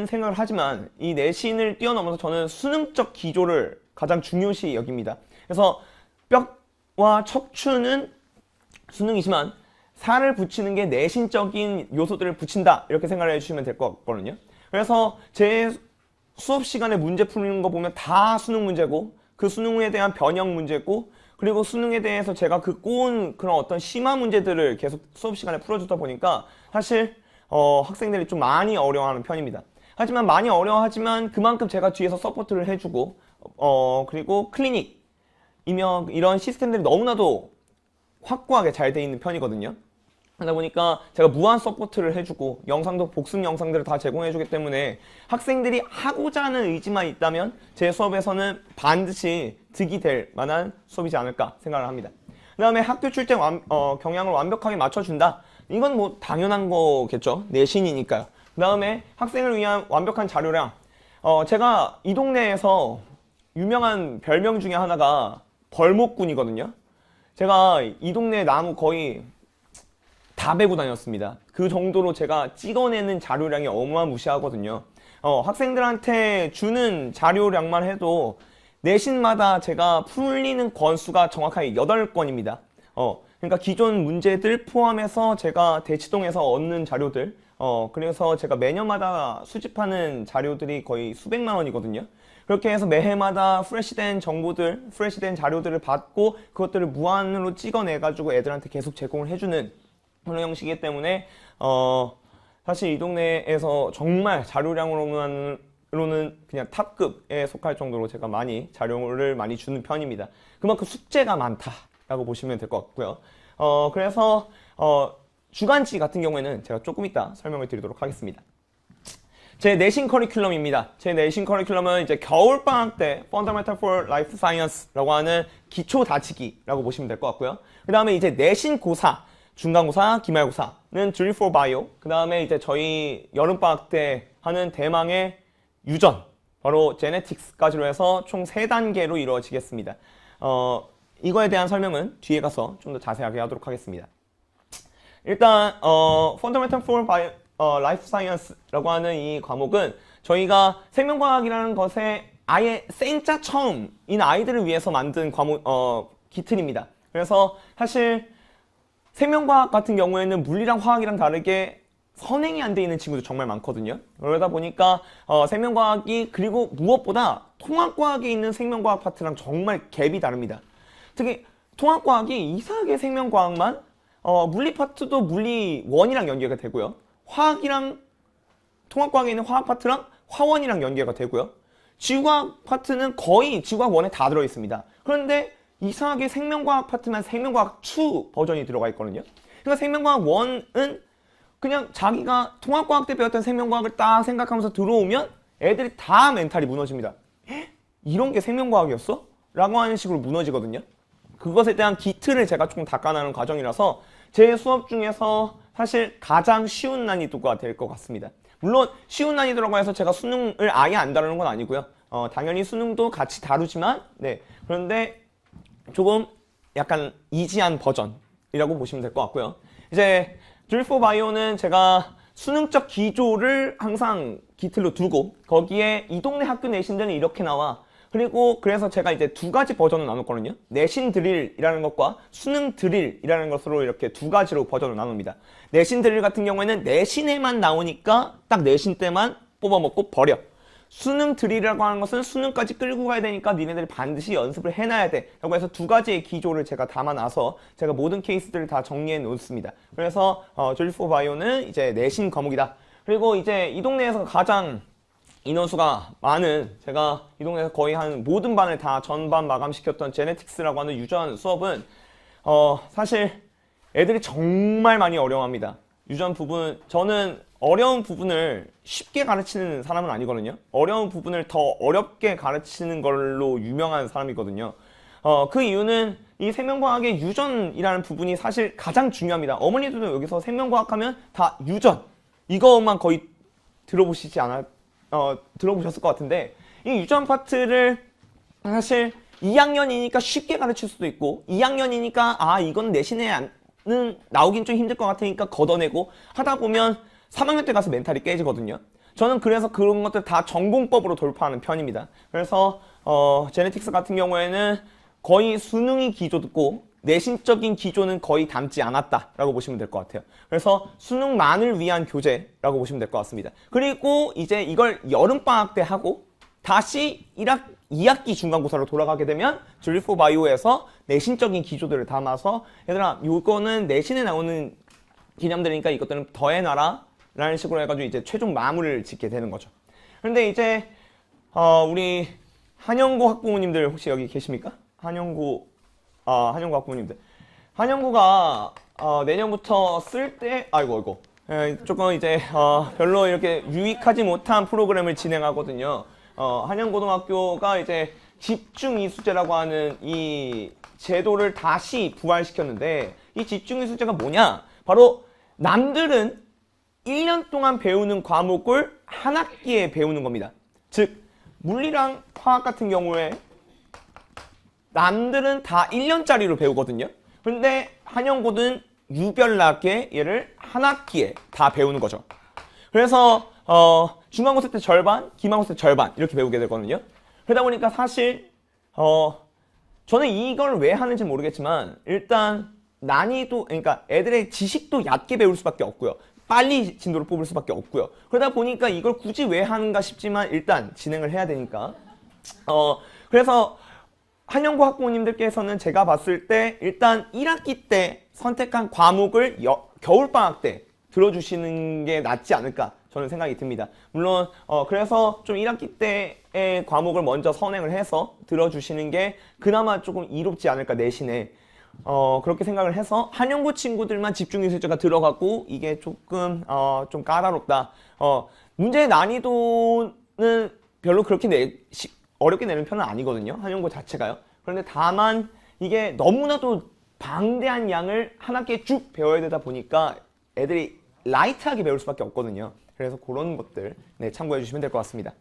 생각을 하지만 이 내신을 뛰어넘어서 저는 수능적 기조를 가장 중요시 여깁니다. 그래서 뼈와 척추는 수능이지만 살을 붙이는 게 내신적인 요소들을 붙인다, 이렇게 생각을 해주시면 될 것 같거든요. 그래서 제 수업 시간에 문제 푸는 거 보면 다 수능 문제고, 그 수능에 대한 변형 문제고, 그리고 수능에 대해서 제가 그 꼬은 그런 어떤 심한 문제들을 계속 수업 시간에 풀어주다 보니까 사실 학생들이 좀 많이 어려워하는 편입니다. 하지만 많이 어려워하지만 그만큼 제가 뒤에서 서포트를 해주고 그리고 클리닉 이런 시스템들이 너무나도 확고하게 잘 돼 있는 편이거든요. 하다 보니까 제가 무한 서포트를 해주고 영상도 복습 영상들을 다 제공해주기 때문에 학생들이 하고자 하는 의지만 있다면 제 수업에서는 반드시 득이 될 만한 수업이지 않을까 생각을 합니다. 그 다음에 학교 출제 경향을 완벽하게 맞춰준다. 이건 뭐 당연한 거겠죠. 내신이니까요. 그 다음에 학생을 위한 완벽한 자료량. 제가 이 동네에서 유명한 별명 중에 하나가 벌목꾼이거든요. 제가 이 동네 나무 거의 다 베고 다녔습니다. 그 정도로 제가 찍어내는 자료량이 어마무시하거든요. 학생들한테 주는 자료량만 해도 내신마다 제가 풀리는 건수가 정확하게 8건입니다. 그러니까 기존 문제들 포함해서 제가 대치동에서 얻는 자료들, 그래서 제가 매년마다 수집하는 자료들이 거의 수백만 원이거든요. 그렇게 해서 매해마다 프레시된 정보들, 프레시된 자료들을 받고 그것들을 무한으로 찍어내가지고 애들한테 계속 제공을 해주는 그런 형식이기 때문에 사실 이 동네에서 정말 자료량으로는 그냥 탑급에 속할 정도로 제가 자료를 많이 주는 편입니다. 그만큼 숙제가 많다라고 보시면 될 것 같고요. 그래서 주간지 같은 경우에는 제가 조금 이따 설명을 드리도록 하겠습니다. 제 내신 커리큘럼입니다. 제 내신 커리큘럼은 이제 겨울방학 때 Fundamental for Life Science라고 하는 기초 다지기라고 보시면 될 것 같고요. 그 다음에 이제 내신 고사, 중간고사, 기말고사는 Drill for Bio. 그 다음에 이제 저희 여름방학 때 하는 대망의 유전, 바로 제네틱스까지로 해서 총 3단계로 이루어지겠습니다. 이거에 대한 설명은 뒤에 가서 좀 더 자세하게 하도록 하겠습니다. 일단 Fundamental for Life Science라고 하는 이 과목은 저희가 생명과학이라는 것에 아예 생짜 처음인 아이들을 위해서 만든 기틀입니다. 그래서 사실 생명과학 같은 경우에는 물리랑 화학이랑 다르게 선행이 안 돼 있는 친구도 정말 많거든요. 그러다 보니까 생명과학이 그리고 무엇보다 통합과학에 있는 생명과학 파트랑 정말 갭이 다릅니다. 특히 통합과학이 이상하게 생명과학만 물리 파트도 물리 1이랑 연계가 되고요. 화학이랑 통합과학에 있는 화학 파트랑 화원이랑 연계가 되고요. 지구과학 파트는 거의 지구과학 1에 다 들어있습니다. 그런데 이상하게 생명과학 파트만 생명과학 2 버전이 들어가 있거든요. 그러니까 생명과학 1은 그냥 자기가 통합과학 때 배웠던 생명과학을 딱 생각하면서 들어오면 애들이 다 멘탈이 무너집니다. 이런 게 생명과학이었어? 라고 하는 식으로 무너지거든요. 그것에 대한 기틀을 제가 조금 닦아나가는 과정이라서 제 수업 중에서 사실 가장 쉬운 난이도가 될 것 같습니다. 물론 쉬운 난이도라고 해서 제가 수능을 아예 안 다루는 건 아니고요. 당연히 수능도 같이 다루지만 그런데 조금 약간 이지한 버전이라고 보시면 될 것 같고요. 이제 Drill for Bio는 제가 수능적 기조를 항상 기틀로 두고 거기에 이 동네 학교 내신들은 이렇게 나와. 그리고 그래서 제가 이제 2가지 버전을 나눴거든요. 내신 드릴이라는 것과 수능 드릴이라는 것으로 이렇게 2가지로 버전을 나눕니다. 내신 드릴 같은 경우에는 내신에만 나오니까 딱 내신 때만 뽑아먹고 버려. 수능 드릴이라고 하는 것은 수능까지 끌고 가야 되니까 니네들이 반드시 연습을 해놔야 돼 라고 해서 2가지의 기조를 제가 담아놔서 제가 모든 케이스들을 다 정리해 놓습니다. 그래서 Drill for Bio는 이제 내신 과목이다. 그리고 이제 이 동네에서 가장 인원수가 많은, 제가 이 동네에서 거의 한 모든 반을 다 전반 마감시켰던 제네틱스라고 하는 유전 수업은 사실 애들이 정말 많이 어려워합니다. 유전 부분, 저는 어려운 부분을 쉽게 가르치는 사람은 아니거든요. 어려운 부분을 더 어렵게 가르치는 걸로 유명한 사람이거든요. 그 이유는 이 생명과학의 유전이라는 부분이 사실 가장 중요합니다. 어머니들도 여기서 생명과학 하면 다 유전, 이것만 거의 들어보셨을 것 같은데, 이 유전 파트를 사실 2학년이니까 쉽게 가르칠 수도 있고 2학년이니까 이건 내신에는 나오긴 좀 힘들 것 같으니까 걷어내고 하다 보면 3학년 때 가서 멘탈이 깨지거든요. 저는 그래서 그런 것들 다 전공법으로 돌파하는 편입니다. 그래서 제네틱스 같은 경우에는 거의 수능이 기조고 내신적인 기조는 거의 담지 않았다라고 보시면 될 것 같아요. 그래서 수능만을 위한 교재라고 보시면 될 것 같습니다. 그리고 이제 이걸 여름방학 때 하고 다시 2학기 중간고사로 돌아가게 되면 줄리포 바이오에서 내신적인 기조들을 담아서 얘들아 요거는 내신에 나오는 개념들이니까 이것들은 더해놔라 라는 식으로 해가지고 이제 최종 마무리를 짓게 되는 거죠. 그런데 이제 우리 한영고 학부모님들 혹시 여기 계십니까? 한영고 학부모님들. 한영고가 내년부터 쓸 때 아이고 조금 이제 별로 이렇게 유익하지 못한 프로그램을 진행하거든요. 한영고등학교가 이제 집중이수제라고 하는 이 제도를 다시 부활시켰는데 이 집중이수제가 뭐냐? 바로 남들은 1년 동안 배우는 과목을 한 학기에 배우는 겁니다. 즉 물리랑 화학 같은 경우에 남들은 다 1년짜리로 배우거든요. 그런데 한영고는 유별나게 얘를 한 학기에 다 배우는 거죠. 그래서 중간고사 때 절반, 기말고사 때 절반 이렇게 배우게 되거든요. 그러다 보니까 사실 저는 이걸 왜 하는지 모르겠지만 일단 난이도, 그러니까 애들의 지식도 얕게 배울 수밖에 없고요. 빨리 진도를 뽑을 수밖에 없고요. 그러다 보니까 이걸 굳이 왜 하는가 싶지만 일단 진행을 해야 되니까. 그래서 한영고 학부모님들께서는 제가 봤을 때 일단 1학기 때 선택한 과목을 겨울방학 때 들어주시는 게 낫지 않을까 저는 생각이 듭니다. 물론 그래서 좀 1학기 때의 과목을 먼저 선행을 해서 들어주시는 게 그나마 조금 이롭지 않을까 내신에. 그렇게 생각을 해서 한영고 친구들만 집중이수제가 들어가고 이게 조금 좀 까다롭다. 문제의 난이도는 별로 그렇게 어렵게 내는 편은 아니거든요. 한영고 자체가요. 그런데 다만 이게 너무나도 방대한 양을 한 학기에 쭉 배워야 되다 보니까 애들이 라이트하게 배울 수밖에 없거든요. 그래서 그런 것들 참고해 주시면 될 것 같습니다.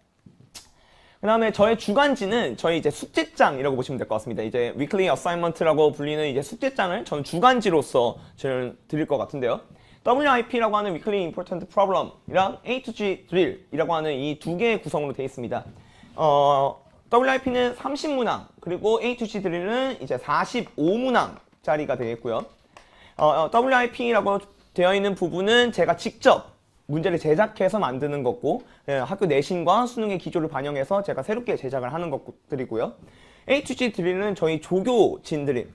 그 다음에 저의 주간지는 저희 이제 숙제장이라고 보시면 될 것 같습니다. 이제 weekly assignment라고 불리는 이제 숙제장을 저는 주간지로서 저는 드릴 것 같은데요. WIP라고 하는 weekly important problem이랑 A to G drill이라고 하는 이 두 개의 구성으로 되어 있습니다. WIP는 30문항, 그리고 A to G drill은 이제 45문항짜리가 되겠고요. WIP라고 되어 있는 부분은 제가 직접 문제를 제작해서 만드는 거고 학교 내신과 수능의 기조를 반영해서 제가 새롭게 제작을 하는 것들이고요. A2G 드릴은 저희 조교진들이,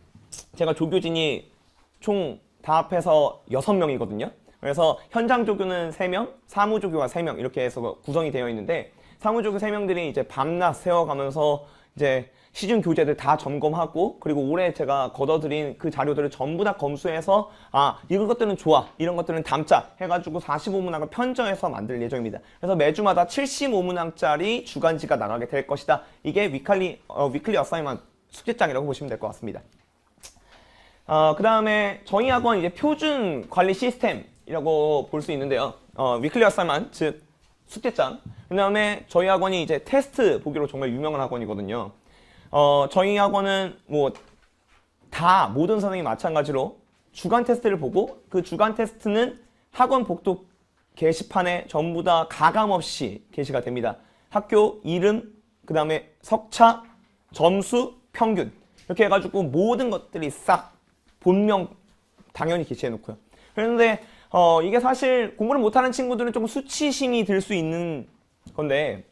제가 조교진이 총 다 합해서 6명이거든요. 그래서 현장 조교는 3명, 사무 조교가 3명 이렇게 해서 구성이 되어 있는데 사무 조교 3명들이 이제 밤낮 세워가면서 이제 시중 교재들 다 점검하고 그리고 올해 제가 걷어들인 그 자료들을 전부 다 검수해서 이런 것들은 좋아, 이런 것들은 담자 해가지고 45문항을 편정해서 만들 예정입니다. 그래서 매주마다 75문항짜리 주간지가 나가게 될 것이다. 이게 위클리 어사이먼트 숙제장이라고 보시면 될 것 같습니다. 그 다음에 저희 학원 이제 표준 관리 시스템이라고 볼 수 있는데요. 위클리 어사이먼트 즉 숙제장. 그 다음에 저희 학원이 이제 테스트 보기로 정말 유명한 학원이거든요. 저희 학원은 모든 선생님이 마찬가지로 주간 테스트를 보고 그 주간 테스트는 학원 복도 게시판에 전부 다 가감없이 게시가 됩니다. 학교 이름, 그 다음에 석차, 점수, 평균 이렇게 해가지고 모든 것들이 싹 본명 당연히 게시해 놓고요. 그런데 이게 사실 공부를 못하는 친구들은 조금 수치심이 들 수 있는 건데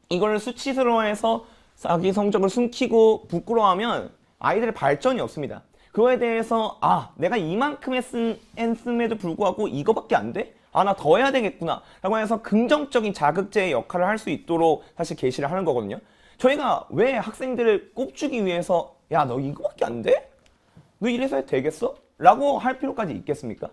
이걸 수치스러워해서 자기 성적을 숨기고 부끄러워하면 아이들의 발전이 없습니다. 그거에 대해서 내가 이만큼 했음에도 불구하고 이거밖에 안 돼? 나 더 해야 되겠구나 라고 해서 긍정적인 자극제의 역할을 할 수 있도록 사실 게시를 하는 거거든요. 저희가 왜 학생들을 꼽주기 위해서 야 너 이거밖에 안 돼? 너 이래서 해도 되겠어? 라고 할 필요까지 있겠습니까?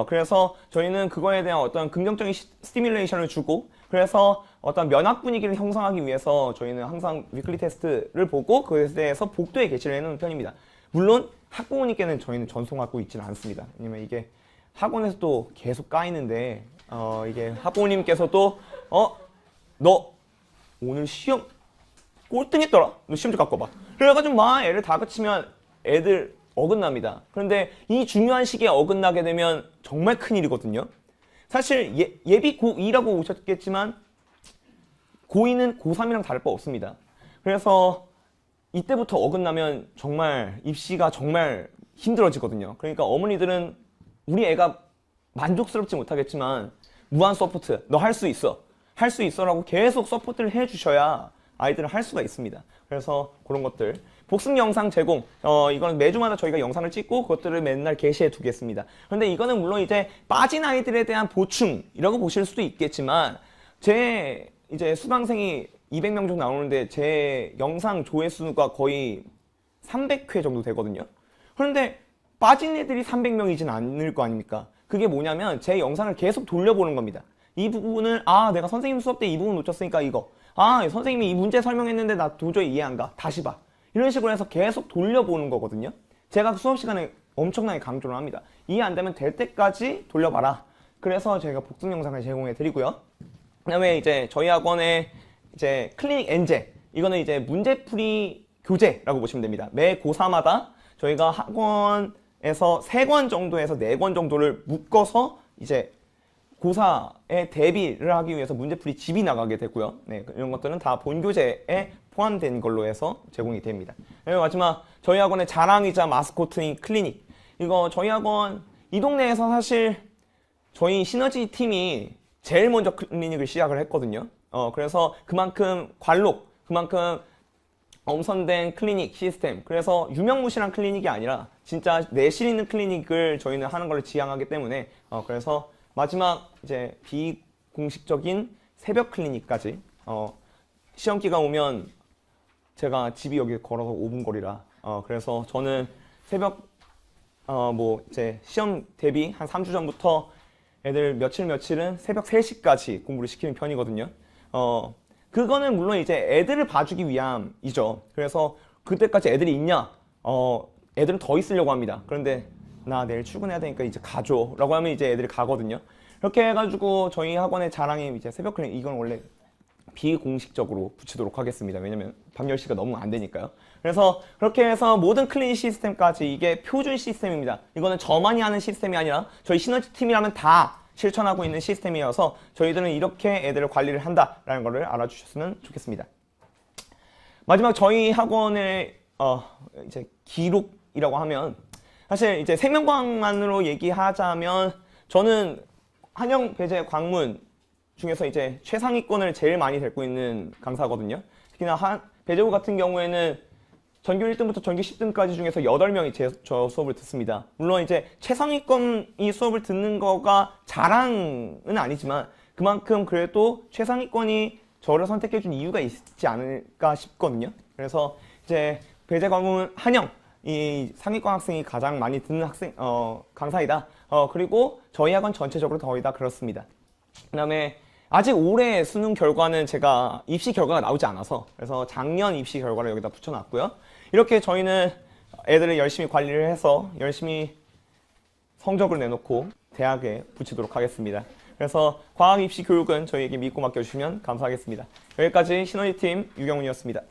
그래서 저희는 그거에 대한 어떤 긍정적인 스티뮬레이션을 주고 그래서 어떤 면학 분위기를 형성하기 위해서 저희는 항상 위클리 테스트를 보고 그에 대해서 복도에 게시를 해놓는 편입니다. 물론 학부모님께는 저희는 전송하고 있지는 않습니다. 왜냐면 이게 학원에서도 계속 까이는데 이게 학부모님께서도 너 오늘 시험 꼴등했더라? 너 시험 좀 갖고 와봐. 그래가지고 막 애를 다그치면 애들 어긋납니다. 그런데 이 중요한 시기에 어긋나게 되면 정말 큰일이거든요. 사실 예비 고2라고 오셨겠지만 고2는 고3이랑 다를 바 없습니다. 그래서 이때부터 어긋나면 정말 입시가 정말 힘들어지거든요. 그러니까 어머니들은 우리 애가 만족스럽지 못하겠지만 무한 서포트, 너 할 수 있어. 할 수 있어 라고 계속 서포트를 해주셔야 아이들은 할 수가 있습니다. 그래서 그런 것들. 복습 영상 제공, 이건 매주마다 저희가 영상을 찍고 그것들을 맨날 게시해 두겠습니다. 그런데 이거는 물론 이제 빠진 아이들에 대한 보충이라고 보실 수도 있겠지만, 제 이제 수강생이 200명 정도 나오는데 제 영상 조회수가 거의 300회 정도 되거든요. 그런데 빠진 애들이 300명이진 않을 거 아닙니까? 그게 뭐냐면 제 영상을 계속 돌려보는 겁니다. 이 부분을 내가 선생님 수업 때 이 부분 놓쳤으니까 이거, 선생님이 이 문제 설명했는데 나 도저히 이해 안 가, 다시 봐, 이런 식으로 해서 계속 돌려보는 거거든요. 제가 수업 시간에 엄청나게 강조를 합니다. 이해 안 되면 될 때까지 돌려봐라. 그래서 저희가 복습 영상을 제공해 드리고요. 그다음에 이제 저희 학원의 이제 클리닉 엔제, 이거는 이제 문제풀이 교재라고 보시면 됩니다. 매 고4마다 저희가 학원에서 3권 정도에서 4권 정도를 묶어서 이제 고4에 대비를 하기 위해서 문제풀이 집이 나가게 되고요. 네, 이런 것들은 다 본교재에 포함된 걸로 해서 제공이 됩니다. 그리고 마지막 저희 학원의 자랑이자 마스코트인 클리닉, 이거 저희 학원 이 동네에서 사실 저희 시너지 팀이 제일 먼저 클리닉을 시작을 했거든요. 그래서 그만큼 그만큼 엄선된 클리닉 시스템, 그래서 유명무실한 클리닉이 아니라 진짜 내실 있는 클리닉을 저희는 하는 걸 지향하기 때문에 그래서 마지막 이제 비공식적인 새벽 클리닉까지 시험 기간 오면 제가 집이 여기 걸어서 5분 거리라 그래서 저는 새벽 뭐 이제 시험 대비 한 3주 전부터 애들 며칠은 새벽 3시까지 공부를 시키는 편이거든요. 그거는 물론 이제 애들을 봐주기 위함이죠. 그래서 그때까지 애들이 있냐? 애들은 더 있으려고 합니다. 그런데 나 내일 출근해야 되니까 이제 가줘 라고 하면 이제 애들이 가거든요. 이렇게 해가지고 저희 학원의 자랑이 이제 새벽 클리닉, 이건 원래 비공식적으로 붙이도록 하겠습니다. 왜냐면 밤 10시가 너무 안 되니까요. 그래서 그렇게 해서 모든 클리닉 시스템까지 이게 표준 시스템입니다. 이거는 저만이 하는 시스템이 아니라 저희 시너지 팀이라면 다 실천하고 있는 시스템이어서 저희들은 이렇게 애들을 관리를 한다라는 것을 알아주셨으면 좋겠습니다. 마지막 저희 학원의 이제 기록이라고 하면, 사실 이제 생명과학만으로 얘기하자면 저는 한영 배재 광문 중에서 이제 최상위권을 제일 많이 데리고 있는 강사거든요. 특히나 배재우 같은 경우에는 전교 1등부터 전교 10등까지 중에서 8명이 저 수업을 듣습니다. 물론 이제 최상위권이 수업을 듣는 거가 자랑은 아니지만 그만큼 그래도 최상위권이 저를 선택해준 이유가 있지 않을까 싶거든요. 그래서 이제 배재 광문 한영, 이 상위권 학생이 가장 많이 듣는 강사이다. 그리고 저희 학원 전체적으로 거의 다 그렇습니다. 그 다음에 아직 올해 수능 결과는 제가 입시 결과가 나오지 않아서, 그래서 작년 입시 결과를 여기다 붙여놨고요. 이렇게 저희는 애들을 열심히 관리를 해서 열심히 성적을 내놓고 대학에 붙이도록 하겠습니다. 그래서 과학 입시 교육은 저희에게 믿고 맡겨주시면 감사하겠습니다. 여기까지 시너지팀 유경훈이었습니다.